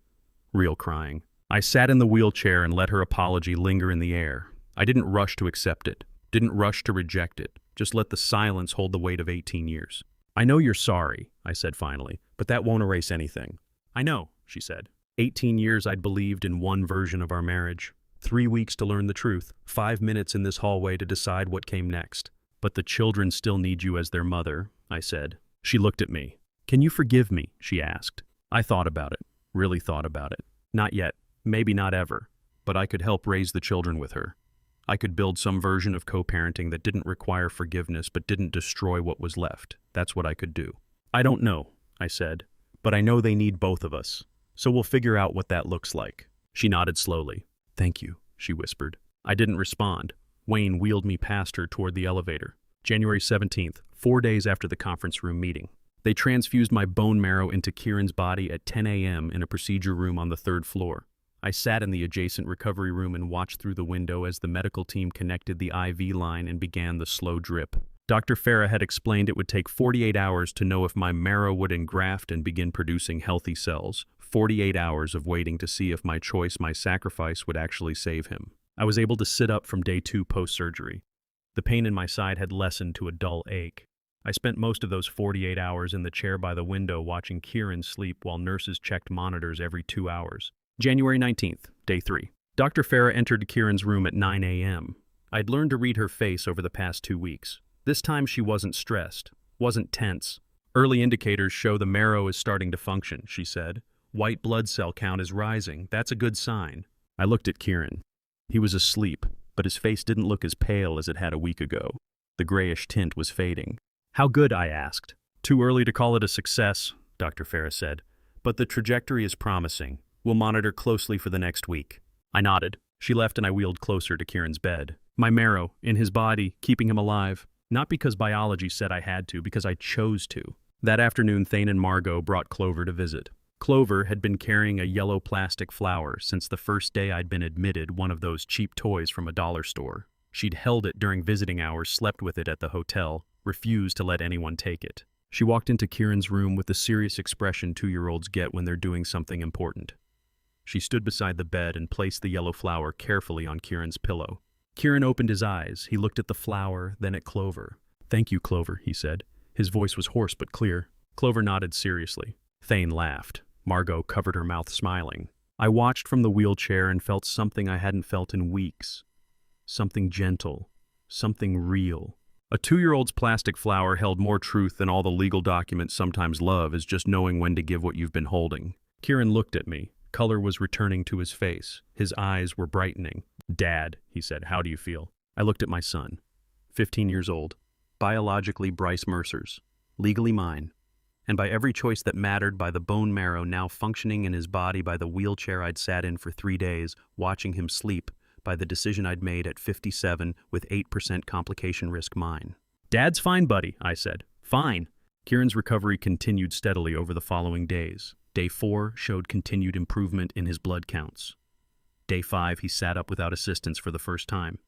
Real crying. I sat in the wheelchair and let her apology linger in the air. I didn't rush to accept it. Didn't rush to reject it. Just let the silence hold the weight of 18 years. I know you're sorry, I said finally, but that won't erase anything. I know, she said. 18 years I'd believed in one version of our marriage. 3 weeks to learn the truth. 5 minutes in this hallway to decide what came next. But the children still need you as their mother, I said. She looked at me. Can you forgive me? She asked. I thought about it. Really thought about it. Not yet. Maybe not ever. But I could help raise the children with her. I could build some version of co-parenting that didn't require forgiveness but didn't destroy what was left. That's what I could do. I don't know, I said, but I know they need both of us. So we'll figure out what that looks like. She nodded slowly. Thank you, she whispered. I didn't respond. Wayne wheeled me past her toward the elevator. January 17th, 4 days after the conference room meeting. They transfused my bone marrow into Kieran's body at 10 a.m. in a procedure room on the third floor. I sat in the adjacent recovery room and watched through the window as the medical team connected the IV line and began the slow drip. Dr. Farah had explained it would take 48 hours to know if my marrow would engraft and begin producing healthy cells. 48 hours of waiting to see if my choice, my sacrifice, would actually save him. I was able to sit up from day 2 post-surgery. The pain in my side had lessened to a dull ache. I spent most of those 48 hours in the chair by the window watching Kieran sleep while nurses checked monitors every 2 hours. January 19th, day 3. Dr. Farah entered Kieran's room at 9 a.m. I'd learned to read her face over the past 2 weeks. This time she wasn't stressed, wasn't tense. Early indicators show the marrow is starting to function, she said. White blood cell count is rising. That's a good sign. I looked at Kieran. He was asleep, but his face didn't look as pale as it had a week ago. The grayish tint was fading. How good? I asked. Too early to call it a success, Dr. Farah said. But the trajectory is promising. We'll monitor closely for the next week. I nodded. She left and I wheeled closer to Kieran's bed. My marrow, in his body, keeping him alive. Not because biology said I had to, because I chose to. That afternoon, Thane and Margot brought Clover to visit. Clover had been carrying a yellow plastic flower since the first day I'd been admitted, one of those cheap toys from a dollar store. She'd held it during visiting hours, slept with it at the hotel, refused to let anyone take it. She walked into Kieran's room with the serious expression 2-year-olds get when they're doing something important. She stood beside the bed and placed the yellow flower carefully on Kieran's pillow. Kieran opened his eyes. He looked at the flower, then at Clover. "Thank you, Clover," he said. His voice was hoarse but clear. Clover nodded seriously. Thane laughed. Margot covered her mouth, smiling. I watched from the wheelchair and felt something I hadn't felt in weeks. Something gentle. Something real. A 2-year-old's plastic flower held more truth than all the legal documents sometimes love, is just knowing when to give what you've been holding. Kieran looked at me. Color was returning to his face. His eyes were brightening. "Dad," he said, "how do you feel?" I looked at my son. 15 years old. Biologically Bryce Mercer's. Legally mine. And by every choice that mattered, by the bone marrow now functioning in his body, by the wheelchair I'd sat in for 3 days, watching him sleep, by the decision I'd made at 57 with 8% complication risk mine. "Dad's fine, buddy," I said. "Fine." Kieran's recovery continued steadily over the following days. Day 4 showed continued improvement in his blood counts. Day 5, he sat up without assistance for the first time.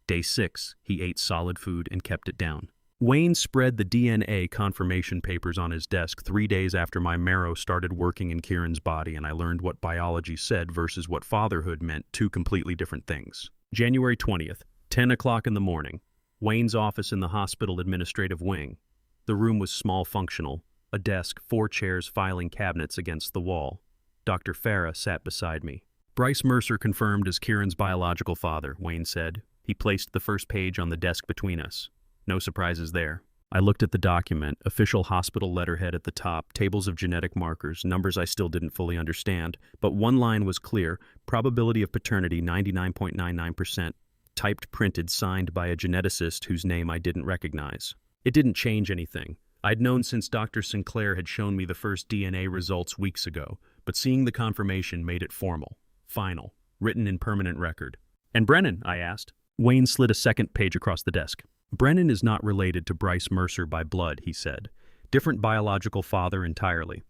Day 6, he ate solid food and kept it down. Wayne spread the DNA confirmation papers on his desk 3 days after my marrow started working in Kieran's body, and I learned what biology said versus what fatherhood meant, 2 completely different things. January 20th, 10 o'clock in the morning. Wayne's office in the hospital administrative wing. The room was small, functional. A desk, 4 chairs, filing cabinets against the wall. Dr. Farah sat beside me. "Bryce Mercer confirmed as Kieran's biological father," Wayne said. He placed the first page on the desk between us. No surprises there. I looked at the document, official hospital letterhead at the top, tables of genetic markers, numbers I still didn't fully understand, but one line was clear: probability of paternity 99.99%, typed, printed, signed by a geneticist whose name I didn't recognize. It didn't change anything. I'd known since Dr. Sinclair had shown me the first DNA results weeks ago, but seeing the confirmation made it formal, final, written in permanent record. "And Brennan?" I asked. Wayne slid a second page across the desk. "Brennan is not related to Bryce Mercer by blood," he said. "Different biological father entirely.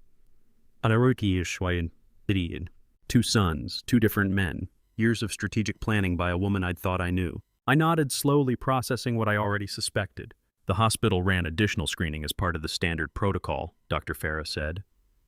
2 sons, 2 different men. Years of strategic planning by a woman I'd thought I knew." I nodded, slowly processing what I already suspected. "The hospital ran additional screening as part of the standard protocol," Dr. Farah said.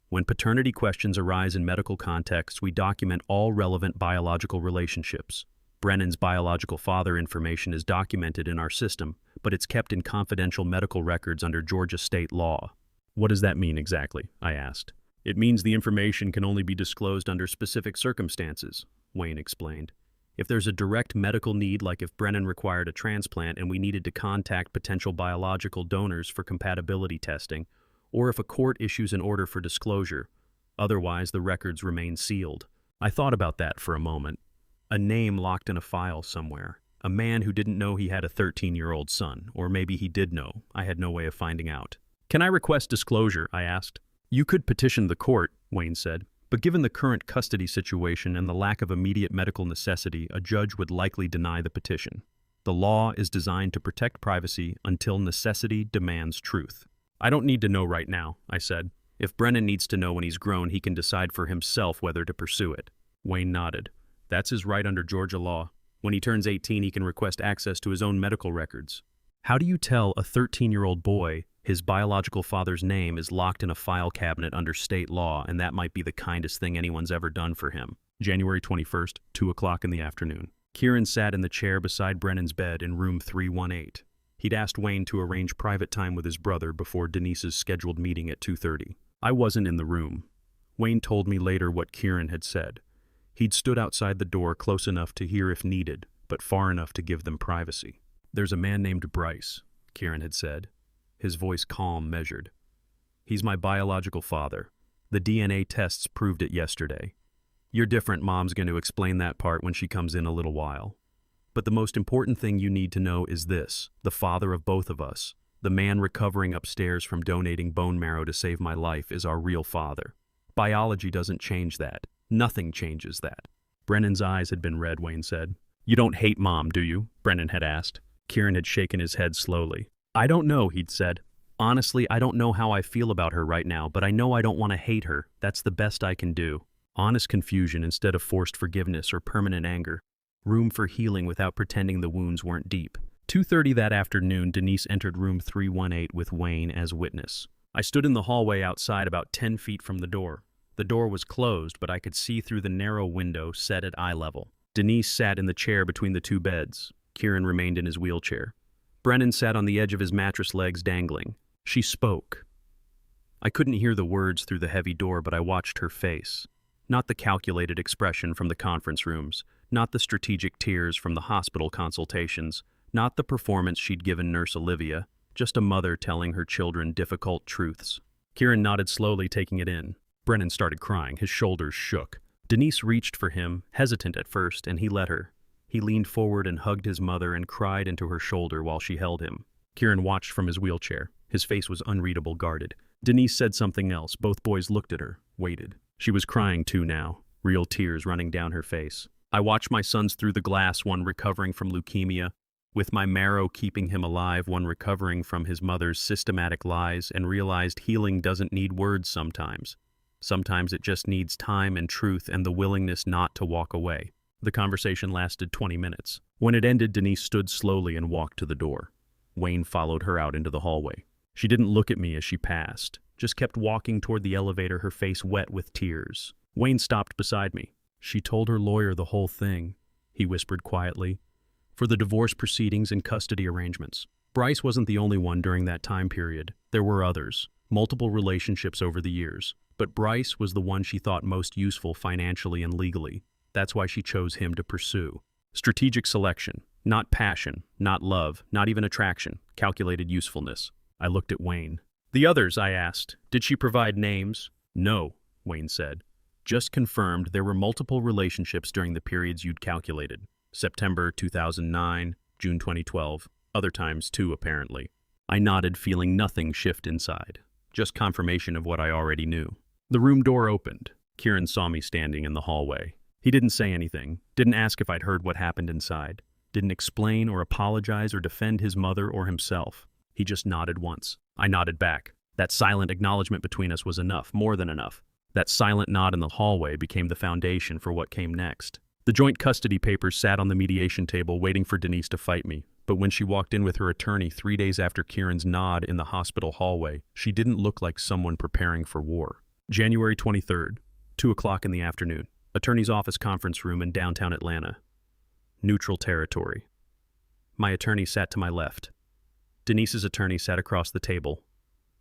"When paternity questions arise in medical contexts, we document all relevant biological relationships. Brennan's biological father information is documented in our system, but it's kept in confidential medical records under Georgia state law." "What does that mean exactly?" I asked. "It means the information can only be disclosed under specific circumstances," Wayne explained. "If there's a direct medical need, like if Brennan required a transplant and we needed to contact potential biological donors for compatibility testing, or if a court issues an order for disclosure. Otherwise, the records remain sealed." I thought about that for a moment. A name locked in a file somewhere. A man who didn't know he had a 13-year-old son, or maybe he did know. I had no way of finding out. "Can I request disclosure?" I asked. "You could petition the court," Wayne said, "but given the current custody situation and the lack of immediate medical necessity, a judge would likely deny the petition. The law is designed to protect privacy until necessity demands truth." I don't need to know right now, I said. If Brennan needs to know when he's grown, he can decide for himself whether to pursue it. Wayne nodded. That's his right under Georgia law. When he turns 18, he can request access to his own medical records. How do you tell a 13-year-old boy his biological father's name is locked in a file cabinet under state law, and that might be the kindest thing anyone's ever done for him? January 21st, 2 o'clock in the afternoon. Kieran sat in the chair beside Brennan's bed in room 318. He'd asked Wayne to arrange private time with his brother before Denise's scheduled meeting at 2:30. I wasn't in the room. Wayne told me later what Kieran had said. He'd stood outside the door close enough to hear if needed, but far enough to give them privacy. There's a man named Bryce, Kieran had said, his voice calm, measured. He's my biological father. The DNA tests proved it yesterday. You're different, Mom's going to explain that part when she comes in a little while. But the most important thing you need to know is this: the father of both of us, the man recovering upstairs from donating bone marrow to save my life, is our real father. Biology doesn't change that. Nothing changes that. Brennan's eyes had been red, Wayne said. You don't hate Mom, do you? Brennan had asked. Kieran had shaken his head slowly. I don't know, he'd said. Honestly, I don't know how I feel about her right now, but I know I don't want to hate her. That's the best I can do. Honest confusion instead of forced forgiveness or permanent anger. Room for healing without pretending the wounds weren't deep. 2:30 that afternoon, Denise entered room 318 with Wayne as witness. I stood in the hallway outside about 10 feet from the door. The door was closed, but I could see through the narrow window set at eye level. Denise sat in the chair between the two beds. Kieran remained in his wheelchair. Brennan sat on the edge of his mattress, legs dangling. She spoke. I couldn't hear the words through the heavy door, but I watched her face. Not the calculated expression from the conference rooms, not the strategic tears from the hospital consultations, not the performance she'd given Nurse Olivia, just a mother telling her children difficult truths. Kieran nodded slowly, taking it in. Brennan started crying. His shoulders shook. Denise reached for him, hesitant at first, and he let her. He leaned forward and hugged his mother and cried into her shoulder while she held him. Kieran watched from his wheelchair. His face was unreadable, guarded. Denise said something else. Both boys looked at her, waited. She was crying too now, real tears running down her face. I watched my sons through the glass, one recovering from leukemia, with my marrow keeping him alive, one recovering from his mother's systematic lies, and realized healing doesn't need words sometimes. Sometimes it just needs time and truth and the willingness not to walk away. The conversation lasted 20 minutes. When it ended, Denise stood slowly and walked to the door. Wayne followed her out into the hallway. She didn't look at me as she passed, just kept walking toward the elevator, her face wet with tears. Wayne stopped beside me. She told her lawyer the whole thing, he whispered quietly, for the divorce proceedings and custody arrangements. Bryce wasn't the only one during that time period. There were others, multiple relationships over the years, but Bryce was the one she thought most useful financially and legally. That's why she chose him to pursue. Strategic selection, not passion, not love, not even attraction, calculated usefulness. I looked at Wayne. The others, I asked, did she provide names? No, Wayne said. Just confirmed there were multiple relationships during the periods you'd calculated. September 2009, June 2012, other times too, apparently. I nodded, feeling nothing shift inside. Just confirmation of what I already knew. The room door opened. Kieran saw me standing in the hallway. He didn't say anything, didn't ask if I'd heard what happened inside, didn't explain or apologize or defend his mother or himself. He just nodded once. I nodded back. That silent acknowledgement between us was enough, more than enough. That silent nod in the hallway became the foundation for what came next. The joint custody papers sat on the mediation table waiting for Denise to fight me, but when she walked in with her attorney 3 days after Kieran's nod in the hospital hallway, she didn't look like someone preparing for war. January 23rd, 2 o'clock in the afternoon. Attorney's office conference room in downtown Atlanta. Neutral territory. My attorney sat to my left. Denise's attorney sat across the table.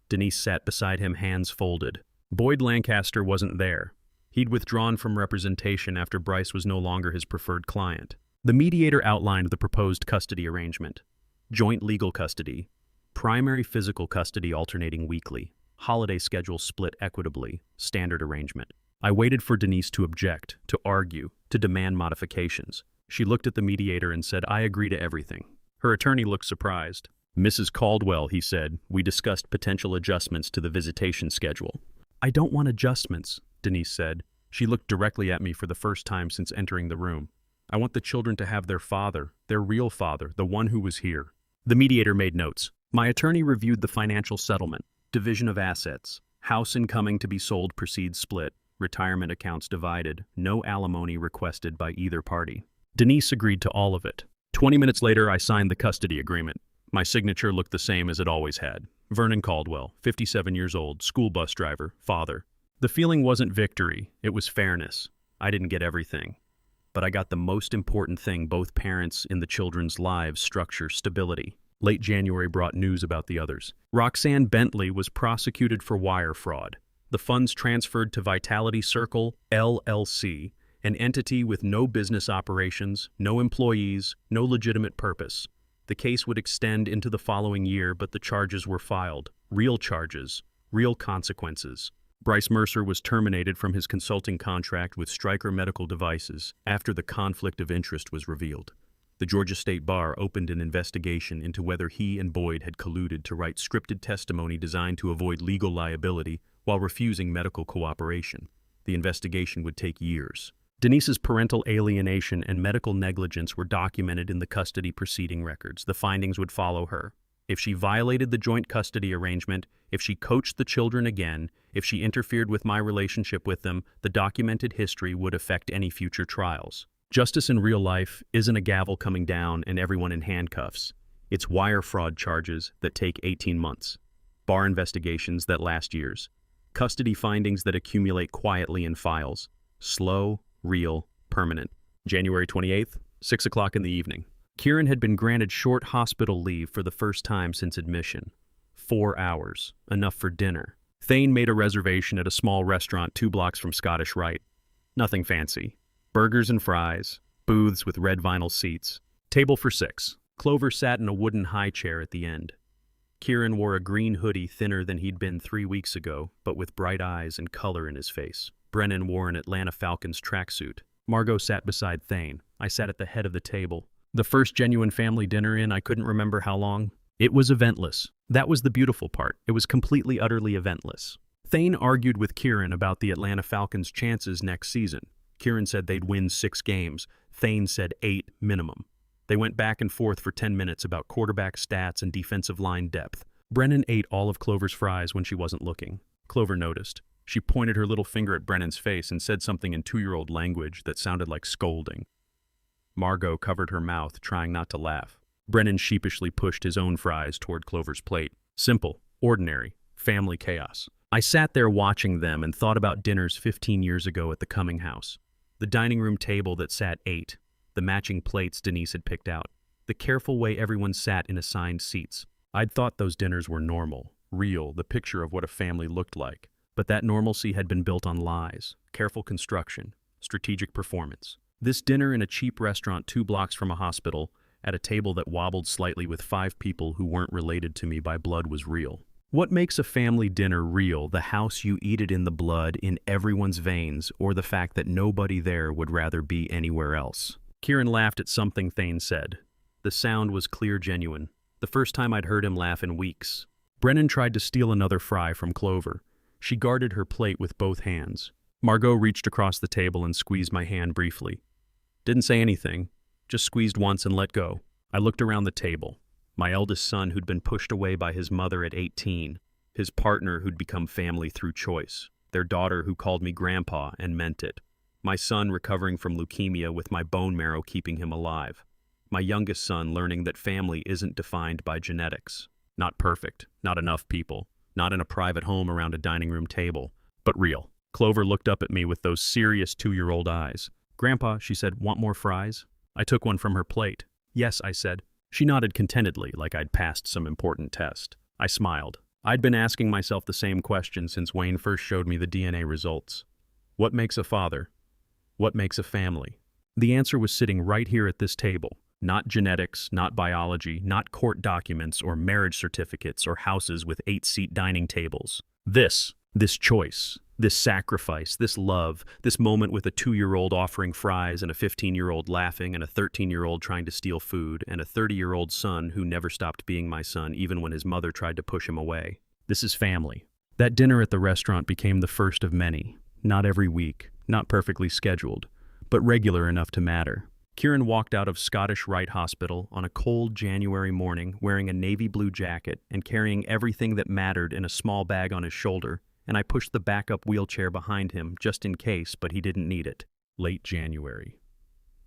Denise sat beside him, hands folded. Boyd Lancaster wasn't there. He'd withdrawn from representation after Bryce was no longer his preferred client. The mediator outlined the proposed custody arrangement. Joint legal custody. Primary physical custody alternating weekly. Holiday schedule split equitably. Standard arrangement. I waited for Denise to object, to argue, to demand modifications. She looked at the mediator and said, I agree to everything. Her attorney looked surprised. Mrs. Caldwell, he said, we discussed potential adjustments to the visitation schedule. I don't want adjustments, Denise said. She looked directly at me for the first time since entering the room. I want the children to have their father, their real father, the one who was here. The mediator made notes. My attorney reviewed the financial settlement. Division of assets. House incoming to be sold precedes split. Retirement accounts divided. No alimony requested by either party. Denise agreed to all of it. 20 minutes later, I signed the custody agreement. My signature looked the same as it always had. Vernon Caldwell, 57 years old, school bus driver, father. The feeling wasn't victory, it was fairness. I didn't get everything, but I got the most important thing both parents in the children's lives: structure, stability. Late January brought news about the others. Roxanne Bentley was prosecuted for wire fraud. The funds transferred to Vitality Circle, LLC, an entity with no business operations, no employees, no legitimate purpose. The case would extend into the following year, but the charges were filed. Real charges, real consequences. Bryce Mercer was terminated from his consulting contract with Stryker Medical Devices after the conflict of interest was revealed. The Georgia State Bar opened an investigation into whether he and Boyd had colluded to write scripted testimony designed to avoid legal liability while refusing medical cooperation. The investigation would take years. Denise's parental alienation and medical negligence were documented in the custody proceeding records. The findings would follow her. If she violated the joint custody arrangement, if she coached the children again, if she interfered with my relationship with them, the documented history would affect any future trials. Justice in real life isn't a gavel coming down and everyone in handcuffs. It's wire fraud charges that take 18 months. Bar investigations that last years. Custody findings that accumulate quietly in files. Slow, real, permanent. January 28th, 6 o'clock in the evening. Kieran had been granted short hospital leave for the first time since admission. 4 hours, enough for dinner. Thane made a reservation at a small restaurant 2 blocks from Scottish Rite. Nothing fancy. Burgers and fries, booths with red vinyl seats. Table for 6. Clover sat in a wooden high chair at the end. Kieran wore a green hoodie thinner than he'd been 3 weeks ago, but with bright eyes and color in his face. Brennan wore an Atlanta Falcons tracksuit. Margot sat beside Thane. I sat at the head of the table. The first genuine family dinner in I couldn't remember how long. It was eventless. That was the beautiful part. It was completely, utterly eventless. Thane argued with Kieran about the Atlanta Falcons' chances next season. Kieran said they'd win 6 games. Thane said 8 minimum. They went back and forth for 10 minutes about quarterback stats and defensive line depth. Brennan ate all of Clover's fries when she wasn't looking. Clover noticed. She pointed her little finger at Brennan's face and said something in 2-year-old language that sounded like scolding. Margot covered her mouth, trying not to laugh. Brennan sheepishly pushed his own fries toward Clover's plate. Simple, ordinary, family chaos. I sat there watching them and thought about dinners 15 years ago at the Cumming house. The dining room table that sat 8, the matching plates Denise had picked out, the careful way everyone sat in assigned seats. I'd thought those dinners were normal, real, the picture of what a family looked like. But that normalcy had been built on lies, careful construction, strategic performance. This dinner in a cheap restaurant 2 blocks from a hospital, at a table that wobbled slightly with 5 people who weren't related to me by blood, was real. What makes a family dinner real? The house you eat it in, the blood in everyone's veins, or the fact that nobody there would rather be anywhere else? Kieran laughed at something Thane said. The sound was clear, genuine. The first time I'd heard him laugh in weeks. Brennan tried to steal another fry from Clover. She guarded her plate with both hands. Margot reached across the table and squeezed my hand briefly. Didn't say anything, just squeezed once and let go. I looked around the table. My eldest son who'd been pushed away by his mother at 18, his partner who'd become family through choice, their daughter who called me grandpa and meant it, my son recovering from leukemia with my bone marrow keeping him alive, my youngest son learning that family isn't defined by genetics, not perfect, not enough people, not in a private home around a dining room table, but real. Clover looked up at me with those serious 2-year-old eyes. Grandpa, she said, want more fries? I took one from her plate. Yes, I said. She nodded contentedly, like I'd passed some important test. I smiled. I'd been asking myself the same question since Wayne first showed me the DNA results. What makes a father? What makes a family? The answer was sitting right here at this table. Not genetics, not biology, not court documents or marriage certificates or houses with 8-seat dining tables. This choice, this sacrifice, this love, this moment with a 2-year-old offering fries and a 15-year-old laughing and a 13-year-old trying to steal food and a 30-year-old son who never stopped being my son even when his mother tried to push him away. This is family. That dinner at the restaurant became the first of many. Not every week, not perfectly scheduled, but regular enough to matter. Kieran walked out of Scottish Rite Hospital on a cold January morning wearing a navy blue jacket and carrying everything that mattered in a small bag on his shoulder, and I pushed the backup wheelchair behind him just in case, but he didn't need it. Late January.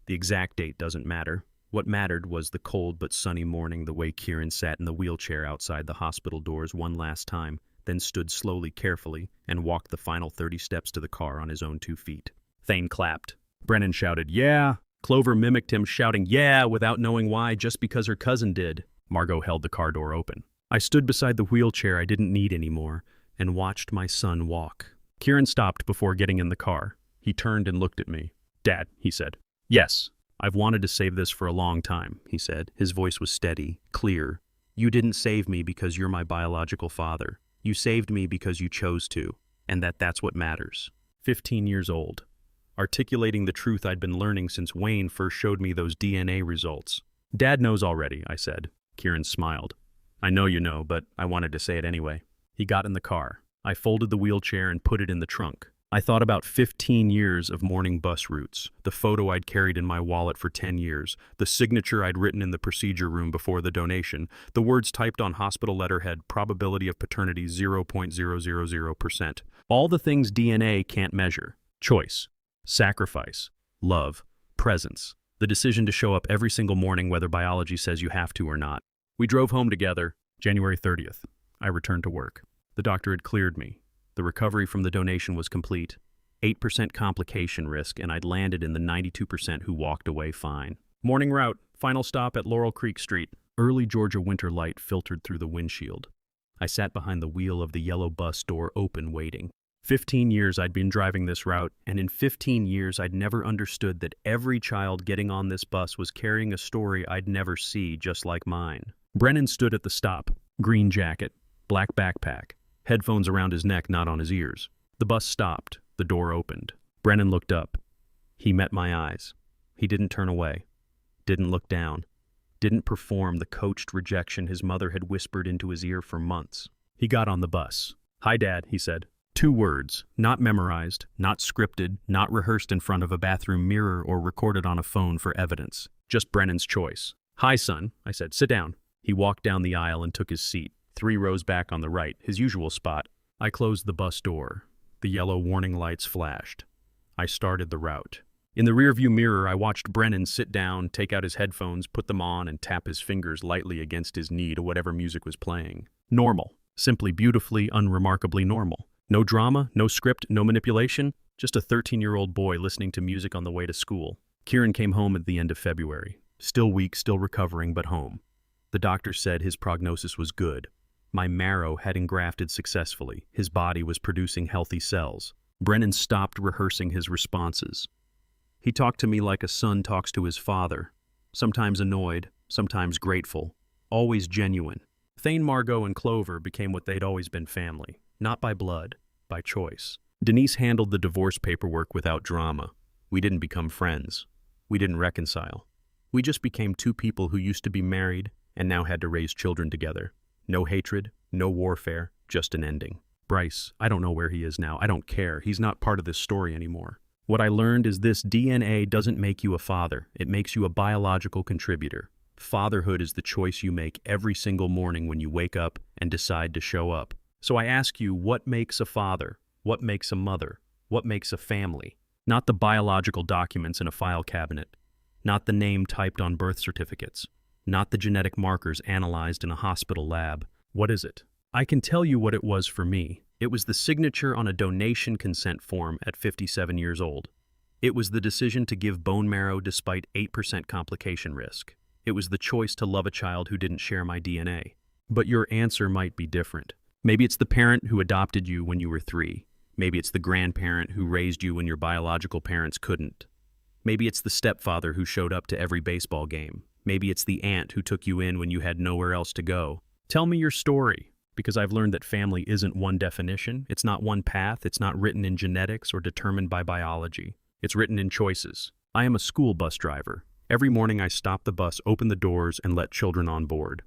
The exact date doesn't matter. What mattered was the cold but sunny morning, the way Kieran sat in the wheelchair outside the hospital doors one last time, then stood slowly, carefully, and walked the final 30 steps to the car on his own 2 feet. Thane clapped. Brennan shouted, "Yeah!" Clover mimicked him, shouting, "Yeah!" without knowing why, just because her cousin did. Margot held the car door open. I stood beside the wheelchair I didn't need anymore and watched my son walk. Kieran stopped before getting in the car. He turned and looked at me. "Dad," he said. "Yes." "I've wanted to save this for a long time," he said. His voice was steady, clear. "You didn't save me because you're my biological father. You saved me because you chose to, and that's what matters." 15 years old. Articulating the truth I'd been learning since Wayne first showed me those DNA results. "Dad knows already," I said. Kieran smiled. "I know you know, but I wanted to say it anyway." He got in the car. I folded the wheelchair and put it in the trunk. I thought about 15 years of morning bus routes, the photo I'd carried in my wallet for 10 years, the signature I'd written in the procedure room before the donation, the words typed on hospital letterhead, probability of paternity 0.000%. All the things DNA can't measure. Choice, sacrifice, love, presence, the decision to show up every single morning whether biology says you have to or not. We drove home together. January 30th. I returned to work. The doctor had cleared me. The recovery from the donation was complete. 8% complication risk, and I'd landed in the 92% who walked away fine. Morning route, final stop at Laurel Creek Street. Early Georgia winter light filtered through the windshield. I sat behind the wheel of the yellow bus, door open, waiting. 15 years I'd been driving this route, and in 15 years I'd never understood that every child getting on this bus was carrying a story I'd never see just like mine. Brennan stood at the stop. Green jacket, black backpack. Headphones around his neck, not on his ears. The bus stopped. The door opened. Brennan looked up. He met my eyes. He didn't turn away. Didn't look down. Didn't perform the coached rejection his mother had whispered into his ear for months. He got on the bus. "Hi, Dad," he said. 2 words, not memorized, not scripted, not rehearsed in front of a bathroom mirror or recorded on a phone for evidence. Just Brennan's choice. "Hi, son," I said. "Sit down." He walked down the aisle and took his seat. 3 rows back on the right, his usual spot. I closed the bus door. The yellow warning lights flashed. I started the route. In the rearview mirror, I watched Brennan sit down, take out his headphones, put them on, and tap his fingers lightly against his knee to whatever music was playing. Normal. Simply beautifully, unremarkably normal. No drama, no script, no manipulation. Just a 13-year-old boy listening to music on the way to school. Kieran came home at the end of February. Still weak, still recovering, but home. The doctor said his prognosis was good. My marrow had engrafted successfully. His body was producing healthy cells. Brennan stopped rehearsing his responses. He talked to me like a son talks to his father, sometimes annoyed, sometimes grateful, always genuine. Thane, Margot, and Clover became what they'd always been, family, not by blood, by choice. Denise handled the divorce paperwork without drama. We didn't become friends. We didn't reconcile. We just became 2 people who used to be married and now had to raise children together. No hatred, no warfare, just an ending. Bryce, I don't know where he is now. I don't care. He's not part of this story anymore. What I learned is this: DNA doesn't make you a father. It makes you a biological contributor. Fatherhood is the choice you make every single morning when you wake up and decide to show up. So I ask you, what makes a father? What makes a mother? What makes a family? Not the biological documents in a file cabinet. Not the name typed on birth certificates. Not the genetic markers analyzed in a hospital lab. What is it? I can tell you what it was for me. It was the signature on a donation consent form at 57 years old. It was the decision to give bone marrow despite 8% complication risk. It was the choice to love a child who didn't share my DNA. But your answer might be different. Maybe it's the parent who adopted you when you were 3. Maybe it's the grandparent who raised you when your biological parents couldn't. Maybe it's the stepfather who showed up to every baseball game. Maybe it's the aunt who took you in when you had nowhere else to go. Tell me your story, because I've learned that family isn't one definition. It's not one path. It's not written in genetics or determined by biology. It's written in choices. I am a school bus driver. Every morning I stop the bus, open the doors, and let children on board.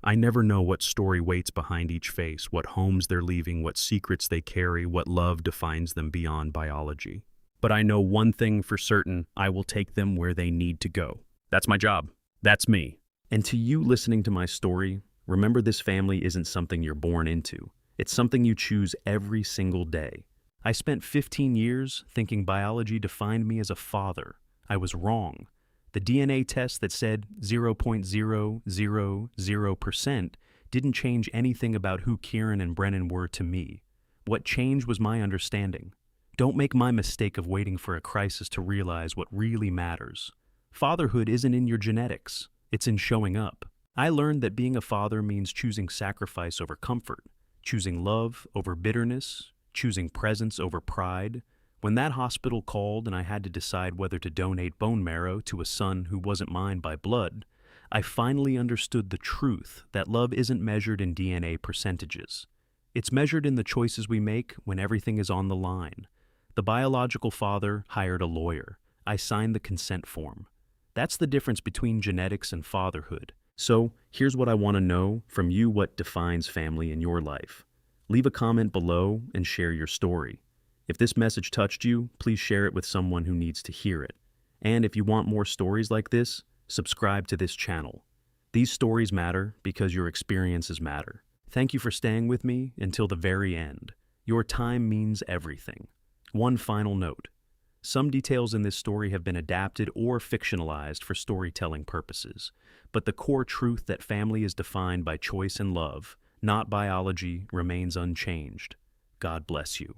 I never know what story waits behind each face, what homes they're leaving, what secrets they carry, what love defines them beyond biology. But I know one thing for certain, I will take them where they need to go. That's my job. That's me. And to you listening to my story, remember this family isn't something you're born into. It's something you choose every single day. I spent 15 years thinking biology defined me as a father. I was wrong. The DNA test that said 0.000% didn't change anything about who Kieran and Brennan were to me. What changed was my understanding. Don't make my mistake of waiting for a crisis to realize what really matters. Fatherhood isn't in your genetics. It's in showing up. I learned that being a father means choosing sacrifice over comfort, choosing love over bitterness, choosing presence over pride. When that hospital called and I had to decide whether to donate bone marrow to a son who wasn't mine by blood, I finally understood the truth that love isn't measured in DNA percentages. It's measured in the choices we make when everything is on the line. The biological father hired a lawyer. I signed the consent form. That's the difference between genetics and fatherhood. So, here's what I want to know from you: what defines family in your life? Leave a comment below and share your story. If this message touched you, please share it with someone who needs to hear it. And if you want more stories like this, subscribe to this channel. These stories matter because your experiences matter. Thank you for staying with me until the very end. Your time means everything. One final note. Some details in this story have been adapted or fictionalized for storytelling purposes, but the core truth that family is defined by choice and love, not biology, remains unchanged. God bless you.